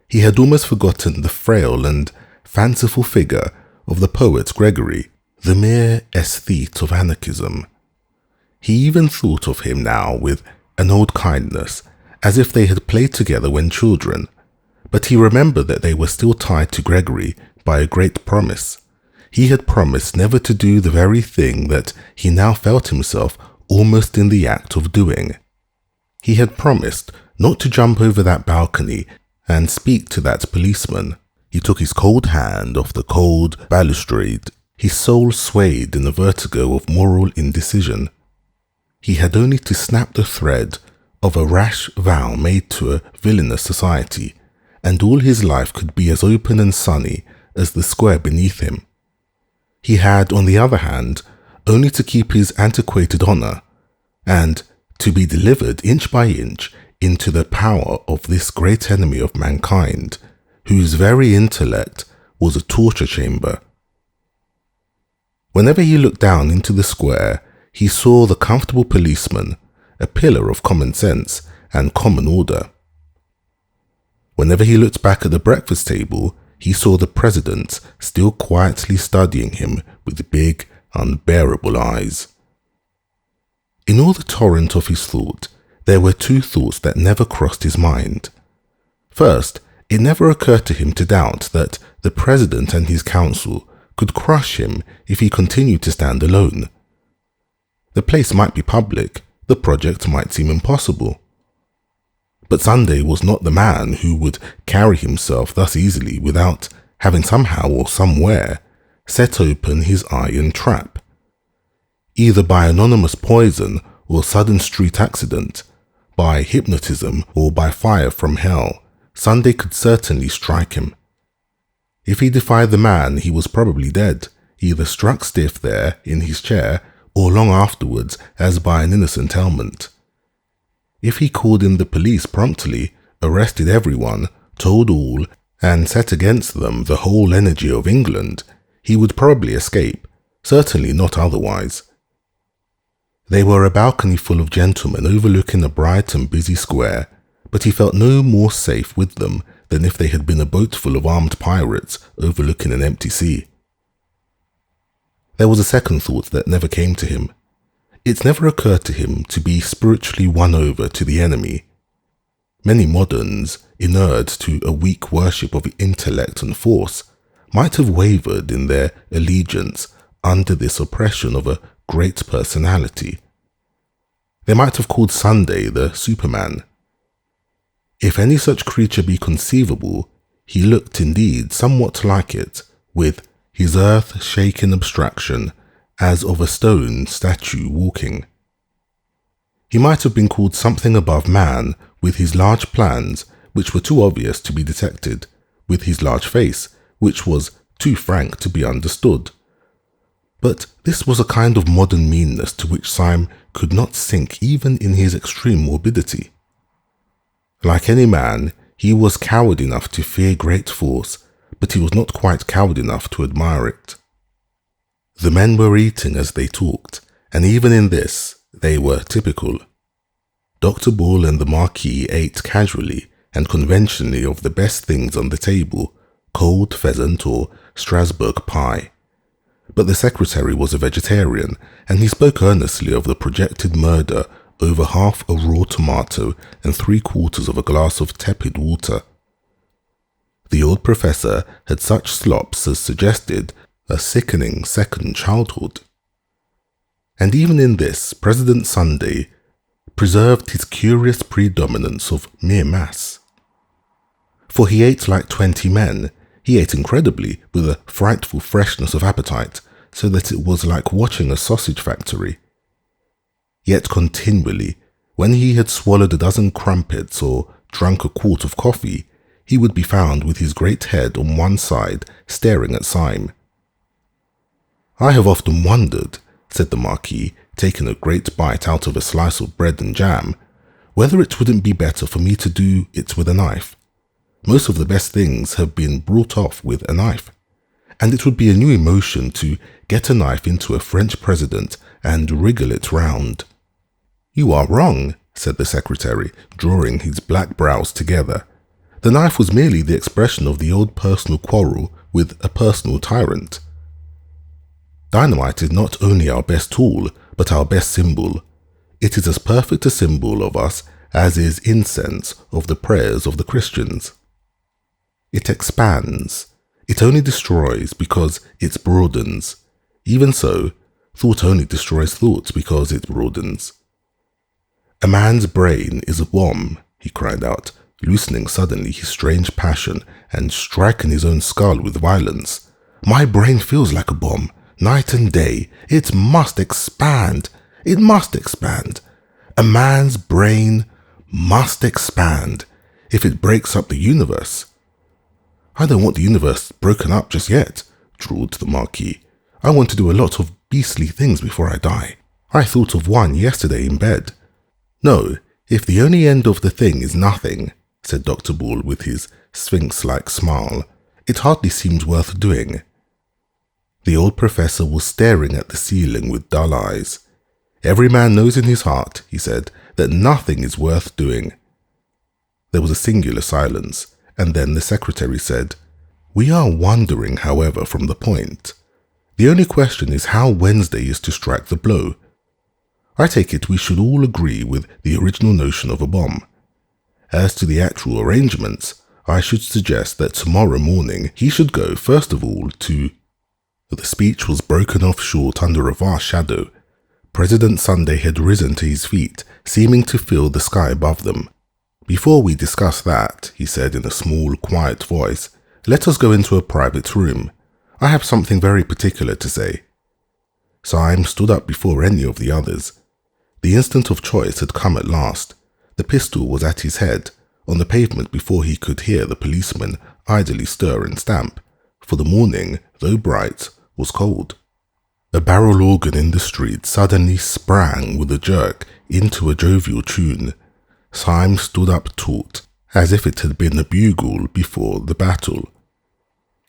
he had almost forgotten the frail and fanciful figure of the poet Gregory, the mere aesthete of anarchism. He even thought of him now with an old kindness, as if they had played together when children, but he remembered that they were still tied to Gregory by a great promise. He had promised never to do the very thing that he now felt himself almost in the act of doing. He had promised not to jump over that balcony and speak to that policeman. He took his cold hand off the cold balustrade. His soul swayed in a vertigo of moral indecision. He had only to snap the thread of a rash vow made to a villainous society, and all his life could be as open and sunny as the square beneath him. He had, on the other hand, only to keep his antiquated honour, and to be delivered inch by inch into the power of this great enemy of mankind, whose very intellect was a torture chamber. Whenever he looked down into the square, he saw the comfortable policeman, a pillar of common sense and common order. Whenever he looked back at the breakfast table, he saw the president still quietly studying him with big, unbearable eyes. In all the torrent of his thought, there were two thoughts that never crossed his mind. First, it never occurred to him to doubt that the president and his council could crush him if he continued to stand alone. The place might be public, the project might seem impossible. But Sunday was not the man who would carry himself thus easily without having somehow or somewhere set open his iron trap. Either by anonymous poison or sudden street accident, by hypnotism or by fire from hell, Sunday could certainly strike him. If he defied the man, he was probably dead, either struck stiff there in his chair or long afterwards as by an innocent ailment. If he called in the police promptly, arrested everyone, told all, and set against them the whole energy of England, he would probably escape, certainly not otherwise. They were a balcony full of gentlemen overlooking a bright and busy square, but he felt no more safe with them than if they had been a boat full of armed pirates overlooking an empty sea. There was a second thought that never came to him. It never occurred to him to be spiritually won over to the enemy. Many moderns, inured to a weak worship of intellect and force, might have wavered in their allegiance under this oppression of a great personality. They might have called Sunday the Superman. If any such creature be conceivable, he looked indeed somewhat like it, with his earth-shaking abstraction as of a stone statue walking. He might have been called something above man, with his large plans, which were too obvious to be detected, with his large face, which was too frank to be understood. But this was a kind of modern meanness to which Syme could not sink even in his extreme morbidity. Like any man, he was coward enough to fear great force, but he was not quite coward enough to admire it. The men were eating as they talked, and even in this, they were typical. Dr. Ball and the Marquis ate casually and conventionally of the best things on the table, cold pheasant or Strasbourg pie. But the secretary was a vegetarian, and he spoke earnestly of the projected murder over half a raw tomato and 3/4 of a glass of tepid water. The old professor had such slops as suggested a sickening second childhood. And even in this, President Sunday preserved his curious predominance of mere mass. For he ate like 20 men. He ate incredibly, with a frightful freshness of appetite, so that it was like watching a sausage factory. Yet continually, when he had swallowed a dozen crumpets or drunk a quart of coffee, he would be found with his great head on one side, staring at Syme. "I have often wondered," said the Marquis, taking a great bite out of a slice of bread and jam, "whether it wouldn't be better for me to do it with a knife. Most of the best things have been brought off with a knife, and it would be a new emotion to get a knife into a French president and wriggle it round." "You are wrong," said the secretary, drawing his black brows together. "The knife was merely the expression of the old personal quarrel with a personal tyrant. Dynamite is not only our best tool, but our best symbol. It is as perfect a symbol of us as is incense of the prayers of the Christians. It expands. It only destroys because it broadens. Even so, thought only destroys thought because it broadens. A man's brain is a bomb," he cried out, loosening suddenly his strange passion and striking his own skull with violence. "My brain feels like a bomb, night and day. It must expand. It must expand. A man's brain must expand if it breaks up the universe." "I don't want the universe broken up just yet," drawled the Marquis. "I want to do a lot of beastly things before I die. I thought of one yesterday in bed." "No, if the only end of the thing is nothing," said Dr. Ball with his sphinx-like smile, "it hardly seems worth doing." The old professor was staring at the ceiling with dull eyes. "Every man knows in his heart," he said, "that nothing is worth doing." There was a singular silence, and then the secretary said, "We are wandering, however, from the point. The only question is how Wednesday is to strike the blow. I take it we should all agree with the original notion of a bomb. As to the actual arrangements, I should suggest that tomorrow morning he should go first of all to—" The speech was broken off short under a vast shadow. President Sunday had risen to his feet, seeming to fill the sky above them. "Before we discuss that," he said in a small, quiet voice, "let us go into a private room. I have something very particular to say." Syme stood up before any of the others. The instant of choice had come at last. The pistol was at his head, on the pavement before he could hear the policeman idly stir and stamp, for the morning, though bright, was cold. A barrel organ in the street suddenly sprang with a jerk into a jovial tune. Syme stood up taut, as if it had been a bugle before the battle.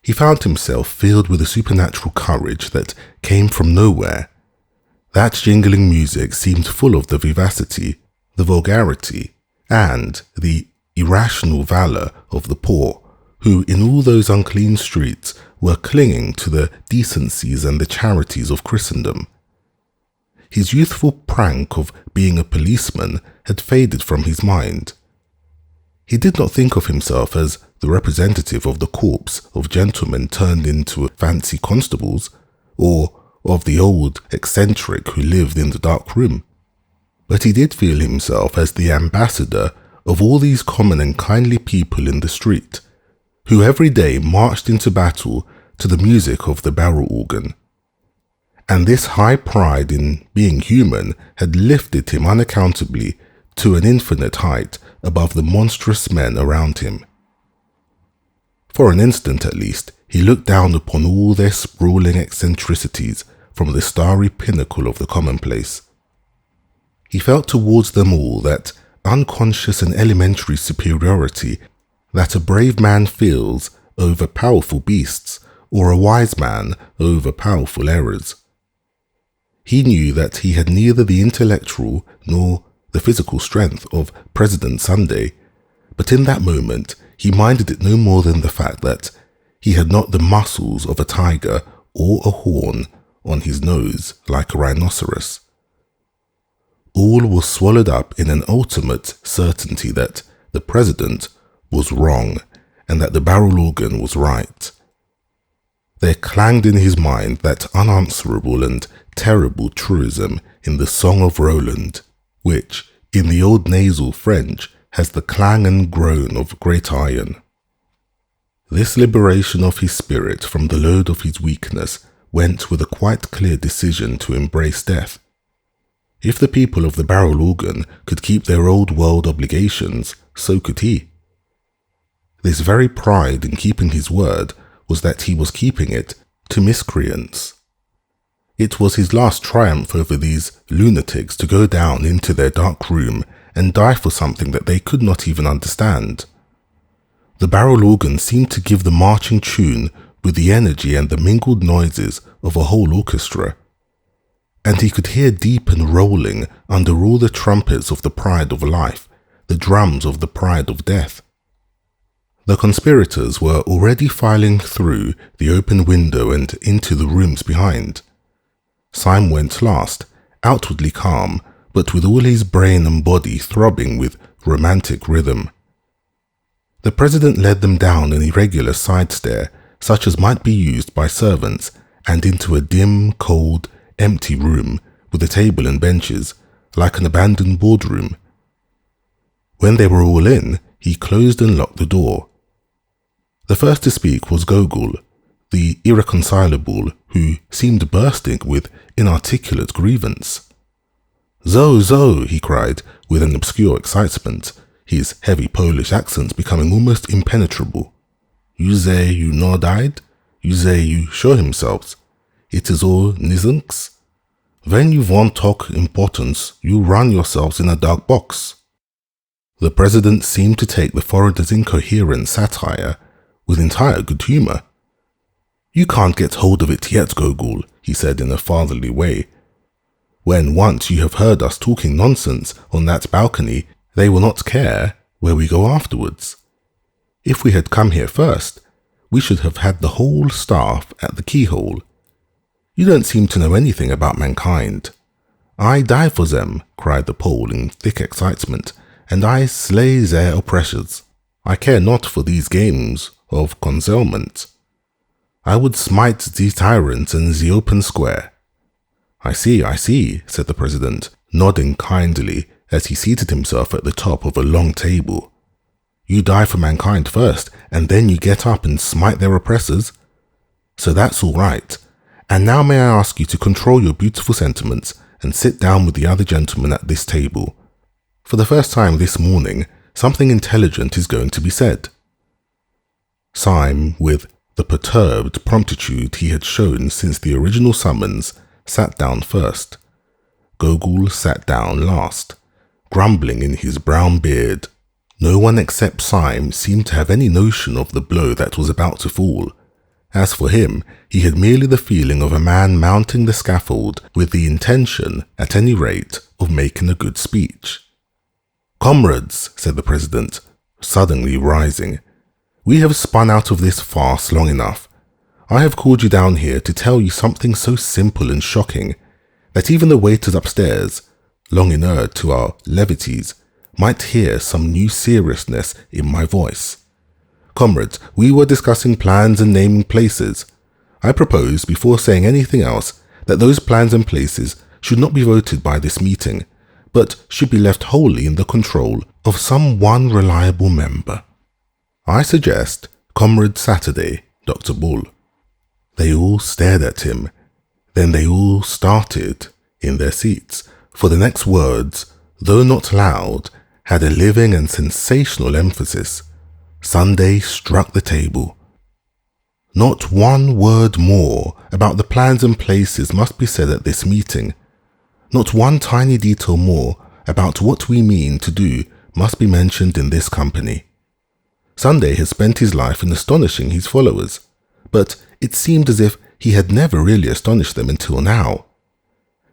He found himself filled with a supernatural courage that came from nowhere. That jingling music seemed full of the vivacity, the vulgarity, and the irrational valour of the poor, who in all those unclean streets were clinging to the decencies and the charities of Christendom. His youthful prank of being a policeman had faded from his mind. He did not think of himself as the representative of the corps of gentlemen turned into fancy constables, or of the old eccentric who lived in the dark room. But he did feel himself as the ambassador of all these common and kindly people in the street, who every day marched into battle to the music of the barrel organ. And this high pride in being human had lifted him unaccountably to an infinite height above the monstrous men around him. For an instant at least, he looked down upon all their sprawling eccentricities from the starry pinnacle of the commonplace. He felt towards them all that unconscious and elementary superiority that a brave man feels over powerful beasts, or a wise man over powerful errors. He knew that he had neither the intellectual nor the physical strength of President Sunday, but in that moment he minded it no more than the fact that he had not the muscles of a tiger or a horn on his nose like a rhinoceros. All was swallowed up in an ultimate certainty that the president was wrong and that the barrel organ was right. There clanged in his mind that unanswerable and terrible truism in the Song of Roland, which, in the old nasal French, has the clang and groan of great iron. This liberation of his spirit from the load of his weakness went with a quite clear decision to embrace death. If the people of the barrel organ could keep their old world obligations, so could he. This very pride in keeping his word was that he was keeping it to miscreants. It was his last triumph over these lunatics to go down into their dark room and die for something that they could not even understand. The barrel organ seemed to give the marching tune with the energy and the mingled noises of a whole orchestra, and he could hear deep and rolling under all the trumpets of the pride of life, the drums of the pride of death. The conspirators were already filing through the open window and into the rooms behind. Syme went last, outwardly calm, but with all his brain and body throbbing with romantic rhythm. The president led them down an irregular side stair, such as might be used by servants, and into a dim, cold, empty room with a table and benches, like an abandoned boardroom. When they were all in, he closed and locked the door. The first to speak was Gogol, the irreconcilable, who seemed bursting with inarticulate grievance. "Zo," he cried with an obscure excitement, his heavy Polish accent becoming almost impenetrable. "You say you no died? You say you show himself? It is all nizinks? When you want talk importance, you run yourselves in a dark box." The president seemed to take the foreigner's incoherent satire with entire good humour. "You can't get hold of it yet, Gogol," he said in a fatherly way. "When once you have heard us talking nonsense on that balcony, they will not care where we go afterwards. If we had come here first, we should have had the whole staff at the keyhole. You don't seem to know anything about mankind." "I die for them," cried the Pole in thick excitement, "and I slay their oppressors. I care not for these games of concealment. I would smite the tyrant in the open square." I see, said the president, nodding kindly as he seated himself at the top of a long table. "You die for mankind first, and then you get up and smite their oppressors? So that's all right. And now may I ask you to control your beautiful sentiments and sit down with the other gentlemen at this table. For the first time this morning, something intelligent is going to be said." Syme, with the perturbed promptitude he had shown since the original summons, sat down first. Gogol sat down last, grumbling in his brown beard. No one except Syme seemed to have any notion of the blow that was about to fall. As for him, he had merely the feeling of a man mounting the scaffold with the intention, at any rate, of making a good speech. "Comrades," said the president, suddenly rising, "we have spun out of this farce long enough. I have called you down here to tell you something so simple and shocking that even the waiters upstairs, long inured to our levities, might hear some new seriousness in my voice. Comrades, we were discussing plans and naming places. I propose, before saying anything else, that those plans and places should not be voted by this meeting, but should be left wholly in the control of some one reliable member. I suggest Comrade Saturday, Dr. Bull." They all stared at him. Then they all started in their seats, for the next words, though not loud, had a living and sensational emphasis. Sunday struck the table. "Not one word more about the plans and places must be said at this meeting. Not one tiny detail more about what we mean to do must be mentioned in this company. Sunday has spent his life in astonishing his followers, but it seemed as if he had never really astonished them until now.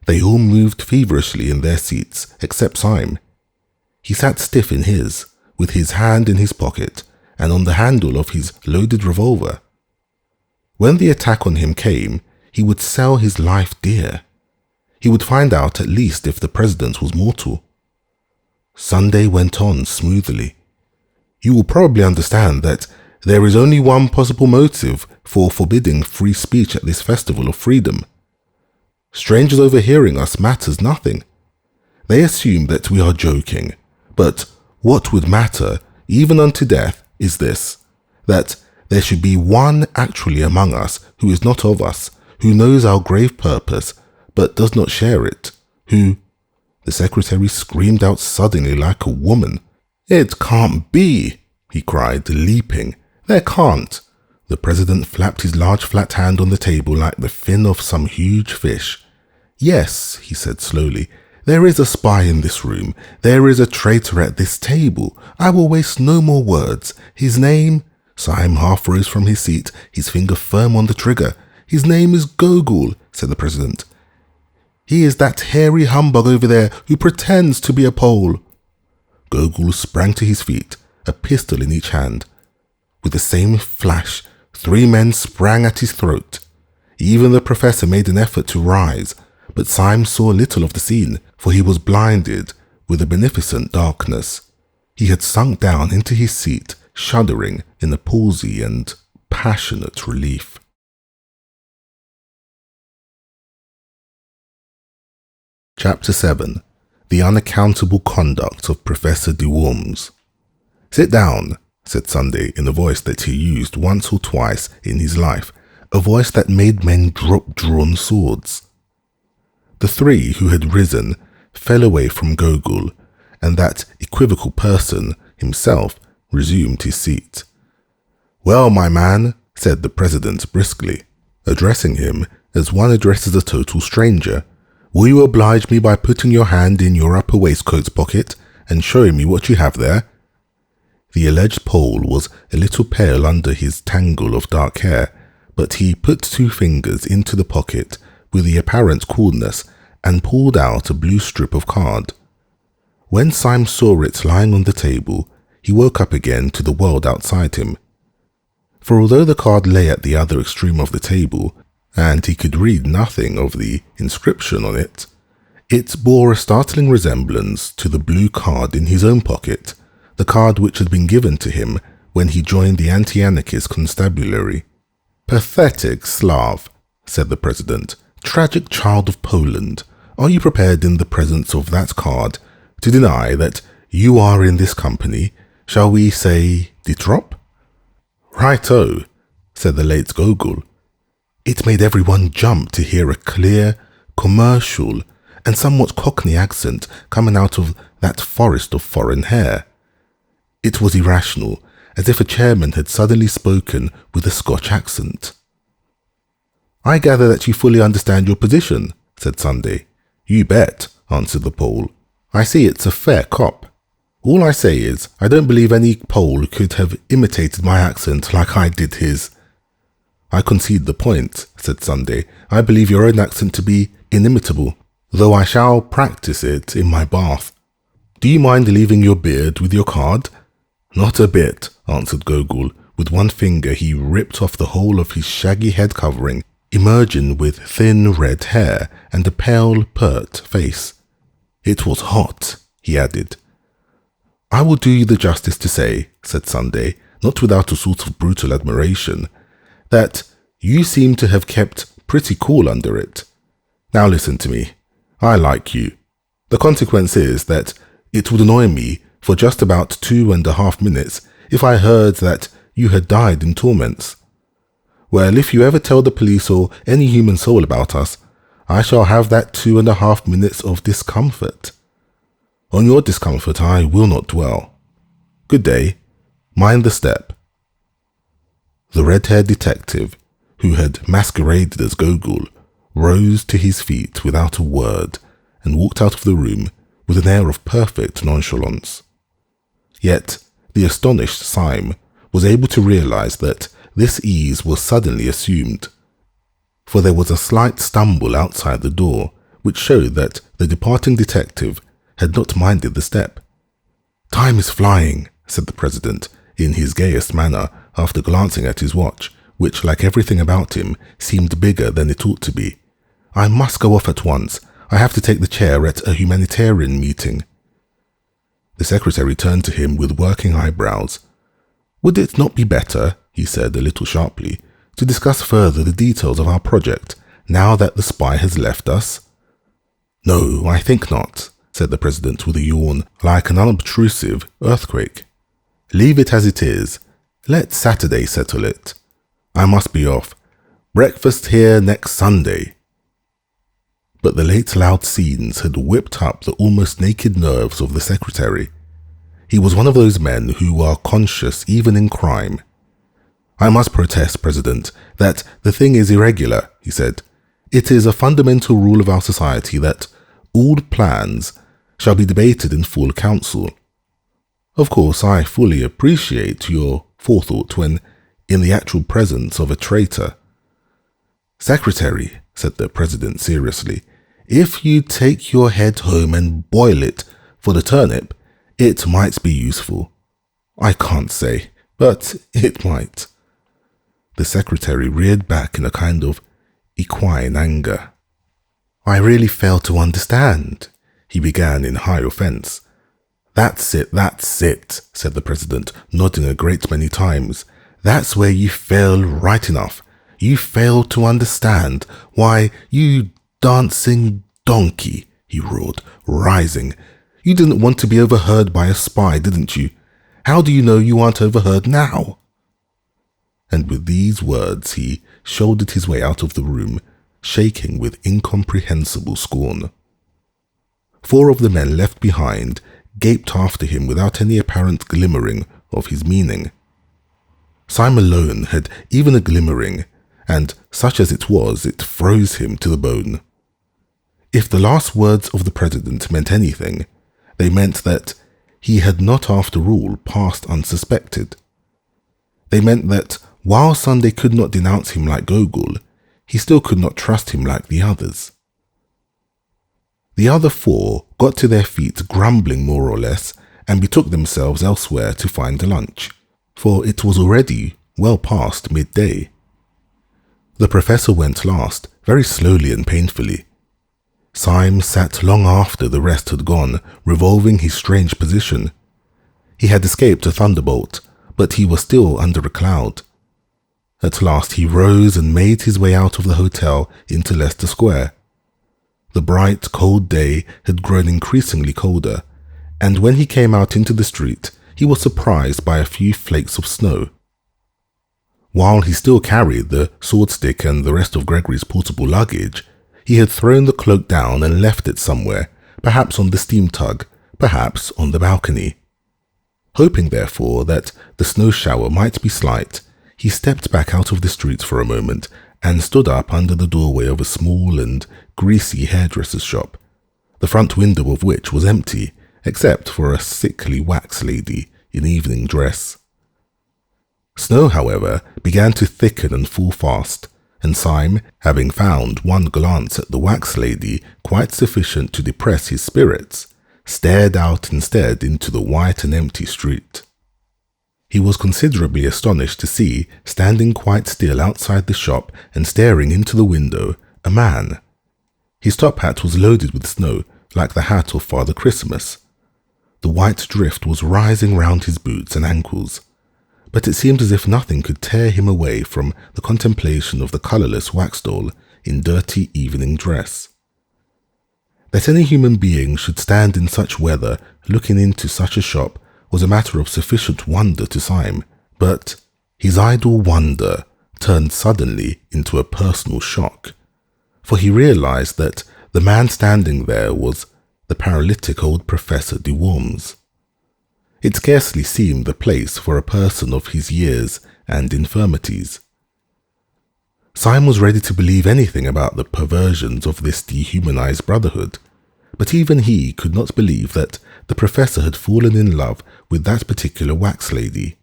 They all moved feverishly in their seats, except Syme. He sat stiff in his, with his hand in his pocket and on the handle of his loaded revolver. When the attack on him came, he would sell his life dear. He would find out at least if the president was mortal. Sunday went on smoothly. "You will probably understand that there is only one possible motive for forbidding free speech at this festival of freedom. Strangers overhearing us matters nothing. They assume that we are joking, but what would matter, even unto death, is this, that there should be one actually among us who is not of us, who knows our grave purpose, but does not share it, who, The secretary screamed out suddenly like a woman. "It can't be," he cried, leaping. "There can't." The president flapped his large flat hand on the table like the fin of some huge fish. "Yes," he said slowly, "there is a spy in this room. There is a traitor at this table. I will waste no more words. His name—" Syme half rose from his seat, his finger firm on the trigger. "His name is Gogol," said the president. "He is that hairy humbug over there who pretends to be a Pole." Gogol sprang to his feet, a pistol in each hand. With the same flash, 3 men sprang at his throat. Even the professor made an effort to rise, but Syme saw little of the scene, for he was blinded with a beneficent darkness. He had sunk down into his seat, shuddering in a palsy and passionate relief. Chapter 7. The Unaccountable Conduct of Professor de Worms. "Sit down," said Sunday in a voice that he used once or twice in his life, a voice that made men drop drawn swords. The 3 who had risen fell away from Gogol, and that equivocal person himself resumed his seat. "Well, my man," said the president briskly, addressing him as one addresses a total stranger, "will you oblige me by putting your hand in your upper waistcoat pocket and showing me what you have there?" The alleged Pole was a little pale under his tangle of dark hair, but he put 2 fingers into the pocket with the apparent coolness and pulled out a blue strip of card. When Syme saw it lying on the table, he woke up again to the world outside him. For although the card lay at the other extreme of the table, and he could read nothing of the inscription on it, it bore a startling resemblance to the blue card in his own pocket, the card which had been given to him when he joined the anti-anarchist constabulary. "Pathetic Slav," said the president, "tragic child of Poland, are you prepared in the presence of that card to deny that you are in this company, shall we say, de trop?" "Right-o," said the late Gogol. It made everyone jump to hear a clear, commercial, and somewhat cockney accent coming out of that forest of foreign hair. It was irrational, as if a chairman had suddenly spoken with a Scotch accent. "I gather that you fully understand your position," said Sunday. "You bet," answered the Pole. "I see it's a fair cop. All I say is, I don't believe any Pole could have imitated my accent like I did his." "I concede the point," said Sunday. "I believe your own accent to be inimitable, though I shall practice it in my bath. Do you mind leaving your beard with your card?" "Not a bit," answered Gogol. With one finger he ripped off the whole of his shaggy head covering, emerging with thin red hair and a pale, pert face. "It was hot," he added. "I will do you the justice to say," said Sunday, not without a sort of brutal admiration, "that you seem to have kept pretty cool under it. Now listen to me. I like you. The consequence is that it would annoy me for just about 2.5 minutes if I heard that you had died in torments. Well, if you ever tell the police or any human soul about us, I shall have that 2.5 minutes of discomfort. On your discomfort I will not dwell. Good day. Mind the step." The red-haired detective, who had masqueraded as Gogol, rose to his feet without a word and walked out of the room with an air of perfect nonchalance. Yet the astonished Syme was able to realize that this ease was suddenly assumed, for there was a slight stumble outside the door which showed that the departing detective had not minded the step. "Time is flying," said the president in his gayest manner after glancing at his watch, which, like everything about him, seemed bigger than it ought to be. "I must go off at once. I have to take the chair at a humanitarian meeting." The secretary turned to him with working eyebrows. "Would it not be better," he said a little sharply, "to discuss further the details of our project, now that the spy has left us?" "No, I think not," said the president with a yawn, like an unobtrusive earthquake. "Leave it as it is. Let Saturday settle it. I must be off. Breakfast here next Sunday." but the late loud scenes had whipped up the almost naked nerves of the secretary. He was one of those men who are conscious even in crime. "I must protest, President, that the thing is irregular," he said. "It is a fundamental rule of our society that all plans shall be debated in full council. Of course, I fully appreciate your forethought when in the actual presence of a traitor." "Secretary," said the President seriously, "if you take your head home and boil it for the turnip, it might be useful." "I can't say, but it might." The secretary reared back in a kind of equine anger. "I really fail to understand," he began in high offence. That's it, said the President, nodding a great many times. "That's where you fail right enough. You fail to understand. Why, you dancing donkey," he roared, rising. "You didn't want to be overheard by a spy, didn't you? How do you know you aren't overheard now?" And with these words he shouldered his way out of the room, shaking with incomprehensible scorn. 4 of the men left behind gaped after him without any apparent glimmering of his meaning. Syme alone had even a glimmering, and such as it was, it froze him to the bone. If the last words of the President meant anything, they meant that he had not after all passed unsuspected. They meant that while Sunday could not denounce him like Gogol, he still could not trust him like the others. The other 4 got to their feet grumbling more or less and betook themselves elsewhere to find a lunch, for it was already well past midday. The Professor went last, very slowly and painfully. Syme sat long after the rest had gone, revolving his strange position. He had escaped a thunderbolt, but he was still under a cloud. At last he rose and made his way out of the hotel into Leicester Square. The bright, cold day had grown increasingly colder, and when he came out into the street, he was surprised by a few flakes of snow. While he still carried the swordstick and the rest of Gregory's portable luggage, he had thrown the cloak down and left it somewhere, perhaps on the steam tug, perhaps on the balcony. Hoping, therefore, that the snow shower might be slight, he stepped back out of the street for a moment and stood up under the doorway of a small and greasy hairdresser's shop, the front window of which was empty, except for a sickly wax lady in evening dress. Snow, however, began to thicken and fall fast, and Syme, having found one glance at the wax lady quite sufficient to depress his spirits, stared out instead into the white and empty street. He was considerably astonished to see, standing quite still outside the shop and staring into the window, a man. His top hat was loaded with snow, like the hat of Father Christmas. The white drift was rising round his boots and ankles, but it seemed as if nothing could tear him away from the contemplation of the colourless wax doll in dirty evening dress. That any human being should stand in such weather looking into such a shop was a matter of sufficient wonder to Syme, but his idle wonder turned suddenly into a personal shock, for he realized that the man standing there was the paralytic old Professor de Worms. It scarcely seemed the place for a person of his years and infirmities. Syme was ready to believe anything about the perversions of this dehumanized brotherhood, but even he could not believe that the Professor had fallen in love with that particular wax lady.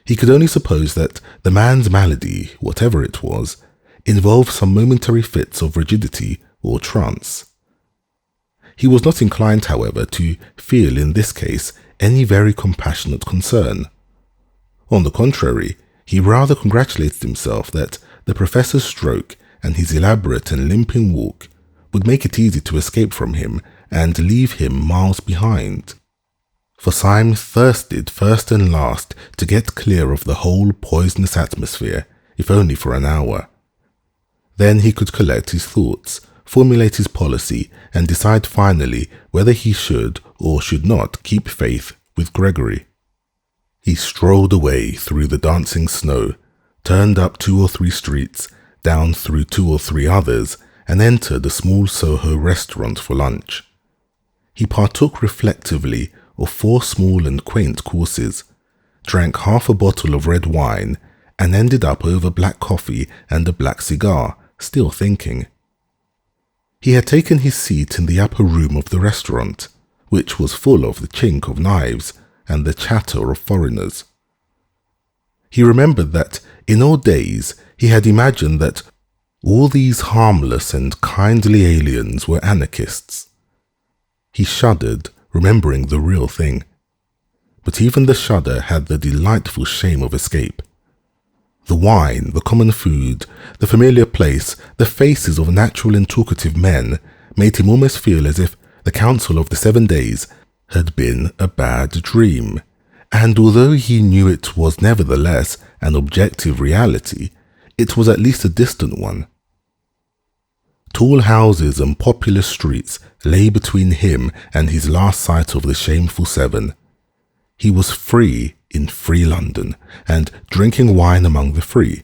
He could only suppose that the man's malady, whatever it was, involved some momentary fits of rigidity or trance. He was not inclined, however, to feel in this case any very compassionate concern. On the contrary, he rather congratulated himself that the Professor's stroke and his elaborate and limping walk would make it easy to escape from him and leave him miles behind. For Syme thirsted first and last to get clear of the whole poisonous atmosphere, if only for an hour. Then he could collect his thoughts, formulate his policy, and decide finally whether he should or should not keep faith with Gregory. He strolled away through the dancing snow, turned up 2 or 3 streets, down through 2 or 3 others, and entered a small Soho restaurant for lunch. He partook reflectively of 4 small and quaint courses, drank half a bottle of red wine, and ended up over black coffee and a black cigar, still thinking. He had taken his seat in the upper room of the restaurant, which was full of the chink of knives and the chatter of foreigners. He remembered that, in old days, he had imagined that all these harmless and kindly aliens were anarchists. He shuddered, remembering the real thing. But even the shudder had the delightful shame of escape. The wine, the common food, the familiar place, the faces of natural and talkative men made him almost feel as if the Council of the 7 Days had been a bad dream, and although he knew it was nevertheless an objective reality, it was at least a distant one. Tall houses and populous streets lay between him and his last sight of the shameful 7. He was free in free London, and drinking wine among the free.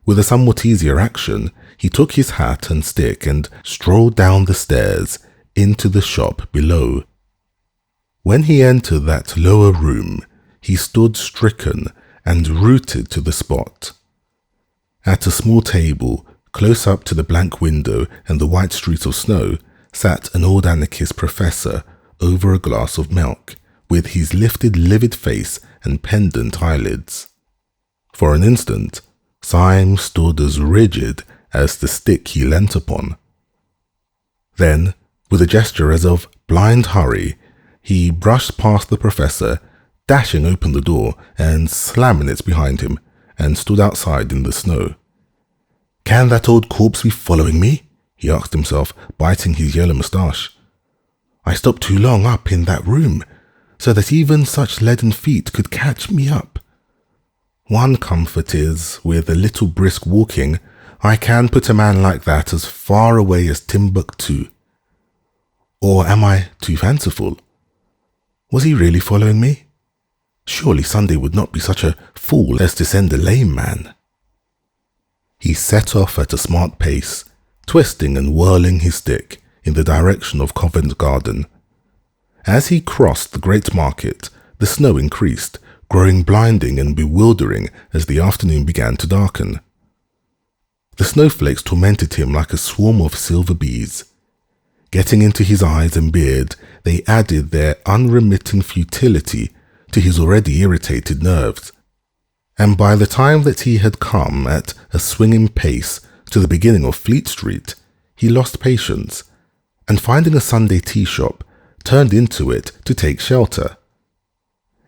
With a somewhat easier action, he took his hat and stick and strolled down the stairs into the shop below. When he entered that lower room, he stood stricken and rooted to the spot. At a small table, close up to the blank window and the white street of snow, sat an old anarchist professor over a glass of milk, with his lifted livid face and pendant eyelids. For an instant, Syme stood as rigid as the stick he leant upon. Then, with a gesture as of blind hurry, he brushed past the professor, dashing open the door and slamming it behind him, and stood outside in the snow. "Can that old corpse be following me?" he asked himself, biting his yellow moustache. "I stopped too long up in that room, so that even such leaden feet could catch me up. One comfort is, with a little brisk walking, I can put a man like that as far away as Timbuktu. Or am I too fanciful? Was he really following me? Surely Sunday would not be such a fool as to send a lame man." He set off at a smart pace, twisting and whirling his stick in the direction of Covent Garden. As he crossed the great market, the snow increased, growing blinding and bewildering as the afternoon began to darken. The snowflakes tormented him like a swarm of silver bees. Getting into his eyes and beard, they added their unremitting futility to his already irritated nerves. And by the time that he had come at a swinging pace to the beginning of Fleet Street, he lost patience, and finding a Sunday tea shop, turned into it to take shelter.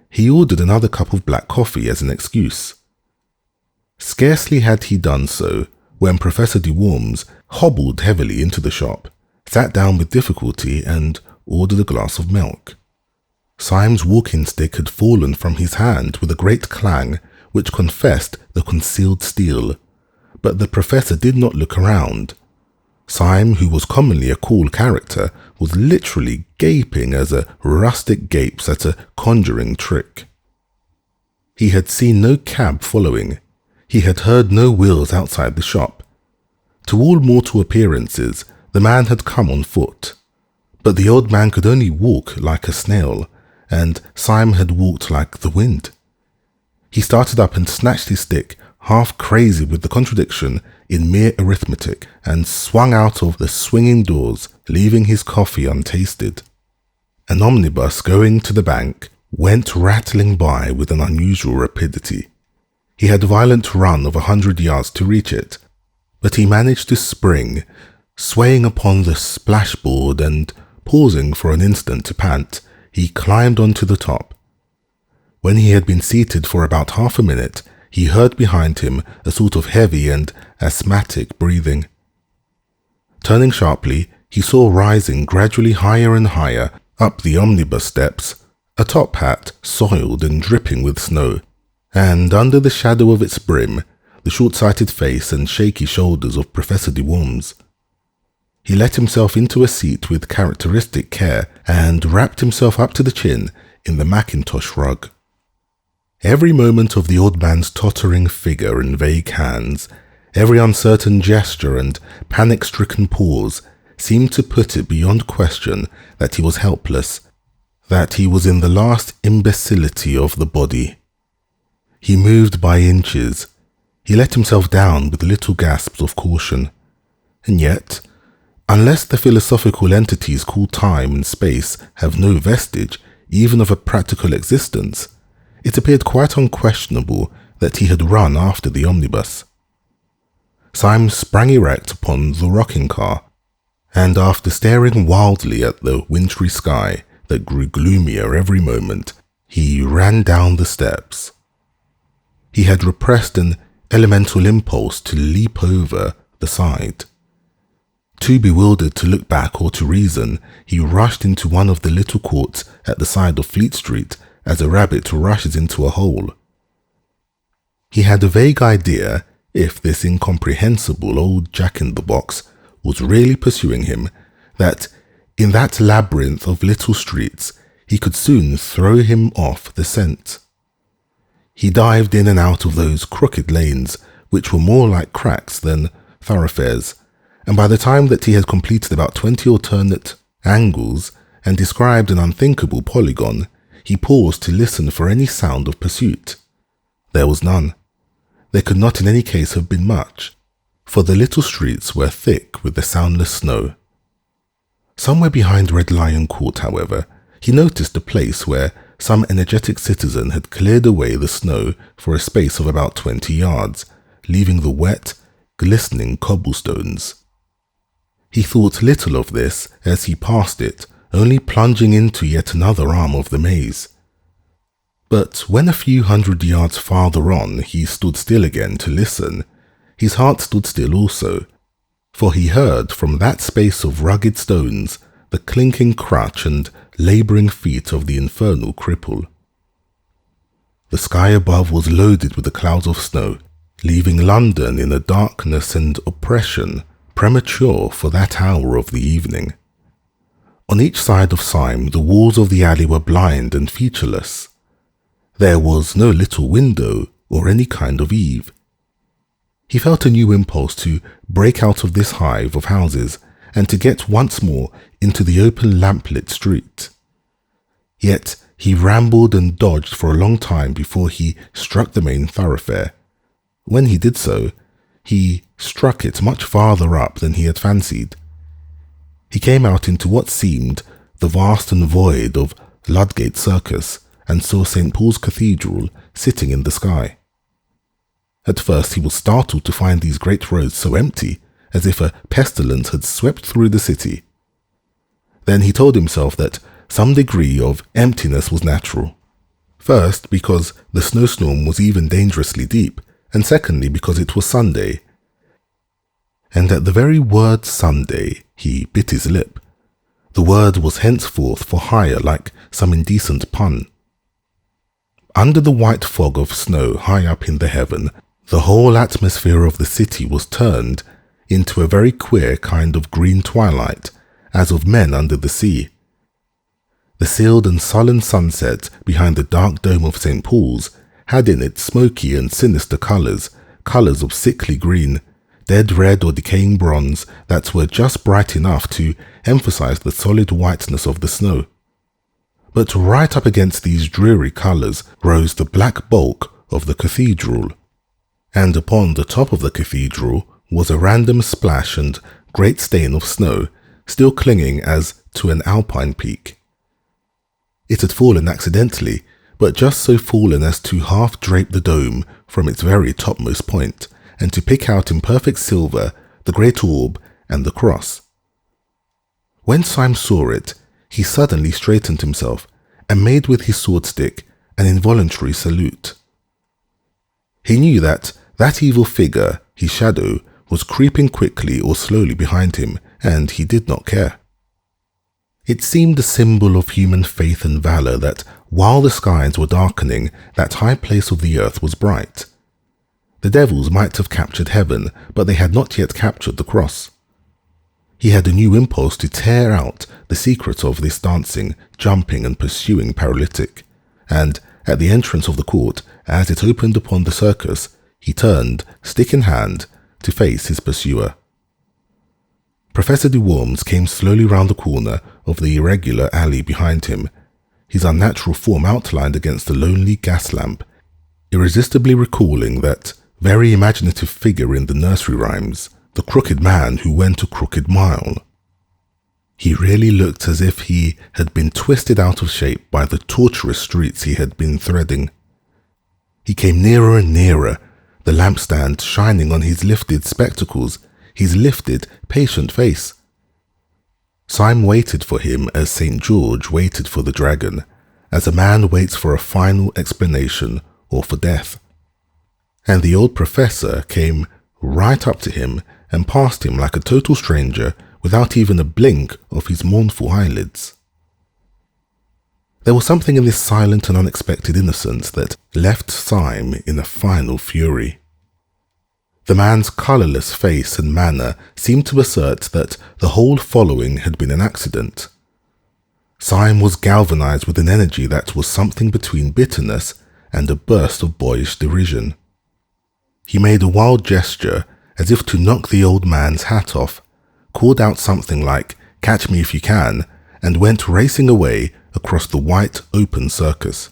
He ordered another cup of black coffee as an excuse. Scarcely had he done so when Professor de Worms hobbled heavily into the shop, sat down with difficulty, and ordered a glass of milk. Syme's walking stick had fallen from his hand with a great clang which confessed the concealed steel, but the professor did not look around. Syme, who was commonly a cool character, was literally gaping as a rustic gapes at a conjuring trick. He had seen no cab following. He had heard no wheels outside the shop. To all mortal appearances, the man had come on foot. But the old man could only walk like a snail, and Syme had walked like the wind. He started up and snatched his stick, half crazy with the contradiction in mere arithmetic, and swung out of the swinging doors, leaving his coffee untasted. An omnibus going to the bank went rattling by with an unusual rapidity. He had a violent run of 100 yards to reach it, but he managed to spring, swaying upon the splashboard, and, pausing for an instant to pant, he climbed onto the top. When he had been seated for about half a minute, he heard behind him a sort of heavy and asthmatic breathing. Turning sharply, he saw rising gradually higher and higher up the omnibus steps a top hat soiled and dripping with snow, and under the shadow of its brim, the short-sighted face and shaky shoulders of Professor de Worms. He let himself into a seat with characteristic care and wrapped himself up to the chin in the mackintosh rug. Every moment of the old man's tottering figure and vague hands, Every uncertain gesture and panic-stricken pause seemed to put it beyond question that he was helpless, that he was in the last imbecility of the body. He moved by inches. He let himself down with little gasps of caution. And yet, unless the philosophical entities called time and space have no vestige even of a practical existence, it appeared quite unquestionable that he had run after the omnibus. Syme sprang erect upon the rocking car, and after staring wildly at the wintry sky that grew gloomier every moment, he ran down the steps. He had repressed an elemental impulse to leap over the side. Too bewildered to look back or to reason, he rushed into one of the little courts at the side of Fleet Street as a rabbit rushes into a hole. He had a vague idea, if this incomprehensible old jack-in-the-box was really pursuing him, that in that labyrinth of little streets he could soon throw him off the scent. He dived in and out of those crooked lanes, which were more like cracks than thoroughfares, and by the time that he had completed about 20 alternate angles and described an unthinkable polygon, he paused to listen for any sound of pursuit. There was none. There could not in any case have been much, for the little streets were thick with the soundless snow. Somewhere behind Red Lion Court, however, he noticed a place where some energetic citizen had cleared away the snow for a space of about 20 yards, leaving the wet, glistening cobblestones. He thought little of this as he passed it, only plunging into yet another arm of the maze. But when a few hundred yards farther on he stood still again to listen, his heart stood still also, for he heard from that space of rugged stones the clinking crutch and labouring feet of the infernal cripple. The sky above was loaded with the clouds of snow, leaving London in a darkness and oppression premature for that hour of the evening. On each side of Syme the walls of the alley were blind and featureless. There was no little window or any kind of eave. He felt a new impulse to break out of this hive of houses and to get once more into the open lamplit street. Yet he rambled and dodged for a long time before he struck the main thoroughfare. When he did so, he struck it much farther up than he had fancied. He came out into what seemed the vast and void of Ludgate Circus and saw St. Paul's Cathedral sitting in the sky. At first he was startled to find these great roads so empty, as if a pestilence had swept through the city. Then he told himself that some degree of emptiness was natural. First, because the snowstorm was even dangerously deep, and secondly, because it was Sunday. And at the very word Sunday, he bit his lip. The word was henceforth for hire like some indecent pun. Under the white fog of snow high up in the heaven, the whole atmosphere of the city was turned into a very queer kind of green twilight, as of men under the sea. The sealed and sullen sunset behind the dark dome of St. Paul's had in it smoky and sinister colours of sickly green, dead red or decaying bronze that were just bright enough to emphasize the solid whiteness of the snow. But right up against these dreary colours rose the black bulk of the cathedral, and upon the top of the cathedral was a random splash and great stain of snow, still clinging as to an alpine peak. It had fallen accidentally, but just so fallen as to half drape the dome from its very topmost point, and to pick out in perfect silver the great orb and the cross. When Syme saw it, he suddenly straightened himself and made with his sword-stick an involuntary salute. He knew that that evil figure, his shadow, was creeping quickly or slowly behind him, and he did not care. It seemed a symbol of human faith and valour that, while the skies were darkening, that high place of the earth was bright. The devils might have captured heaven, but they had not yet captured the cross. He had a new impulse to tear out the secret of this dancing, jumping and pursuing paralytic, and at the entrance of the court, as it opened upon the circus, he turned, stick in hand, to face his pursuer. Professor de Worms came slowly round the corner of the irregular alley behind him, his unnatural form outlined against a lonely gas lamp, irresistibly recalling that very imaginative figure in the nursery rhymes, the crooked man who went a crooked mile. He really looked as if he had been twisted out of shape by the tortuous streets he had been threading. He came nearer and nearer, the lampstand shining on his lifted spectacles, his lifted, patient face. Syme waited for him as St. George waited for the dragon, as a man waits for a final explanation or for death. And the old professor came right up to him and passed him like a total stranger without even a blink of his mournful eyelids. There was something in this silent and unexpected innocence that left Syme in a final fury. The man's colourless face and manner seemed to assert that the whole following had been an accident. Syme was galvanized with an energy that was something between bitterness and a burst of boyish derision. He made a wild gesture as if to knock the old man's hat off, called out something like, "Catch me if you can," and went racing away across the white open circus.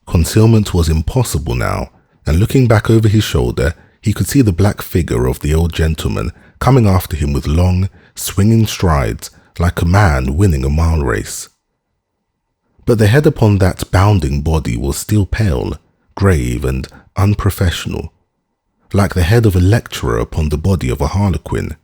Concealment was impossible now, and looking back over his shoulder, he could see the black figure of the old gentleman coming after him with long, swinging strides like a man winning a mile race. But the head upon that bounding body was still pale, grave and unprofessional, like the head of a lecturer upon the body of a harlequin.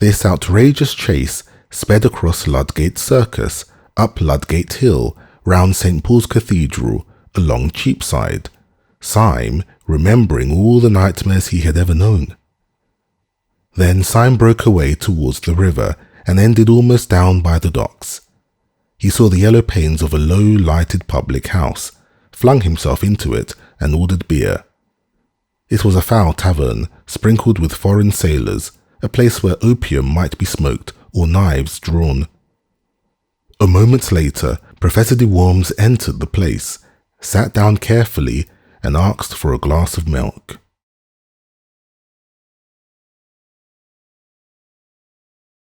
This outrageous chase sped across Ludgate Circus, up Ludgate Hill, round St. Paul's Cathedral, along Cheapside, Syme remembering all the nightmares he had ever known. Then Syme broke away towards the river and ended almost down by the docks. He saw the yellow panes of a low-lighted public house, flung himself into it and ordered beer. It was a foul tavern, sprinkled with foreign sailors, a place where opium might be smoked or knives drawn. A moment later, Professor de Worms entered the place, sat down carefully, and asked for a glass of milk.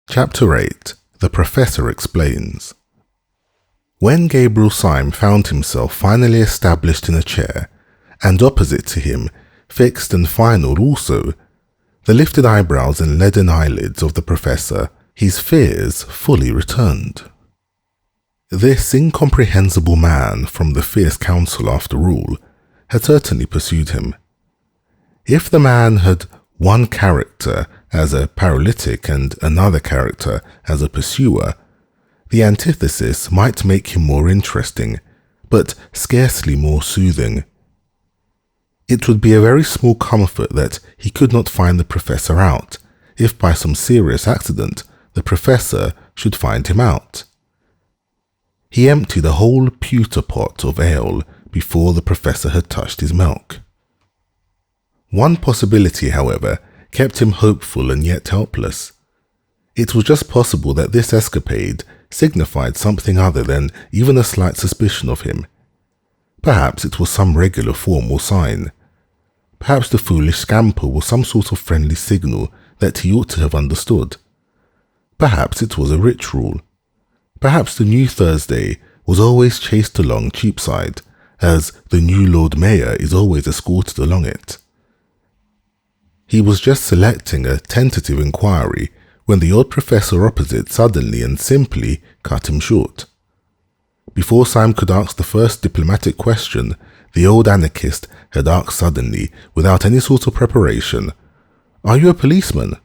Chapter 8. The Professor Explains. When Gabriel Syme found himself finally established in a chair, and opposite to him, fixed and final also, the lifted eyebrows and leaden eyelids of the professor, his fears fully returned. This incomprehensible man from the fierce council, after all, had certainly pursued him. If the man had one character as a paralytic and another character as a pursuer, the antithesis might make him more interesting, but scarcely more soothing. It would be a very small comfort that he could not find the professor out, if by some serious accident the professor should find him out. He emptied a whole pewter pot of ale before the professor had touched his milk. One possibility, however, kept him hopeful and yet helpless. It was just possible that this escapade signified something other than even a slight suspicion of him. Perhaps it was some regular form or sign. Perhaps the foolish scamper was some sort of friendly signal that he ought to have understood. Perhaps it was a ritual. Perhaps the new Thursday was always chased along Cheapside, as the new Lord Mayor is always escorted along it. He was just selecting a tentative inquiry when the old professor opposite suddenly and simply cut him short. Before Syme could ask the first diplomatic question, the old anarchist had asked suddenly, without any sort of preparation, "Are you a policeman?"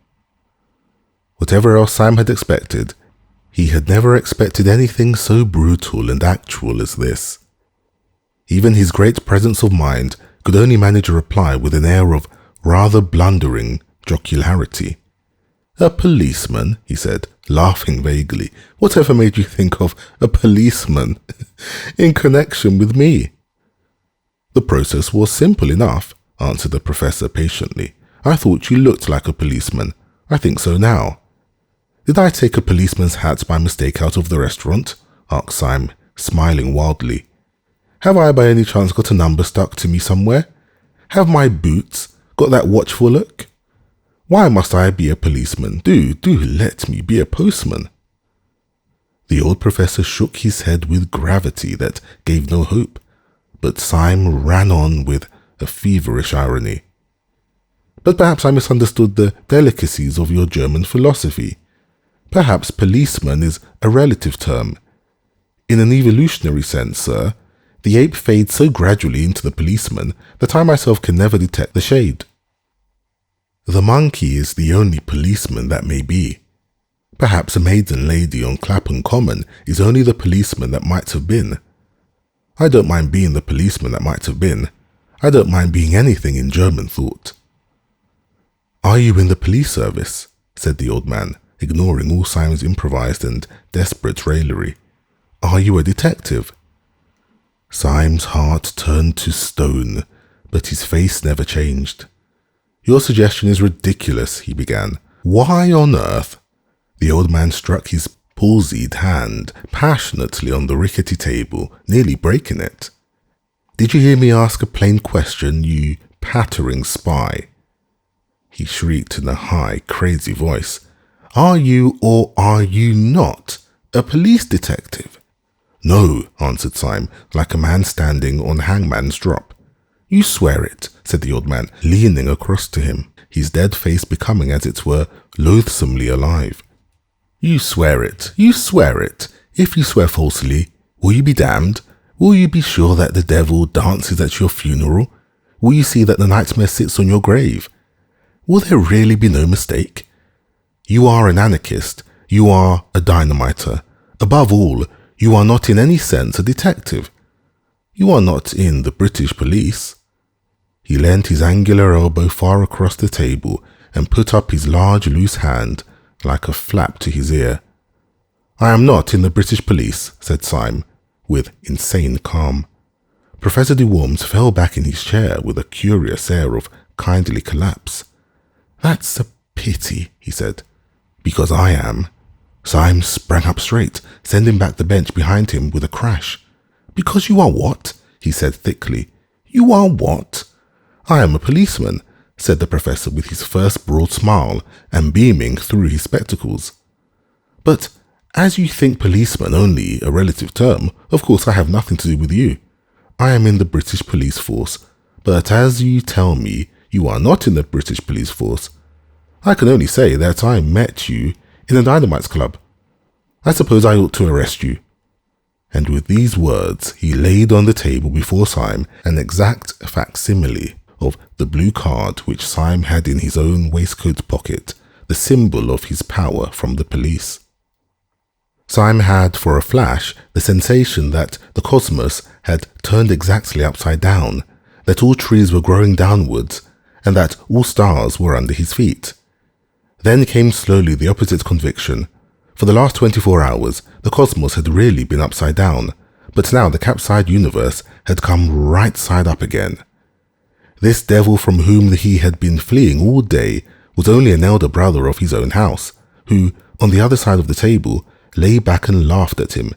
Whatever else Syme had expected, he had never expected anything so brutal and actual as this. Even his great presence of mind could only manage a reply with an air of rather blundering jocularity. "A policeman," he said, laughing vaguely. "Whatever made you think of a policeman in connection with me?" "The process was simple enough," answered the professor patiently. "I thought you looked like a policeman. I think so now." "Did I take a policeman's hat by mistake out of the restaurant?" asked Syme, smiling wildly. "Have I by any chance got a number stuck to me somewhere? Have my boots, Got that watchful look? Why must I be a policeman? Do let me be a postman." The old professor shook his head with gravity that gave no hope, but Syme ran on with a feverish irony. "But perhaps I misunderstood the delicacies of your German philosophy. Perhaps policeman is a relative term. In an evolutionary sense, sir, the ape fades so gradually into the policeman that I myself can never detect the shade. The monkey is the only policeman that may be. Perhaps a maiden lady on Clapham Common is only the policeman that might have been. I don't mind being the policeman that might have been. I don't mind being anything in German thought." "Are you in the police service?" said the old man, ignoring all Syme's improvised and desperate raillery. "Are you a detective?" Syme's heart turned to stone, but his face never changed. "Your suggestion is ridiculous," he began. "Why on earth?" The old man struck his palsied hand passionately on the rickety table, nearly breaking it. "Did you hear me ask a plain question, you pattering spy?" He shrieked in a high, crazy voice. "Are you or are you not a police detective?" "No," answered Syme, like a man standing on hangman's drop. "You swear it," said the old man, leaning across to him, his dead face becoming, as it were, loathsomely alive. "You swear it, you swear it. If you swear falsely, will you be damned? Will you be sure that the devil dances at your funeral? Will you see that the nightmare sits on your grave? Will there really be no mistake? You are an anarchist. You are a dynamiter. Above all, you are not in any sense a detective. You are not in the British police." He leant his angular elbow far across the table and put up his large loose hand like a flap to his ear. "I am not in the British police," said Syme, with insane calm. Professor de Worms fell back in his chair with a curious air of kindly collapse. "That's a pity," he said. "Because I am." Syme sprang up straight, sending back the bench behind him with a crash. "Because you are what?" he said thickly. "You are what?" "I am a policeman," said the professor with his first broad smile and beaming through his spectacles. "But as you think policeman only a relative term, of course I have nothing to do with you. I am in the British police force, but as you tell me you are not in the British police force, I can only say that I met you in a dynamite club. I suppose I ought to arrest you." And with these words, he laid on the table before Syme an exact facsimile of the blue card which Syme had in his own waistcoat pocket, the symbol of his power from the police. Syme had, for a flash, the sensation that the cosmos had turned exactly upside down, that all trees were growing downwards, and that all stars were under his feet. Then came slowly the opposite conviction. For the last 24 hours, the cosmos had really been upside down, but now the capsized universe had come right side up again. This devil from whom he had been fleeing all day was only an elder brother of his own house, who, on the other side of the table, lay back and laughed at him.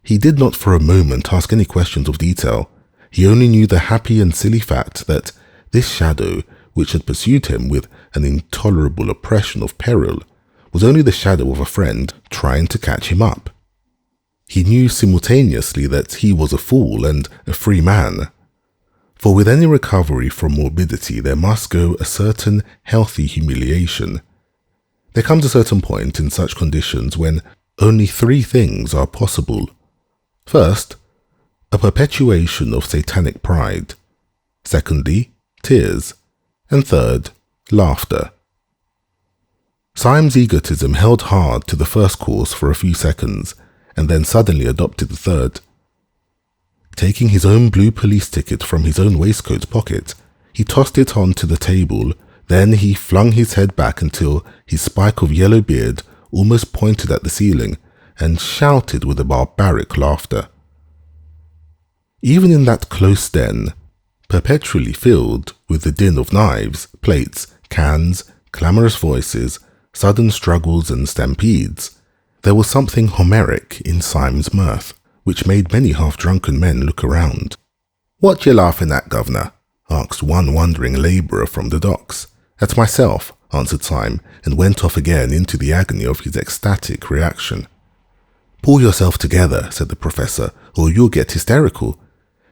He did not for a moment ask any questions of detail. He only knew the happy and silly fact that this shadow, which had pursued him with an intolerable oppression of peril, was only the shadow of a friend trying to catch him up. He knew simultaneously that he was a fool and a free man. For with any recovery from morbidity there must go a certain healthy humiliation. There comes a certain point in such conditions when only three things are possible. First, a perpetuation of satanic pride. Secondly, tears. And third, laughter. Syme's egotism held hard to the first course for a few seconds, and then suddenly adopted the third. Taking his own blue police ticket from his own waistcoat pocket, he tossed it onto the table. Then he flung his head back until his spike of yellow beard almost pointed at the ceiling, and shouted with a barbaric laughter. Even in that close den, perpetually filled with the din of knives, plates, cans, clamorous voices, sudden struggles and stampedes, there was something Homeric in Syme's mirth, which made many half-drunken men look around. "What you laughing at, governor?" asked one wondering labourer from the docks. At myself, answered Syme, and went off again into the agony of his ecstatic reaction. Pull yourself together, said the professor, or you'll get hysterical.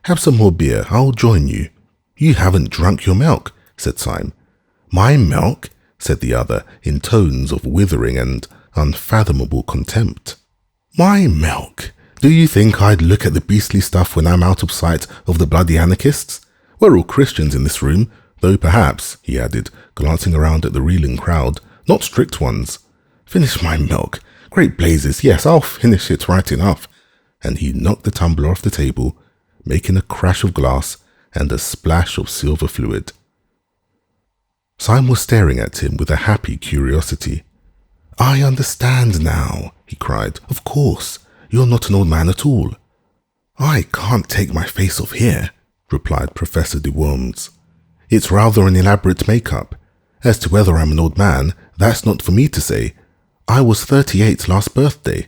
Have some more beer, I'll join you. You haven't drunk your milk, said Syme. My milk? Said the other, in tones of withering and unfathomable contempt. My milk? Do you think I'd look at the beastly stuff when I'm out of sight of the bloody anarchists? We're all Christians in this room, though perhaps, he added, glancing around at the reeling crowd, not strict ones. Finish my milk. Great blazes, yes, I'll finish it right enough. And he knocked the tumbler off the table, making a crash of glass and a splash of silver fluid. Syme was staring at him with a happy curiosity. I understand now, he cried. Of course, you're not an old man at all. I can't take my face off here, replied Professor de Worms. It's rather an elaborate make-up. As to whether I'm an old man, that's not for me to say. I was 38 last birthday.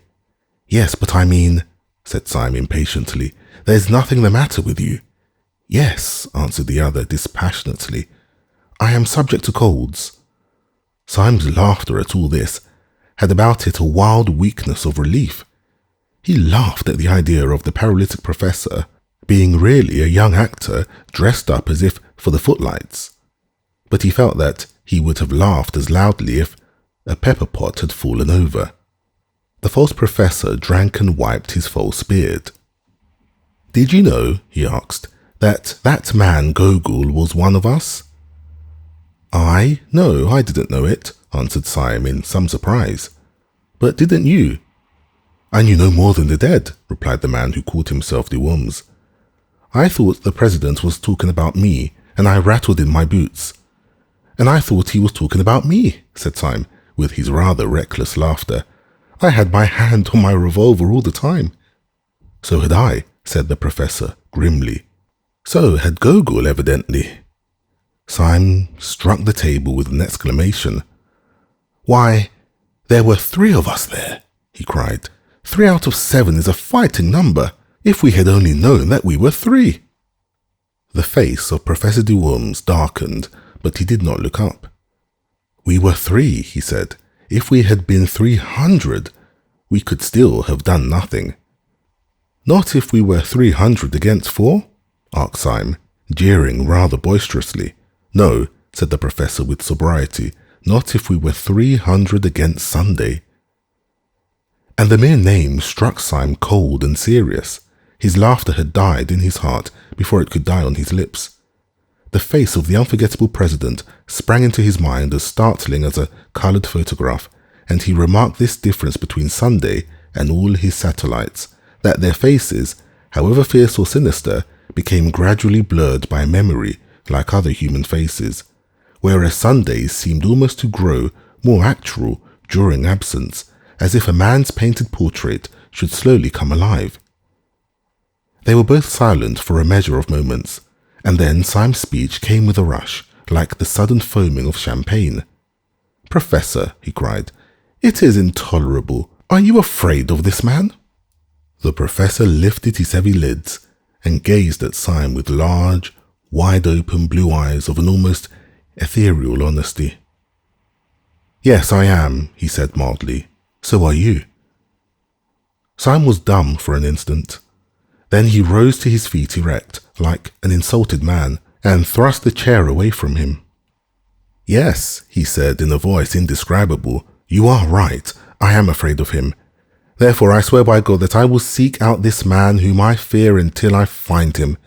Yes, but I mean, said Syme impatiently, there's nothing the matter with you. Yes, answered the other dispassionately. I am subject to colds. Syme's laughter at all this had about it a wild weakness of relief. He laughed at the idea of the paralytic professor being really a young actor dressed up as if for the footlights. But he felt that he would have laughed as loudly if a pepper pot had fallen over. The false professor drank and wiped his false beard. Did you know, he asked, that man Gogol was one of us? No, I didn't know it, answered Syme in some surprise. But didn't you? I knew no more than the dead, replied the man who called himself de Worms. I thought the president was talking about me, and I rattled in my boots. And I thought he was talking about me, said Syme, with his rather reckless laughter. I had my hand on my revolver all the time. So had I, said the professor grimly. So had Gogol, evidently. Syme struck the table with an exclamation. Why, there were 3 of us there, he cried. 3 out of 7 is a fighting number. If we had only known that we were 3. The face of Professor de Worms darkened, but he did not look up. We were 3, he said. If we had been 300, we could still have done nothing. Not if we were 300 against 4? asked Syme, jeering rather boisterously. No, said the professor with sobriety, not if we were 300 against Sunday. And the mere name struck Syme cold and serious. His laughter had died in his heart before it could die on his lips. The face of the unforgettable president sprang into his mind as startling as a coloured photograph, and he remarked this difference between Sunday and all his satellites, that their faces, however fierce or sinister, became gradually blurred by memory like other human faces, whereas Sundays seemed almost to grow more actual during absence, as if a man's painted portrait should slowly come alive. They were both silent for a measure of moments, and then Syme's speech came with a rush, like the sudden foaming of champagne. Professor, he cried, it is intolerable. Are you afraid of this man? The professor lifted his heavy lids and gazed at Syme with large, wide-open blue eyes of an almost ethereal honesty. Yes, I am, he said mildly. So are you. Syme was dumb for an instant. Then he rose to his feet erect, like an insulted man, and thrust the chair away from him. Yes, he said in a voice indescribable, you are right. I am afraid of him. Therefore I swear by God that I will seek out this man whom I fear until I find him,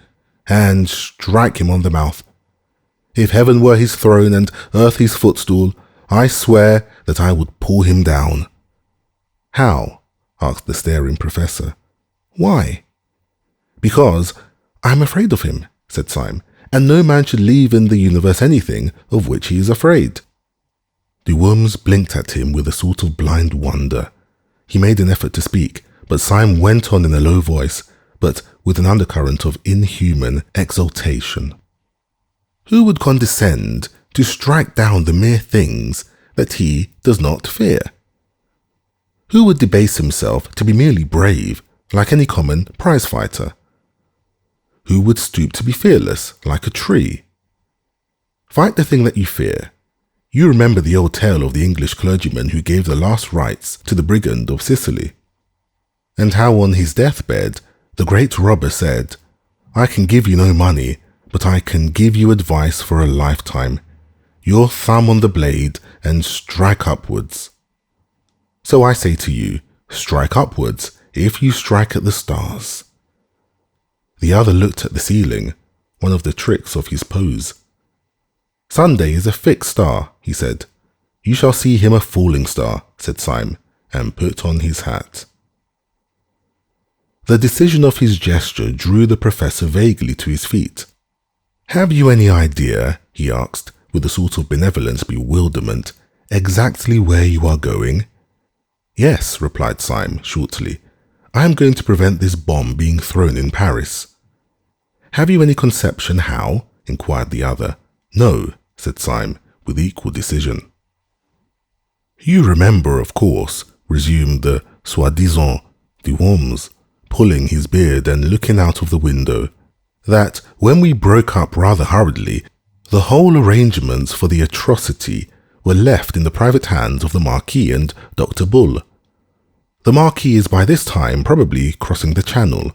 and strike him on the mouth. If heaven were his throne and earth his footstool, I swear that I would pull him down. How? Asked the staring professor. Why? Because I am afraid of him, said Syme, and no man should leave in the universe anything of which he is afraid. De Worms blinked at him with a sort of blind wonder. He made an effort to speak, but Syme went on in a low voice, but with an undercurrent of inhuman exultation. Who would condescend to strike down the mere things that he does not fear? Who would debase himself to be merely brave, like any common prize fighter? Who would stoop to be fearless, like a tree? Fight the thing that you fear. You remember the old tale of the English clergyman who gave the last rites to the brigand of Sicily, and how on his deathbed the great robber said, "I can give you no money, but I can give you advice for a lifetime. Your thumb on the blade and strike upwards." So I say to you, strike upwards if you strike at the stars. The other looked at the ceiling, one of the tricks of his pose. "Sunday is a fixed star," he said. "You shall see him a falling star," said Syme, and put on his hat. The decision of his gesture drew the professor vaguely to his feet. "Have you any idea," he asked, with a sort of benevolent bewilderment, "exactly where you are going?" "Yes," replied Syme shortly. "I am going to prevent this bomb being thrown in Paris." "Have you any conception how?" inquired the other. "No," said Syme, with equal decision. "You remember, of course," resumed the soi-disant de Worms, pulling his beard and looking out of the window, "that when we broke up rather hurriedly, the whole arrangements for the atrocity were left in the private hands of the Marquis and Dr. Bull. The Marquis is by this time probably crossing the Channel,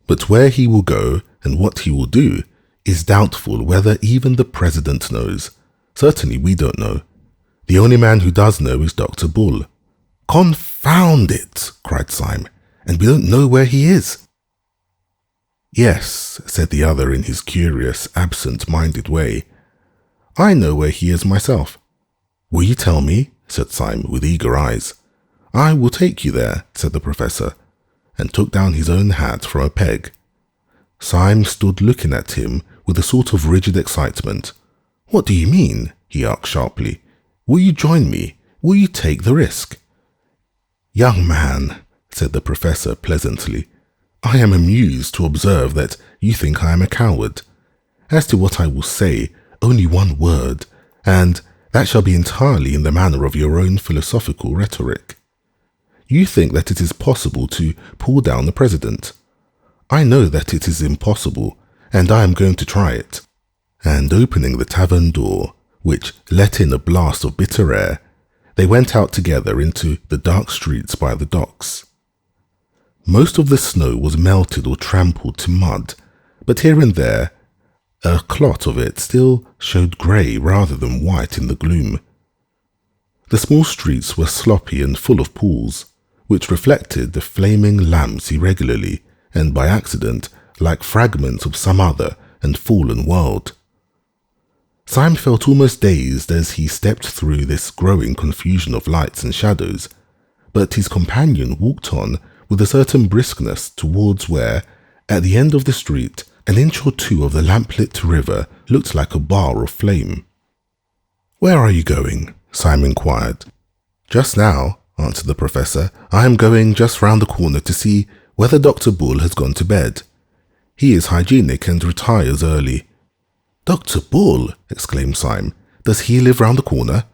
but where he will go and what he will do is doubtful whether even the President knows. Certainly we don't know. The only man who does know is Dr. Bull." "Confound it!" cried Syme. "And we don't know where he is." "Yes," said the other in his curious, absent-minded way. "I know where he is myself." "Will you tell me?" said Syme with eager eyes. "I will take you there," said the professor, and took down his own hat from a peg. Syme stood looking at him with a sort of rigid excitement. "What do you mean?" he asked sharply. "Will you join me? Will you take the risk?" "Young man," said the professor pleasantly, "I am amused to observe that you think I am a coward. As to what I will say, only one word, and that shall be entirely in the manner of your own philosophical rhetoric. You think that it is possible to pull down the president. I know that it is impossible, and I am going to try it." And opening the tavern door, which let in a blast of bitter air, they went out together into the dark streets by the docks. Most of the snow was melted or trampled to mud, but here and there a clot of it still showed grey rather than white in the gloom. The small streets were sloppy and full of pools, which reflected the flaming lamps irregularly and by accident like fragments of some other and fallen world. Syme felt almost dazed as he stepped through this growing confusion of lights and shadows, but his companion walked on with a certain briskness towards where, at the end of the street, an inch or two of the lamplit river looked like a bar of flame. "Where are you going?" Syme inquired. "Just now," answered the professor, "I am going just round the corner to see whether Dr. Bull has gone to bed. He is hygienic and retires early." "Dr. Bull!" exclaimed Syme. "Does he live round the corner?"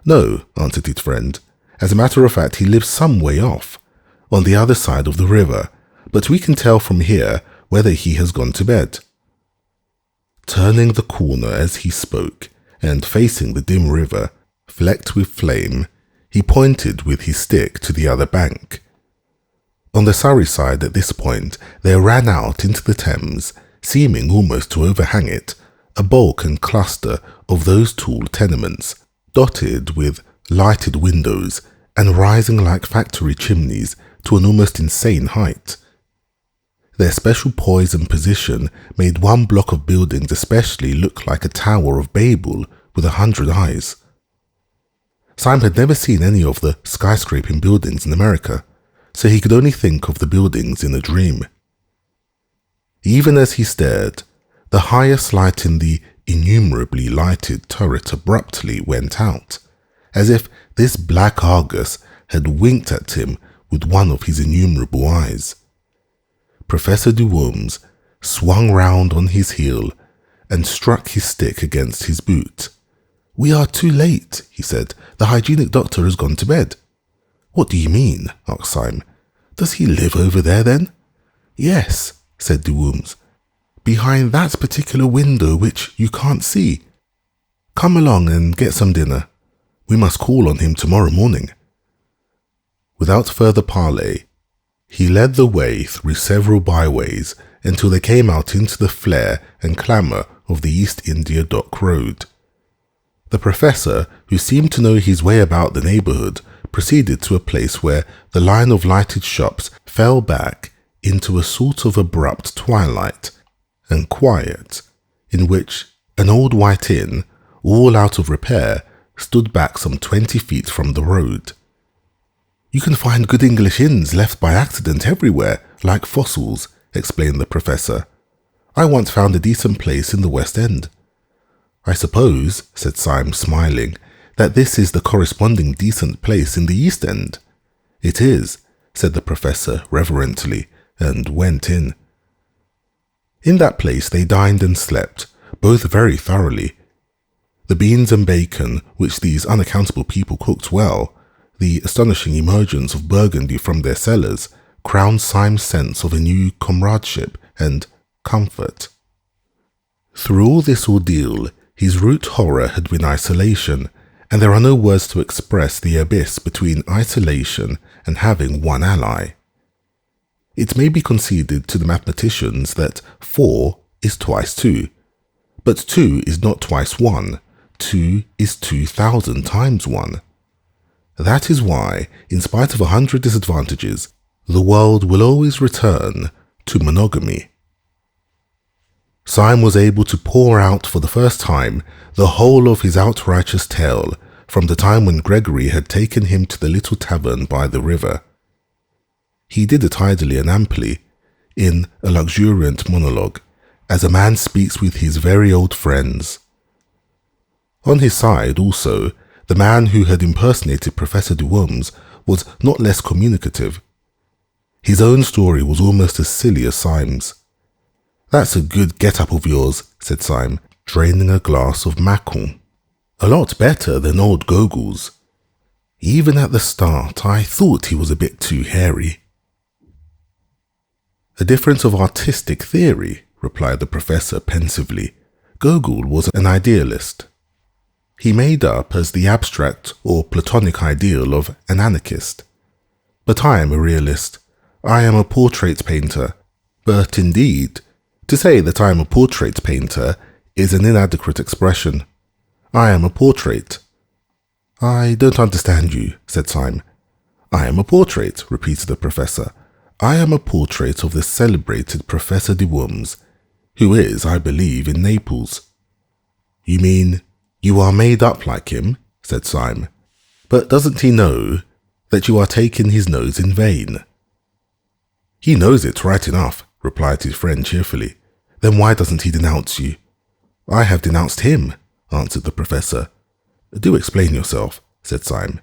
"No," answered his friend. "As a matter of fact, he lives some way off, on the other side of the river, but we can tell from here whether he has gone to bed." Turning the corner as he spoke, and facing the dim river, flecked with flame, he pointed with his stick to the other bank. On the Surrey side at this point, there ran out into the Thames, seeming almost to overhang it, a bulk and cluster of those tall tenements, dotted with lighted windows and rising like factory chimneys to an almost insane height. Their special poise and position made one block of buildings especially look like a Tower of Babel with 100 eyes. Syme had never seen any of the skyscraping buildings in America, so he could only think of the buildings in a dream. Even as he stared, the highest light in the innumerably lighted turret abruptly went out, as if this black Argus had winked at him with one of his innumerable eyes. Professor de Worms swung round on his heel and struck his stick against his boot. "We are too late," he said. "The hygienic doctor has gone to bed." "What do you mean?" asked Syme. "Does he live over there then?" "Yes," said de Worms. "Behind that particular window which you can't see." Come along and get some dinner. We must call on him tomorrow morning." Without further parley, he led the way through several byways until they came out into the flare and clamour of the East India Dock Road. The professor, who seemed to know his way about the neighbourhood, proceeded to a place where the line of lighted shops fell back into a sort of abrupt twilight and quiet, in which an old white inn, all out of repair, stood back some 20 feet from the road. "You can find good English inns left by accident everywhere, like fossils," explained the professor. "I once found a decent place in the West End." "I suppose," said Syme, smiling, "that this is the corresponding decent place in the East End." "It is," said the professor reverently, and went in. In that place they dined and slept, both very thoroughly. The beans and bacon, which these unaccountable people cooked well, the astonishing emergence of Burgundy from their cellars, crowned Syme's sense of a new comradeship and comfort. Through all this ordeal, his root horror had been isolation, and there are no words to express the abyss between isolation and having one ally. It may be conceded to the mathematicians that 4 is twice 2, but 2 is not twice 1, 2 is 2,000 times 1. That is why, in spite of 100 disadvantages, the world will always return to monogamy. Syme was able to pour out for the first time the whole of his outrageous tale from the time when Gregory had taken him to the little tavern by the river. He did it idly and amply, in a luxuriant monologue, as a man speaks with his very old friends. On his side, also, the man who had impersonated Professor de Worms was not less communicative. His own story was almost as silly as Syme's. "That's a good get-up of yours," said Syme, draining a glass of Macon. "A lot better than old Gogol's. Even at the start, I thought he was a bit too hairy." "A difference of artistic theory," replied the professor pensively. "Gogol was an idealist. He made up as the abstract or platonic ideal of an anarchist. But I am a realist. I am a portrait painter. But indeed, to say that I am a portrait painter is an inadequate expression. I am a portrait." "I don't understand you," said Syme. "I am a portrait," repeated the professor. "I am a portrait of the celebrated Professor de Worms, who is, I believe, in Naples." "You mean you are made up like him?" said Syme. "But doesn't he know that you are taking his nose in vain?" "He knows it right enough," replied his friend cheerfully. "Then why doesn't he denounce you?" "I have denounced him," answered the professor. "Do explain yourself," said Syme.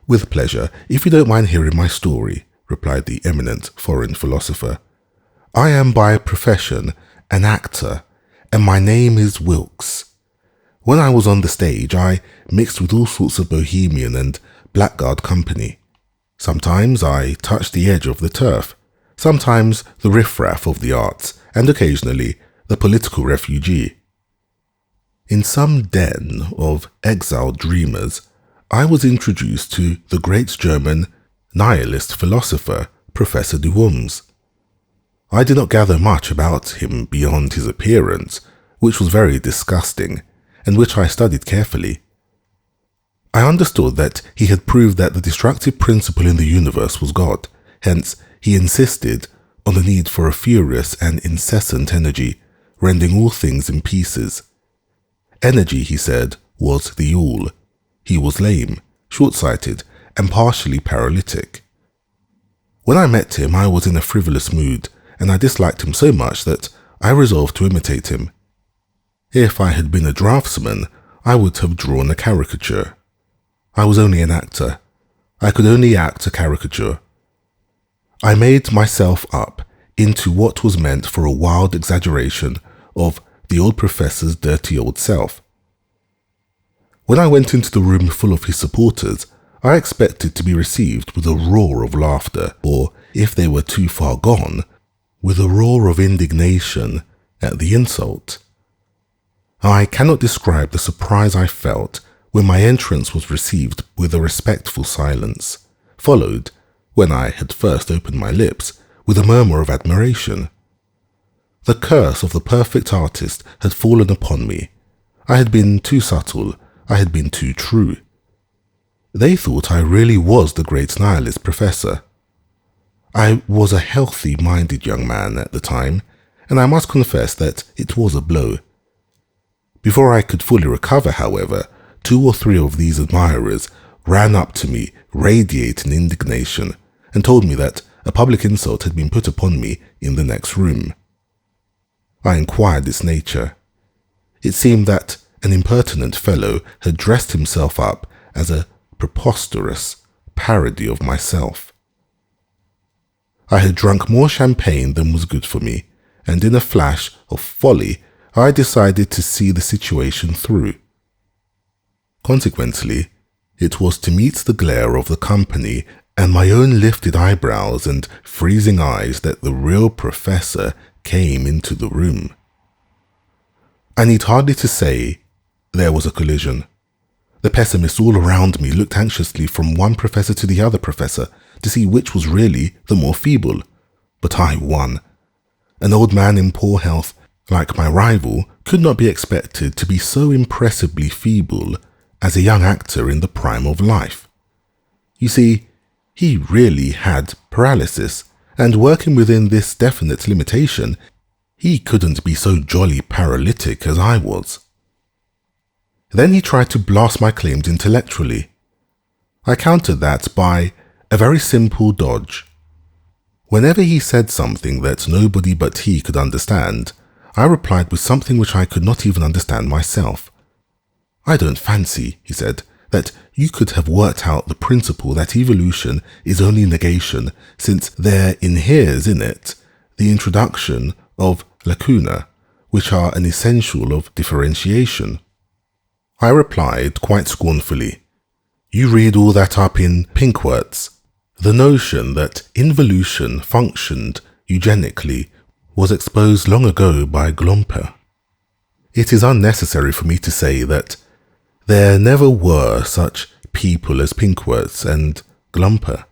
"With pleasure, if you don't mind hearing my story," replied the eminent foreign philosopher. "I am by profession an actor, and my name is Wilkes. When I was on the stage, I mixed with all sorts of bohemian and blackguard company. Sometimes I touched the edge of the turf, sometimes the riffraff of the arts, and occasionally the political refugee. In some den of exiled dreamers, I was introduced to the great German nihilist philosopher, Professor de Worms. I did not gather much about him beyond his appearance, which was very disgusting, and which I studied carefully. I understood that he had proved that the destructive principle in the universe was God, hence he insisted on the need for a furious and incessant energy, rending all things in pieces. Energy, he said, was the all. He was lame, short-sighted, and partially paralytic. When I met him, I was in a frivolous mood, and I disliked him so much that I resolved to imitate him. If I had been a draftsman, I would have drawn a caricature. I was only an actor. I could only act a caricature. I made myself up into what was meant for a wild exaggeration of the old professor's dirty old self. When I went into the room full of his supporters, I expected to be received with a roar of laughter, or, if they were too far gone, with a roar of indignation at the insult. I cannot describe the surprise I felt when my entrance was received with a respectful silence, followed, when I had first opened my lips, with a murmur of admiration. The curse of the perfect artist had fallen upon me. I had been too subtle, I had been too true. They thought I really was the great nihilist professor. I was a healthy-minded young man at the time, and I must confess that it was a blow. Before I could fully recover, however, 2 or 3 of these admirers ran up to me, radiating indignation, and told me that a public insult had been put upon me in the next room. I inquired its nature. It seemed that an impertinent fellow had dressed himself up as a preposterous parody of myself. I had drunk more champagne than was good for me, and in a flash of folly, I decided to see the situation through. Consequently, it was to meet the glare of the company and my own lifted eyebrows and freezing eyes that the real professor came into the room. I need hardly to say there was a collision. The pessimists all around me looked anxiously from one professor to the other professor to see which was really the more feeble. But I won. An old man in poor health, like my rival, could not be expected to be so impressively feeble as a young actor in the prime of life. You see, he really had paralysis, and working within this definite limitation, he couldn't be so jolly paralytic as I was. Then he tried to blast my claims intellectually. I countered that by a very simple dodge. Whenever he said something that nobody but he could understand, I replied with something which I could not even understand myself. "I don't fancy," he said, "that you could have worked out the principle that evolution is only negation, since there inheres in it the introduction of lacuna, which are an essential of differentiation." I replied quite scornfully, "You read all that up in Pinckwerts. The notion that involution functioned eugenically was exposed long ago by Glomper. It is unnecessary for me to say that there never were such people as Pinckwerts and Glomper,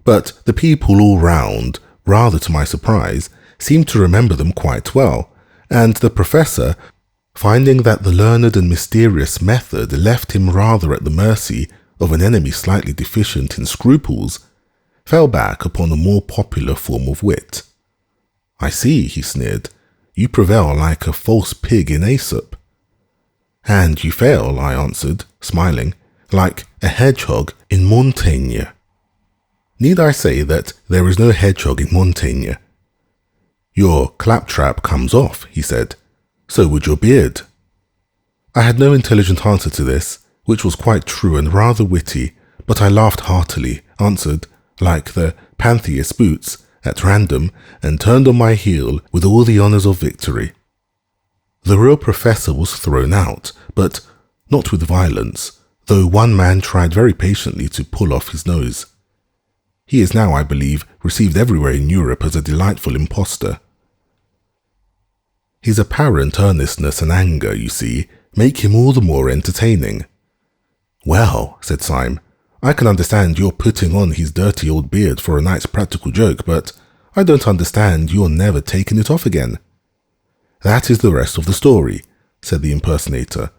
but the people all round, rather to my surprise, seemed to remember them quite well, and the professor, finding that the learned and mysterious method left him rather at the mercy of an enemy slightly deficient in scruples, fell back upon a more popular form of wit. "I see," he sneered, "you prevail like a false pig in Aesop." "And you fail," I answered, smiling, "like a hedgehog in Montaigne." Need I say that there is no hedgehog in Montaigne? "Your claptrap comes off," he said. "So would your beard." I had no intelligent answer to this, which was quite true and rather witty, but I laughed heartily, answered, like the Pantheist boots, at random, and turned on my heel with all the honours of victory. The real professor was thrown out, but not with violence, though one man tried very patiently to pull off his nose. He is now, I believe, received everywhere in Europe as a delightful impostor. His apparent earnestness and anger, you see, make him all the more entertaining. "Well," said Syme, "I can understand your putting on his dirty old beard for a night's practical joke, but I don't understand your never taking it off again." "That is the rest of the story," said the impersonator.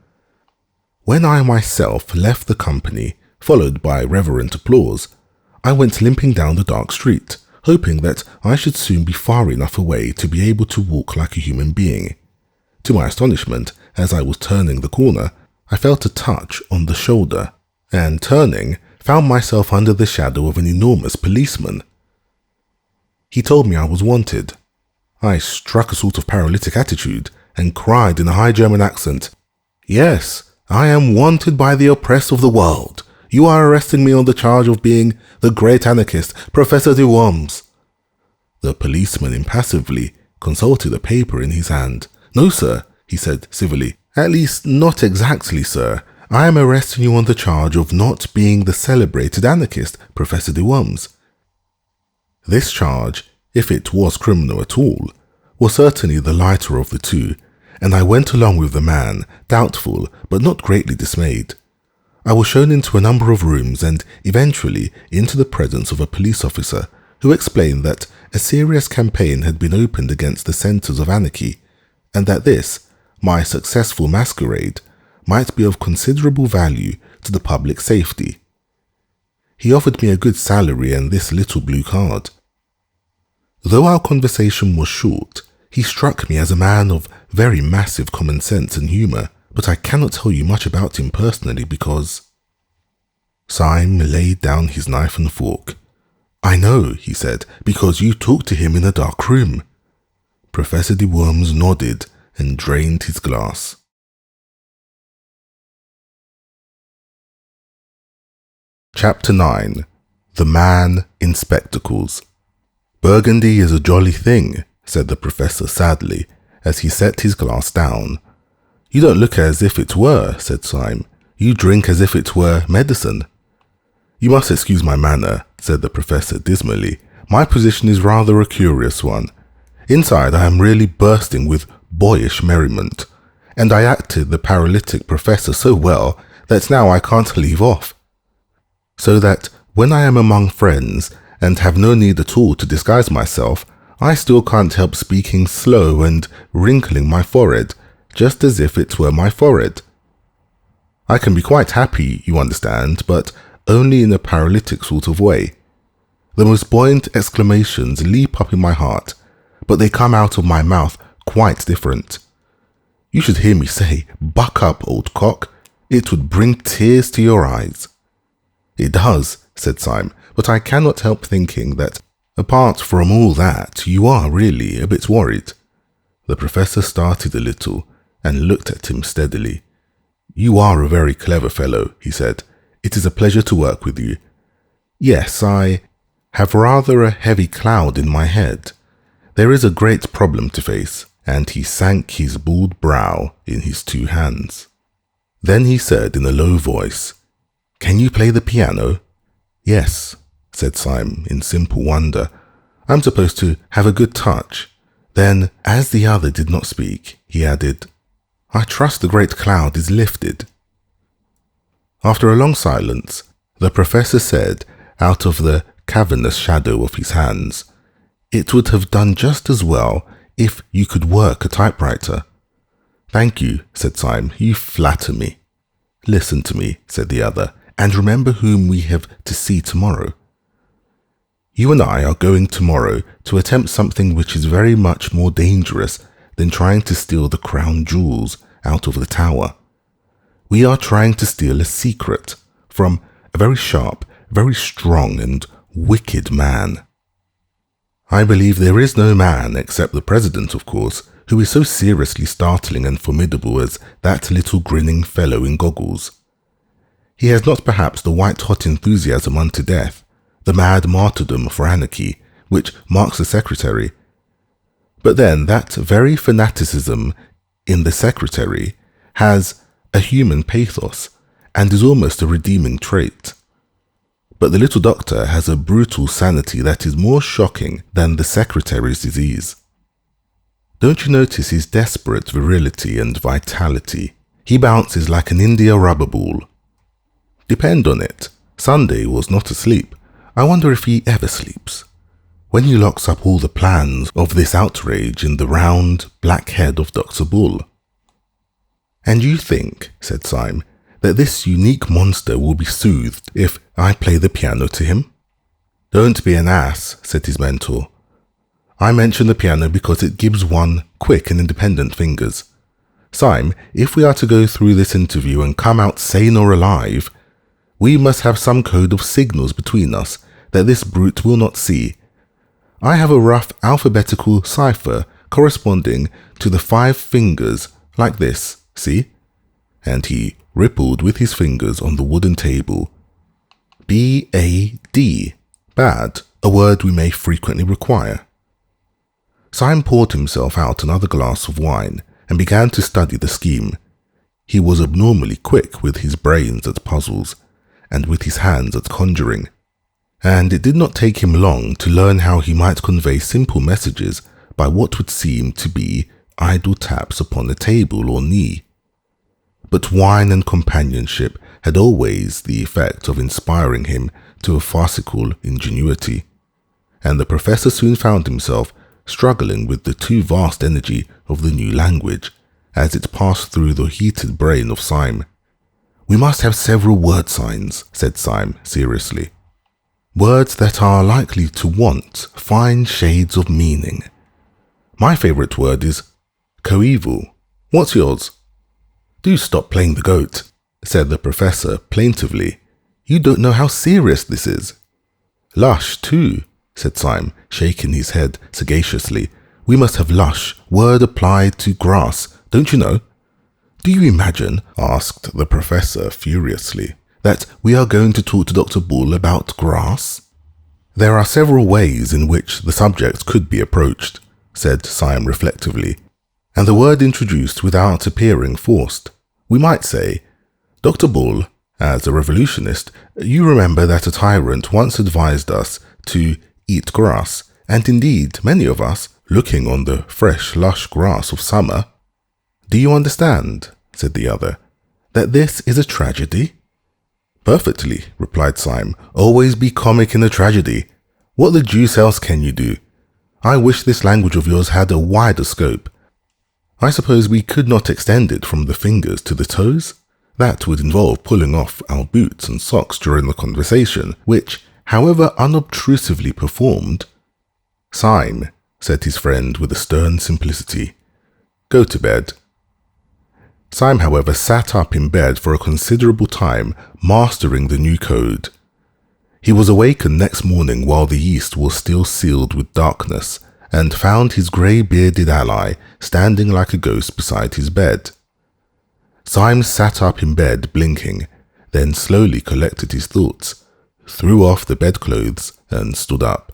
"When I myself left the company, followed by reverent applause, I went limping down the dark street, hoping that I should soon be far enough away to be able to walk like a human being. To my astonishment, as I was turning the corner, I felt a touch on the shoulder, and turning, found myself under the shadow of an enormous policeman. He told me I was wanted. I struck a sort of paralytic attitude and cried in a high German accent, "Yes, I am wanted by the oppressed of the world. You are arresting me on the charge of being the great anarchist, Professor de Worms." The policeman impassively consulted a paper in his hand. "No, sir," he said civilly. "At least, not exactly, sir. I am arresting you on the charge of not being the celebrated anarchist, Professor de Worms." This charge, if it was criminal at all, was certainly the lighter of the two, and I went along with the man, doubtful but not greatly dismayed. I was shown into a number of rooms and eventually into the presence of a police officer who explained that a serious campaign had been opened against the centers of anarchy, and that this, my successful masquerade, might be of considerable value to the public safety. He offered me a good salary and this little blue card. Though our conversation was short, he struck me as a man of very massive common sense and humour, but I cannot tell you much about him personally because... Syme laid down his knife and fork. I know, he said, because you talked to him in a dark room. Professor de Worms nodded and drained his glass. Chapter 9. The Man in Spectacles. Burgundy is a jolly thing, said the professor sadly, as he set his glass down. You don't look as if it were, said Syme. You drink as if it were medicine. You must excuse my manner, said the professor dismally. My position is rather a curious one. Inside I am really bursting with boyish merriment, and I acted the paralytic professor so well that now I can't leave off. So that when I am among friends and have no need at all to disguise myself, I still can't help speaking slow and wrinkling my forehead, just as if it were my forehead. I can be quite happy, you understand, but only in a paralytic sort of way. The most buoyant exclamations leap up in my heart, but they come out of my mouth quite different. You should hear me say, "Buck up, old cock." It would bring tears to your eyes. It does, said Syme, but I cannot help thinking that, apart from all that, you are really a bit worried. The professor started a little and looked at him steadily. You are a very clever fellow, he said. It is a pleasure to work with you. Yes, I have rather a heavy cloud in my head. There is a great problem to face, and he sank his bald brow in his two hands. Then he said in a low voice, Can you play the piano? Yes, said Syme in simple wonder. I'm supposed to have a good touch. Then, as the other did not speak, he added, I trust the great cloud is lifted. After a long silence, the professor said, out of the cavernous shadow of his hands, It would have done just as well if you could work a typewriter. Thank you, said Syme. You flatter me. Listen to me, said the other, and remember whom we have to see tomorrow. You and I are going tomorrow to attempt something which is very much more dangerous than trying to steal the crown jewels out of the tower. We are trying to steal a secret from a very sharp, very strong and wicked man. I believe there is no man, except the president of course, who is so seriously startling and formidable as that little grinning fellow in goggles. He has not perhaps the white-hot enthusiasm unto death, the mad martyrdom for anarchy, which marks the secretary. But then that very fanaticism in the secretary has a human pathos and is almost a redeeming trait. But the little doctor has a brutal sanity that is more shocking than the secretary's disease. Don't you notice his desperate virility and vitality? He bounces like an India rubber ball. Depend on it, Sunday was not asleep. I wonder if he ever sleeps. When he locks up all the plans of this outrage in the round, black head of Dr. Bull. And you think, said Syme, that this unique monster will be soothed if I play the piano to him? Don't be an ass, said his mentor. I mention the piano because it gives one quick and independent fingers. Syme, if we are to go through this interview and come out sane or alive, we must have some code of signals between us that this brute will not see. I have a rough alphabetical cipher corresponding to the 5 fingers like this, see? And he rippled with his fingers on the wooden table. B-A-D, bad, a word we may frequently require. Syme poured himself out another glass of wine and began to study the scheme. He was abnormally quick with his brains at puzzles and with his hands at conjuring, and it did not take him long to learn how he might convey simple messages by what would seem to be idle taps upon a table or knee. But wine and companionship had always the effect of inspiring him to a farcical ingenuity, and the professor soon found himself struggling with the too vast energy of the new language as it passed through the heated brain of Syme. "We must have several word signs," said Syme seriously. "Words that are likely to want fine shades of meaning. My favourite word is coeval. What's yours?" "Do stop playing the goat," said the professor plaintively. "You don't know how serious this is." "Lush, too," said Syme, shaking his head sagaciously. "We must have lush, word applied to grass, don't you know?" "Do you imagine," asked the professor furiously, "that we are going to talk to Dr. Bull about grass?" "There are several ways in which the subject could be approached," said Syme reflectively, and the word introduced without appearing forced. "We might say, Dr. Bull, as a revolutionist, you remember that a tyrant once advised us to eat grass, and indeed many of us, looking on the fresh, lush grass of summer—" "Do you understand," said the other, "that this is a tragedy?" "Perfectly," replied Syme. "Always be comic in a tragedy. What the deuce else can you do? I wish this language of yours had a wider scope. I suppose we could not extend it from the fingers to the toes? That would involve pulling off our boots and socks during the conversation, which, however unobtrusively performed—" "Syme," said his friend with a stern simplicity, "go to bed." Syme, however, sat up in bed for a considerable time, mastering the new code. He was awakened next morning while the east was still sealed with darkness, and found his grey-bearded ally standing like a ghost beside his bed. Syme sat up in bed blinking, then slowly collected his thoughts, threw off the bedclothes and stood up.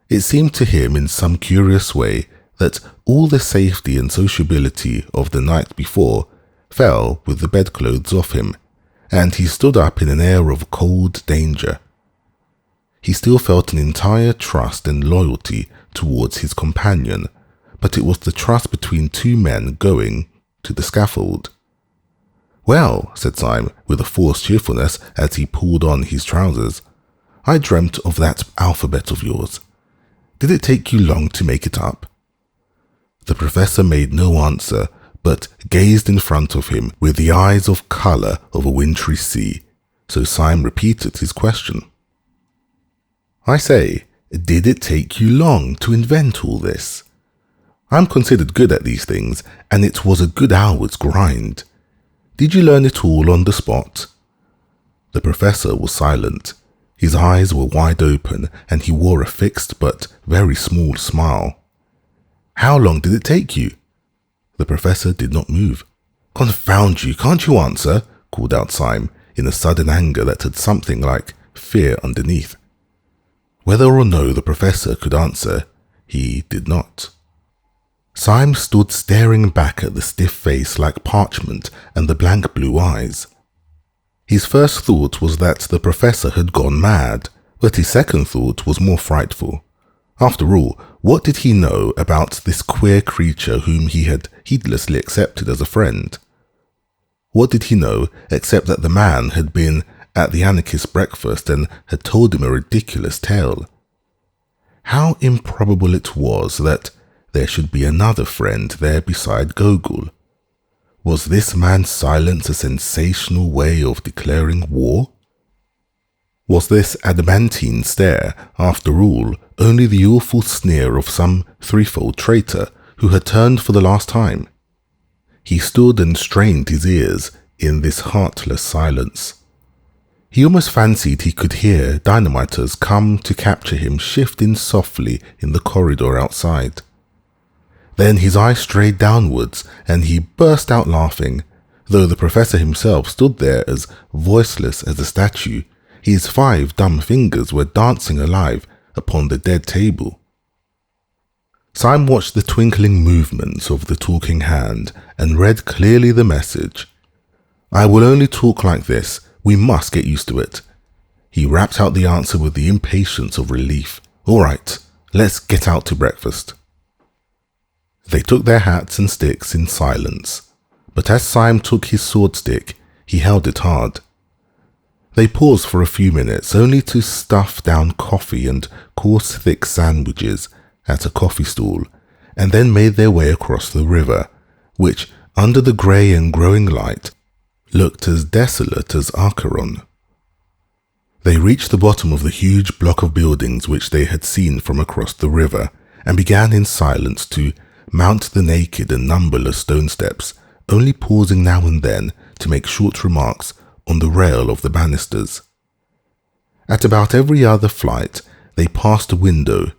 It seemed to him in some curious way that all the safety and sociability of the night before fell with the bedclothes off him, and he stood up in an air of cold danger. He still felt an entire trust and loyalty towards his companion, but it was the trust between two men going to the scaffold. "Well," said Syme with a forced cheerfulness as he pulled on his trousers, "I dreamt of that alphabet of yours. Did it take you long to make it up?" The professor made no answer, but gazed in front of him with the eyes of colour of a wintry sea, so Syme repeated his question. "I say, did it take you long to invent all this? I'm considered good at these things, and it was a good hour's grind. Did you learn it all on the spot?" The professor was silent. His eyes were wide open, and he wore a fixed but very small smile. "How long did it take you?" The professor did not move. "Confound you, can't you answer?" called out Syme, in a sudden anger that had something like fear underneath. Whether or no the professor could answer, he did not. Syme stood staring back at the stiff face like parchment and the blank blue eyes. His first thought was that the professor had gone mad, but his second thought was more frightful. After all, what did he know about this queer creature whom he had heedlessly accepted as a friend? What did he know except that the man had been at the anarchist breakfast and had told him a ridiculous tale? How improbable it was that there should be another friend there beside Gogol. Was this man's silence a sensational way of declaring war? Was this adamantine stare, after all, only the awful sneer of some threefold traitor who had turned for the last time? He stood and strained his ears in this heartless silence. He almost fancied he could hear dynamiters come to capture him shifting softly in the corridor outside. Then his eye strayed downwards and he burst out laughing, though the professor himself stood there as voiceless as a statue. His 5 dumb fingers were dancing alive upon the dead table. Syme watched the twinkling movements of the talking hand and read clearly the message. "I will only talk like this. We must get used to it." He rapped out the answer with the impatience of relief. "All right, let's get out to breakfast." They took their hats and sticks in silence, but as Syme took his sword stick, he held it hard. They paused for a few minutes only to stuff down coffee and coarse thick sandwiches at a coffee stall, and then made their way across the river, which, under the grey and growing light, looked as desolate as Acheron. They reached the bottom of the huge block of buildings which they had seen from across the river, and began in silence to mount the naked and numberless stone steps, only pausing now and then to make short remarks on the rail of the banisters. At about every other flight, they passed a window.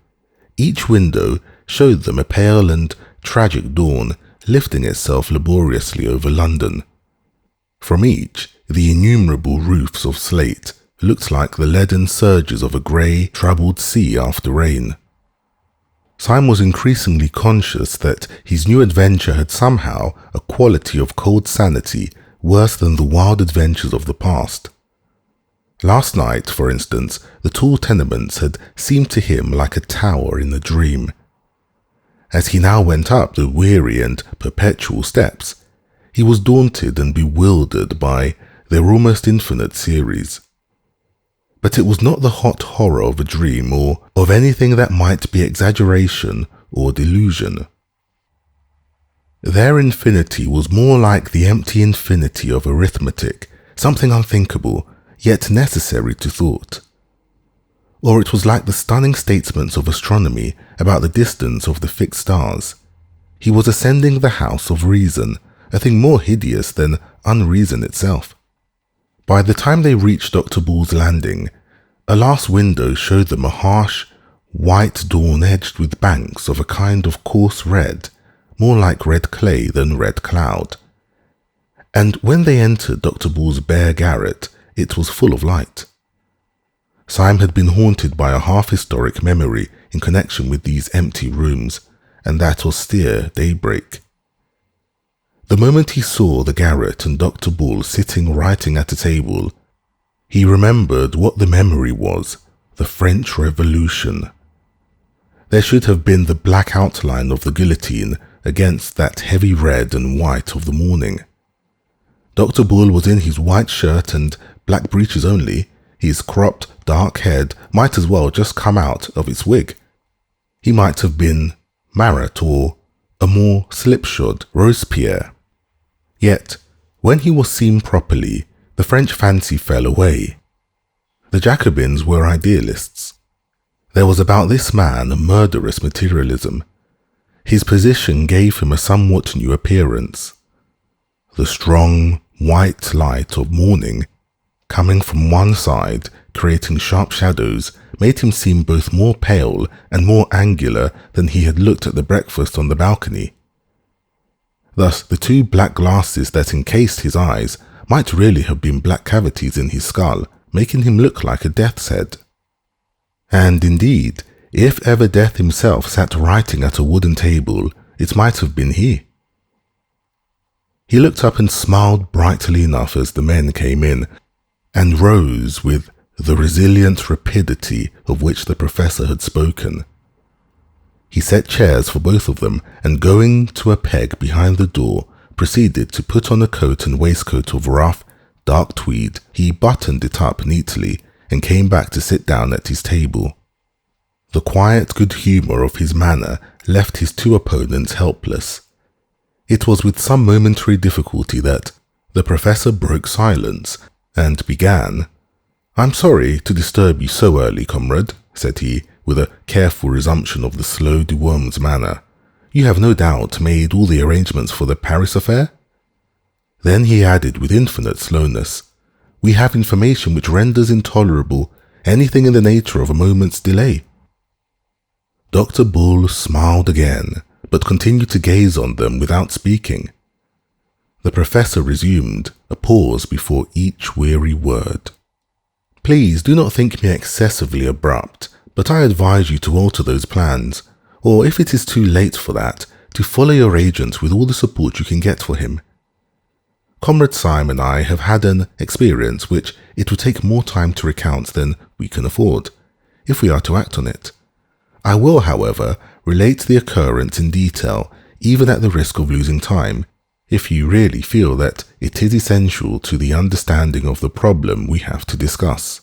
Each window showed them a pale and tragic dawn lifting itself laboriously over London. From each, the innumerable roofs of slate looked like the leaden surges of a grey, troubled sea after rain. Syme was increasingly conscious that his new adventure had somehow a quality of cold sanity worse than the wild adventures of the past. Last night, for instance, the tall tenements had seemed to him like a tower in a dream. As he now went up the weary and perpetual steps, he was daunted and bewildered by their almost infinite series. But it was not the hot horror of a dream or of anything that might be exaggeration or delusion. Their infinity was more like the empty infinity of arithmetic, something unthinkable, yet necessary to thought. Or it was like the stunning statements of astronomy about the distance of the fixed stars. He was ascending the house of reason, a thing more hideous than unreason itself. By the time they reached Dr. Bull's landing, a last window showed them a harsh, white dawn edged with banks of a kind of coarse red, more like red clay than red cloud. And when they entered Dr. Bull's bare garret, it was full of light. Syme had been haunted by a half-historic memory in connection with these empty rooms, and that austere daybreak. The moment he saw the garret and Dr. Bull sitting writing at a table, he remembered what the memory was, the French Revolution. There should have been the black outline of the guillotine against that heavy red and white of the morning. Dr. Bull was in his white shirt and black breeches only. His cropped, dark head might as well just come out of its wig. He might have been Marat or a more slipshod Robespierre. Yet, when he was seen properly, the French fancy fell away. The Jacobins were idealists. There was about this man a murderous materialism. His position gave him a somewhat new appearance. The strong, white light of morning, coming from one side, creating sharp shadows, made him seem both more pale and more angular than he had looked at the breakfast on the balcony. Thus, the two black glasses that encased his eyes might really have been black cavities in his skull, making him look like a death's head. And indeed, if ever Death himself sat writing at a wooden table, it might have been he. He looked up and smiled brightly enough as the men came in, and rose with the resilient rapidity of which the professor had spoken. He set chairs for both of them, and going to a peg behind the door, proceeded to put on a coat and waistcoat of rough, dark tweed. He buttoned it up neatly, and came back to sit down at his table. The quiet good humour of his manner left his two opponents helpless. It was with some momentary difficulty that the professor broke silence, and began. "I'm sorry to disturb you so early, comrade," said he, with a careful resumption of the slow de Worms manner. "You have no doubt made all the arrangements for the Paris affair?" Then he added with infinite slowness, "We have information which renders intolerable anything in the nature of a moment's delay." Dr. Bull smiled again, but continued to gaze on them without speaking. The professor resumed, a pause before each weary word. "Please do not think me excessively abrupt, but I advise you to alter those plans, or if it is too late for that, to follow your agent with all the support you can get for him. Comrade Syme and I have had an experience which it would take more time to recount than we can afford, if we are to act on it. I will, however, relate the occurrence in detail, even at the risk of losing time, if you really feel that it is essential to the understanding of the problem we have to discuss.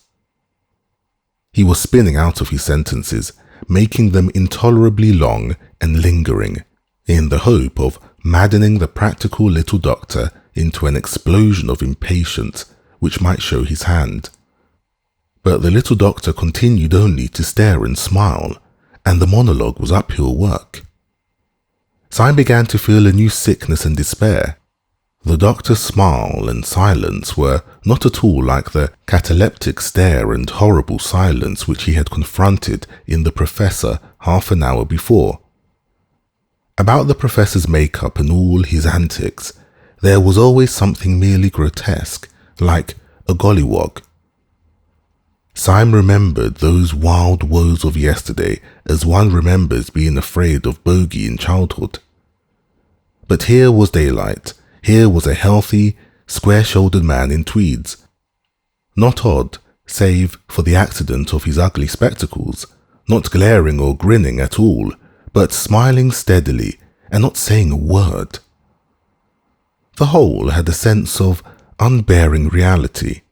He was spinning out of his sentences, making them intolerably long and lingering, in the hope of maddening the practical little doctor into an explosion of impatience which might show his hand. But the little doctor continued only to stare and smile, and the monologue was uphill work. Syme began to feel a new sickness and despair. The doctor's smile and silence were not at all like the cataleptic stare and horrible silence which he had confronted in the professor half an hour before. About the professor's makeup and all his antics, there was always something merely grotesque, like a gollywog. Syme remembered those wild woes of yesterday as one remembers being afraid of bogey in childhood. But here was daylight. Here was a healthy, square-shouldered man in tweeds. Not odd, save for the accident of his ugly spectacles, not glaring or grinning at all, but smiling steadily and not saying a word. The whole had a sense of unbearing reality.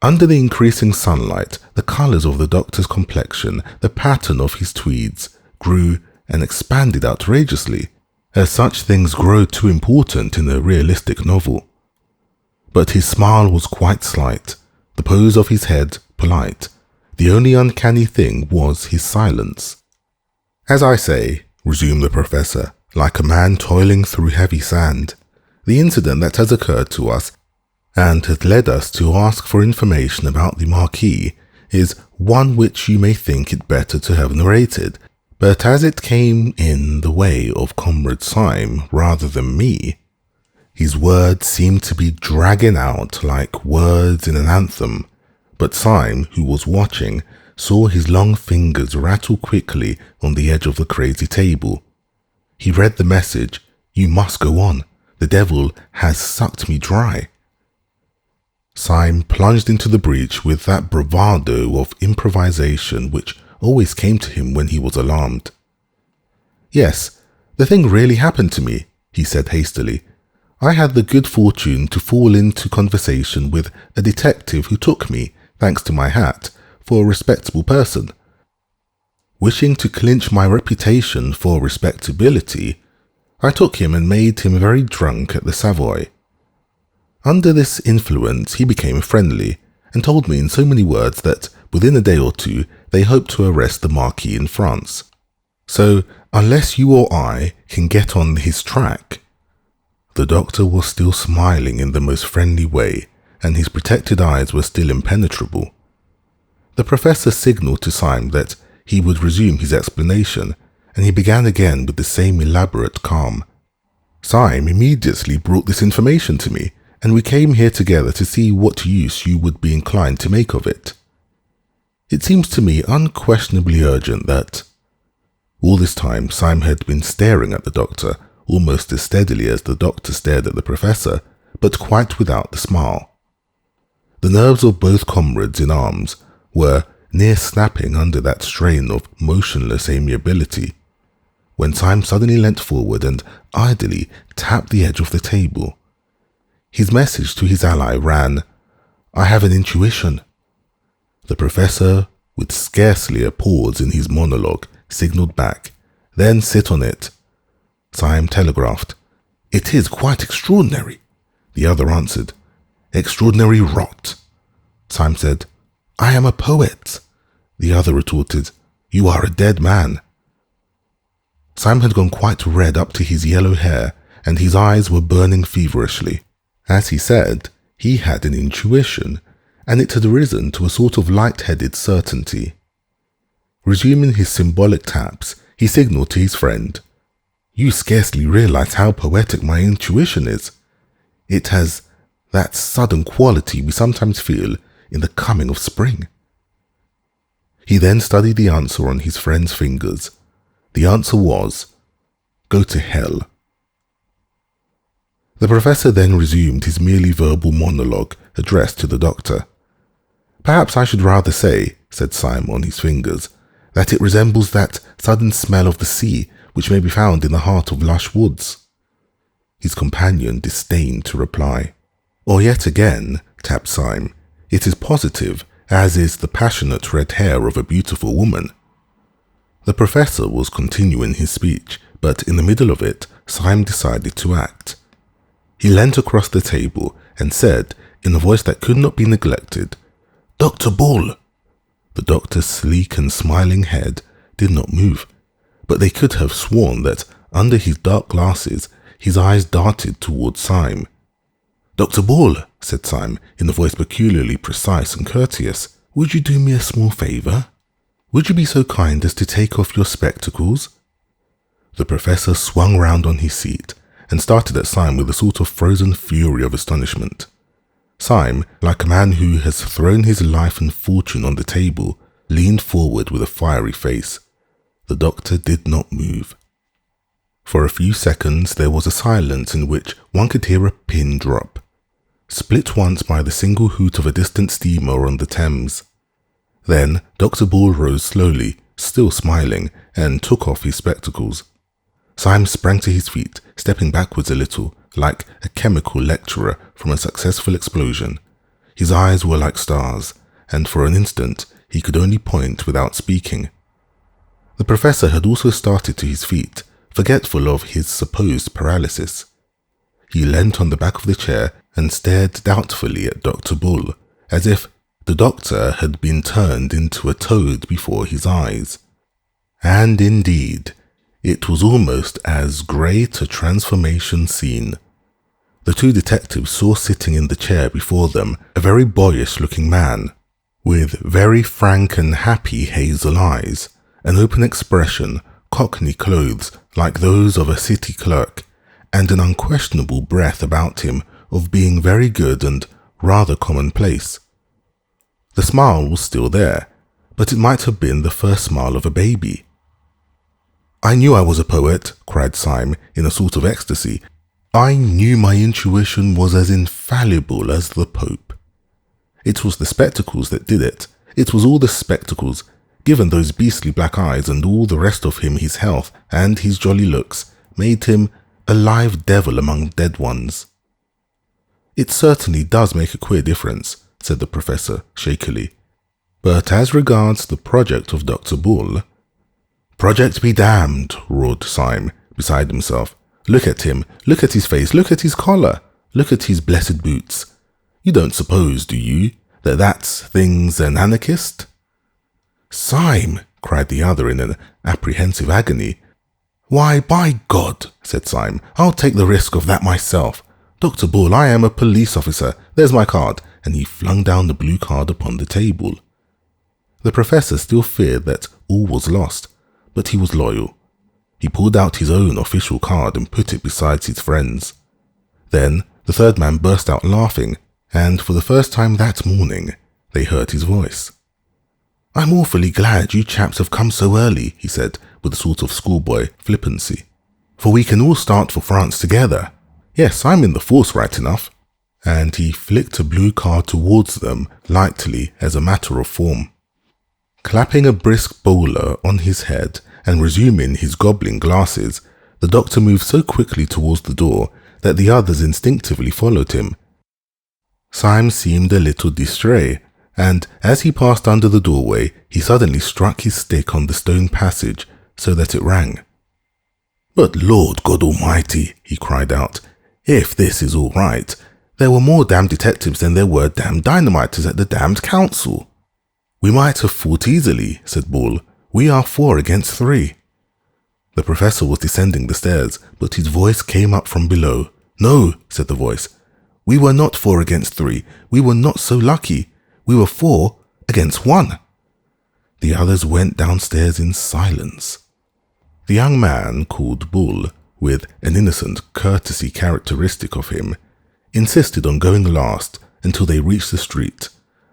Under the increasing sunlight, the colours of the doctor's complexion, the pattern of his tweeds, grew and expanded outrageously, as such things grow too important in a realistic novel. But his smile was quite slight, the pose of his head polite. The only uncanny thing was his silence. "As I say," resumed the professor, like a man toiling through heavy sand, "the incident that has occurred to us and has led us to ask for information about the Marquis is one which you may think it better to have narrated, but as it came in the way of Comrade Syme rather than me," his words seemed to be dragging out like words in an anthem, but Syme, who was watching, saw his long fingers rattle quickly on the edge of the crazy table. He read the message, "You must go on. The devil has sucked me dry." Syme plunged into the breach with that bravado of improvisation which always came to him when he was alarmed. "Yes, the thing really happened to me," he said hastily. "I had the good fortune to fall into conversation with a detective who took me, thanks to my hat, for a respectable person. Wishing to clinch my reputation for respectability, I took him and made him very drunk at the Savoy. Under this influence he became friendly, and told me in so many words that within a day or two they hoped to arrest the Marquis in France. So, unless you or I can get on his track—" The doctor was still smiling in the most friendly way, and his protected eyes were still impenetrable. The professor signalled to Syme that he would resume his explanation, and he began again with the same elaborate calm. "Syme immediately brought this information to me, and we came here together to see what use you would be inclined to make of it. It seems to me unquestionably urgent that—" All this time Syme had been staring at the doctor, almost as steadily as the doctor stared at the professor, but quite without the smile. The nerves of both comrades in arms were near snapping under that strain of motionless amiability, when Syme suddenly leant forward and idly tapped the edge of the table. His message to his ally ran, "I have an intuition." The professor, with scarcely a pause in his monologue, signalled back, "Then sit on it." Syme telegraphed, "It is quite extraordinary." The other answered, "Extraordinary rot." Syme said, "I am a poet." The other retorted, "You are a dead man." Syme had gone quite red up to his yellow hair, and his eyes were burning feverishly. As he said, he had an intuition, and it had risen to a sort of light-headed certainty. Resuming his symbolic taps, he signalled to his friend, "You scarcely realize how poetic my intuition is. It has that sudden quality we sometimes feel in the coming of spring." He then studied the answer on his friend's fingers. The answer was, "Go to hell." The professor then resumed his merely verbal monologue addressed to the doctor. "Perhaps I should rather say," said Syme on his fingers, "that it resembles that sudden smell of the sea which may be found in the heart of lush woods. His companion disdained to reply. Or yet again, tapped Syme, it is positive, as is the passionate red hair of a beautiful woman. The professor was continuing his speech, but in the middle of it, Syme decided to act. He leant across the table and said, in a voice that could not be neglected, "Dr. Bull." The doctor's sleek and smiling head did not move, but they could have sworn that under his dark glasses his eyes darted towards Syme. "Dr. Bull," said Syme in a voice peculiarly precise and courteous, "would you do me a small favour? Would you be so kind as to take off your spectacles?" The professor swung round on his seat and started at Syme with a sort of frozen fury of astonishment. Syme, like a man who has thrown his life and fortune on the table, leaned forward with a fiery face. The doctor did not move. For a few seconds there was a silence in which one could hear a pin drop, split once by the single hoot of a distant steamer on the Thames. Then Dr. Bull rose slowly, still smiling, and took off his spectacles. Syme sprang to his feet, stepping backwards a little, like a chemical lecturer from a successful explosion. His eyes were like stars, and for an instant he could only point without speaking. The professor had also started to his feet, forgetful of his supposed paralysis. He leant on the back of the chair and stared doubtfully at Dr. Bull, as if the doctor had been turned into a toad before his eyes. And indeed, it was almost as great a transformation scene. The two detectives saw sitting in the chair before them a very boyish-looking man, with very frank and happy hazel eyes, an open expression, cockney clothes like those of a city clerk, and an unquestionable breath about him of being very good and rather commonplace. The smile was still there, but it might have been the first smile of a baby. "I knew I was a poet," cried Syme in a sort of ecstasy. "I knew my intuition was as infallible as the Pope." It was the spectacles that did it. It was all the spectacles. Given those beastly black eyes and all the rest of him, his health and his jolly looks made him a live devil among dead ones. "It certainly does make a queer difference," said the professor shakily. "But as regards the project of Dr. Bull—" "Project be damned," roared Syme, beside himself. "Look at him, look at his face, look at his collar, look at his blessed boots. You don't suppose, do you, that thing's an anarchist?" "Syme!" cried the other in an apprehensive agony. "Why, by God," said Syme, "I'll take the risk of that myself. Dr. Bull, I am a police officer. There's my card," and he flung down the blue card upon the table. The professor still feared that all was lost, but he was loyal. He pulled out his own official card and put it beside his friend's. Then the third man burst out laughing, and for the first time that morning they heard his voice. "I'm awfully glad you chaps have come so early," he said with a sort of schoolboy flippancy, "for we can all start for France together. Yes, I'm in the force right enough." And he flicked a blue card towards them lightly as a matter of form. Clapping a brisk bowler on his head and resuming his gobbling glasses, the doctor moved so quickly towards the door that the others instinctively followed him. Syme seemed a little distrait, and as he passed under the doorway, he suddenly struck his stick on the stone passage so that it rang. "But Lord God Almighty," he cried out, "if this is all right, there were more damned detectives than there were damned dynamiters at the damned council." "We might have fought easily," said Bull. "We are 4 against 3. The professor was descending the stairs, but his voice came up from below. "No," said the voice. "We were not 4 against 3. We were not so lucky. We were 4 against 1. The others went downstairs in silence. The young man, called Bull, with an innocent courtesy characteristic of him, insisted on going last until they reached the street,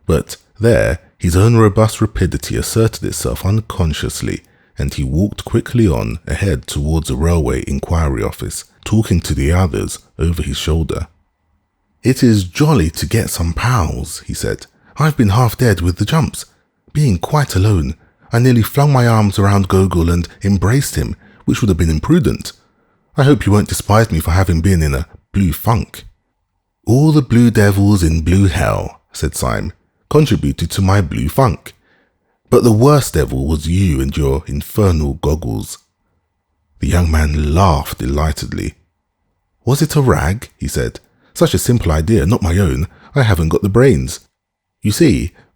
but there his own robust rapidity asserted itself unconsciously, and he walked quickly on ahead towards a railway inquiry office, talking to the others over his shoulder. "It is jolly to get some pals," he said. "I've been half dead with the jumps. Being quite alone, I nearly flung my arms around Gogol and embraced him. which would have been imprudent. I hope you won't despise me for having been in a blue funk." "All the blue devils in blue hell," said Syme, "contributed to my blue funk. But the worst devil was you and your infernal goggles." The young man laughed delightedly. "Was it a rag?" he said. "Such a simple idea, not my own. I haven't got the brains. You see,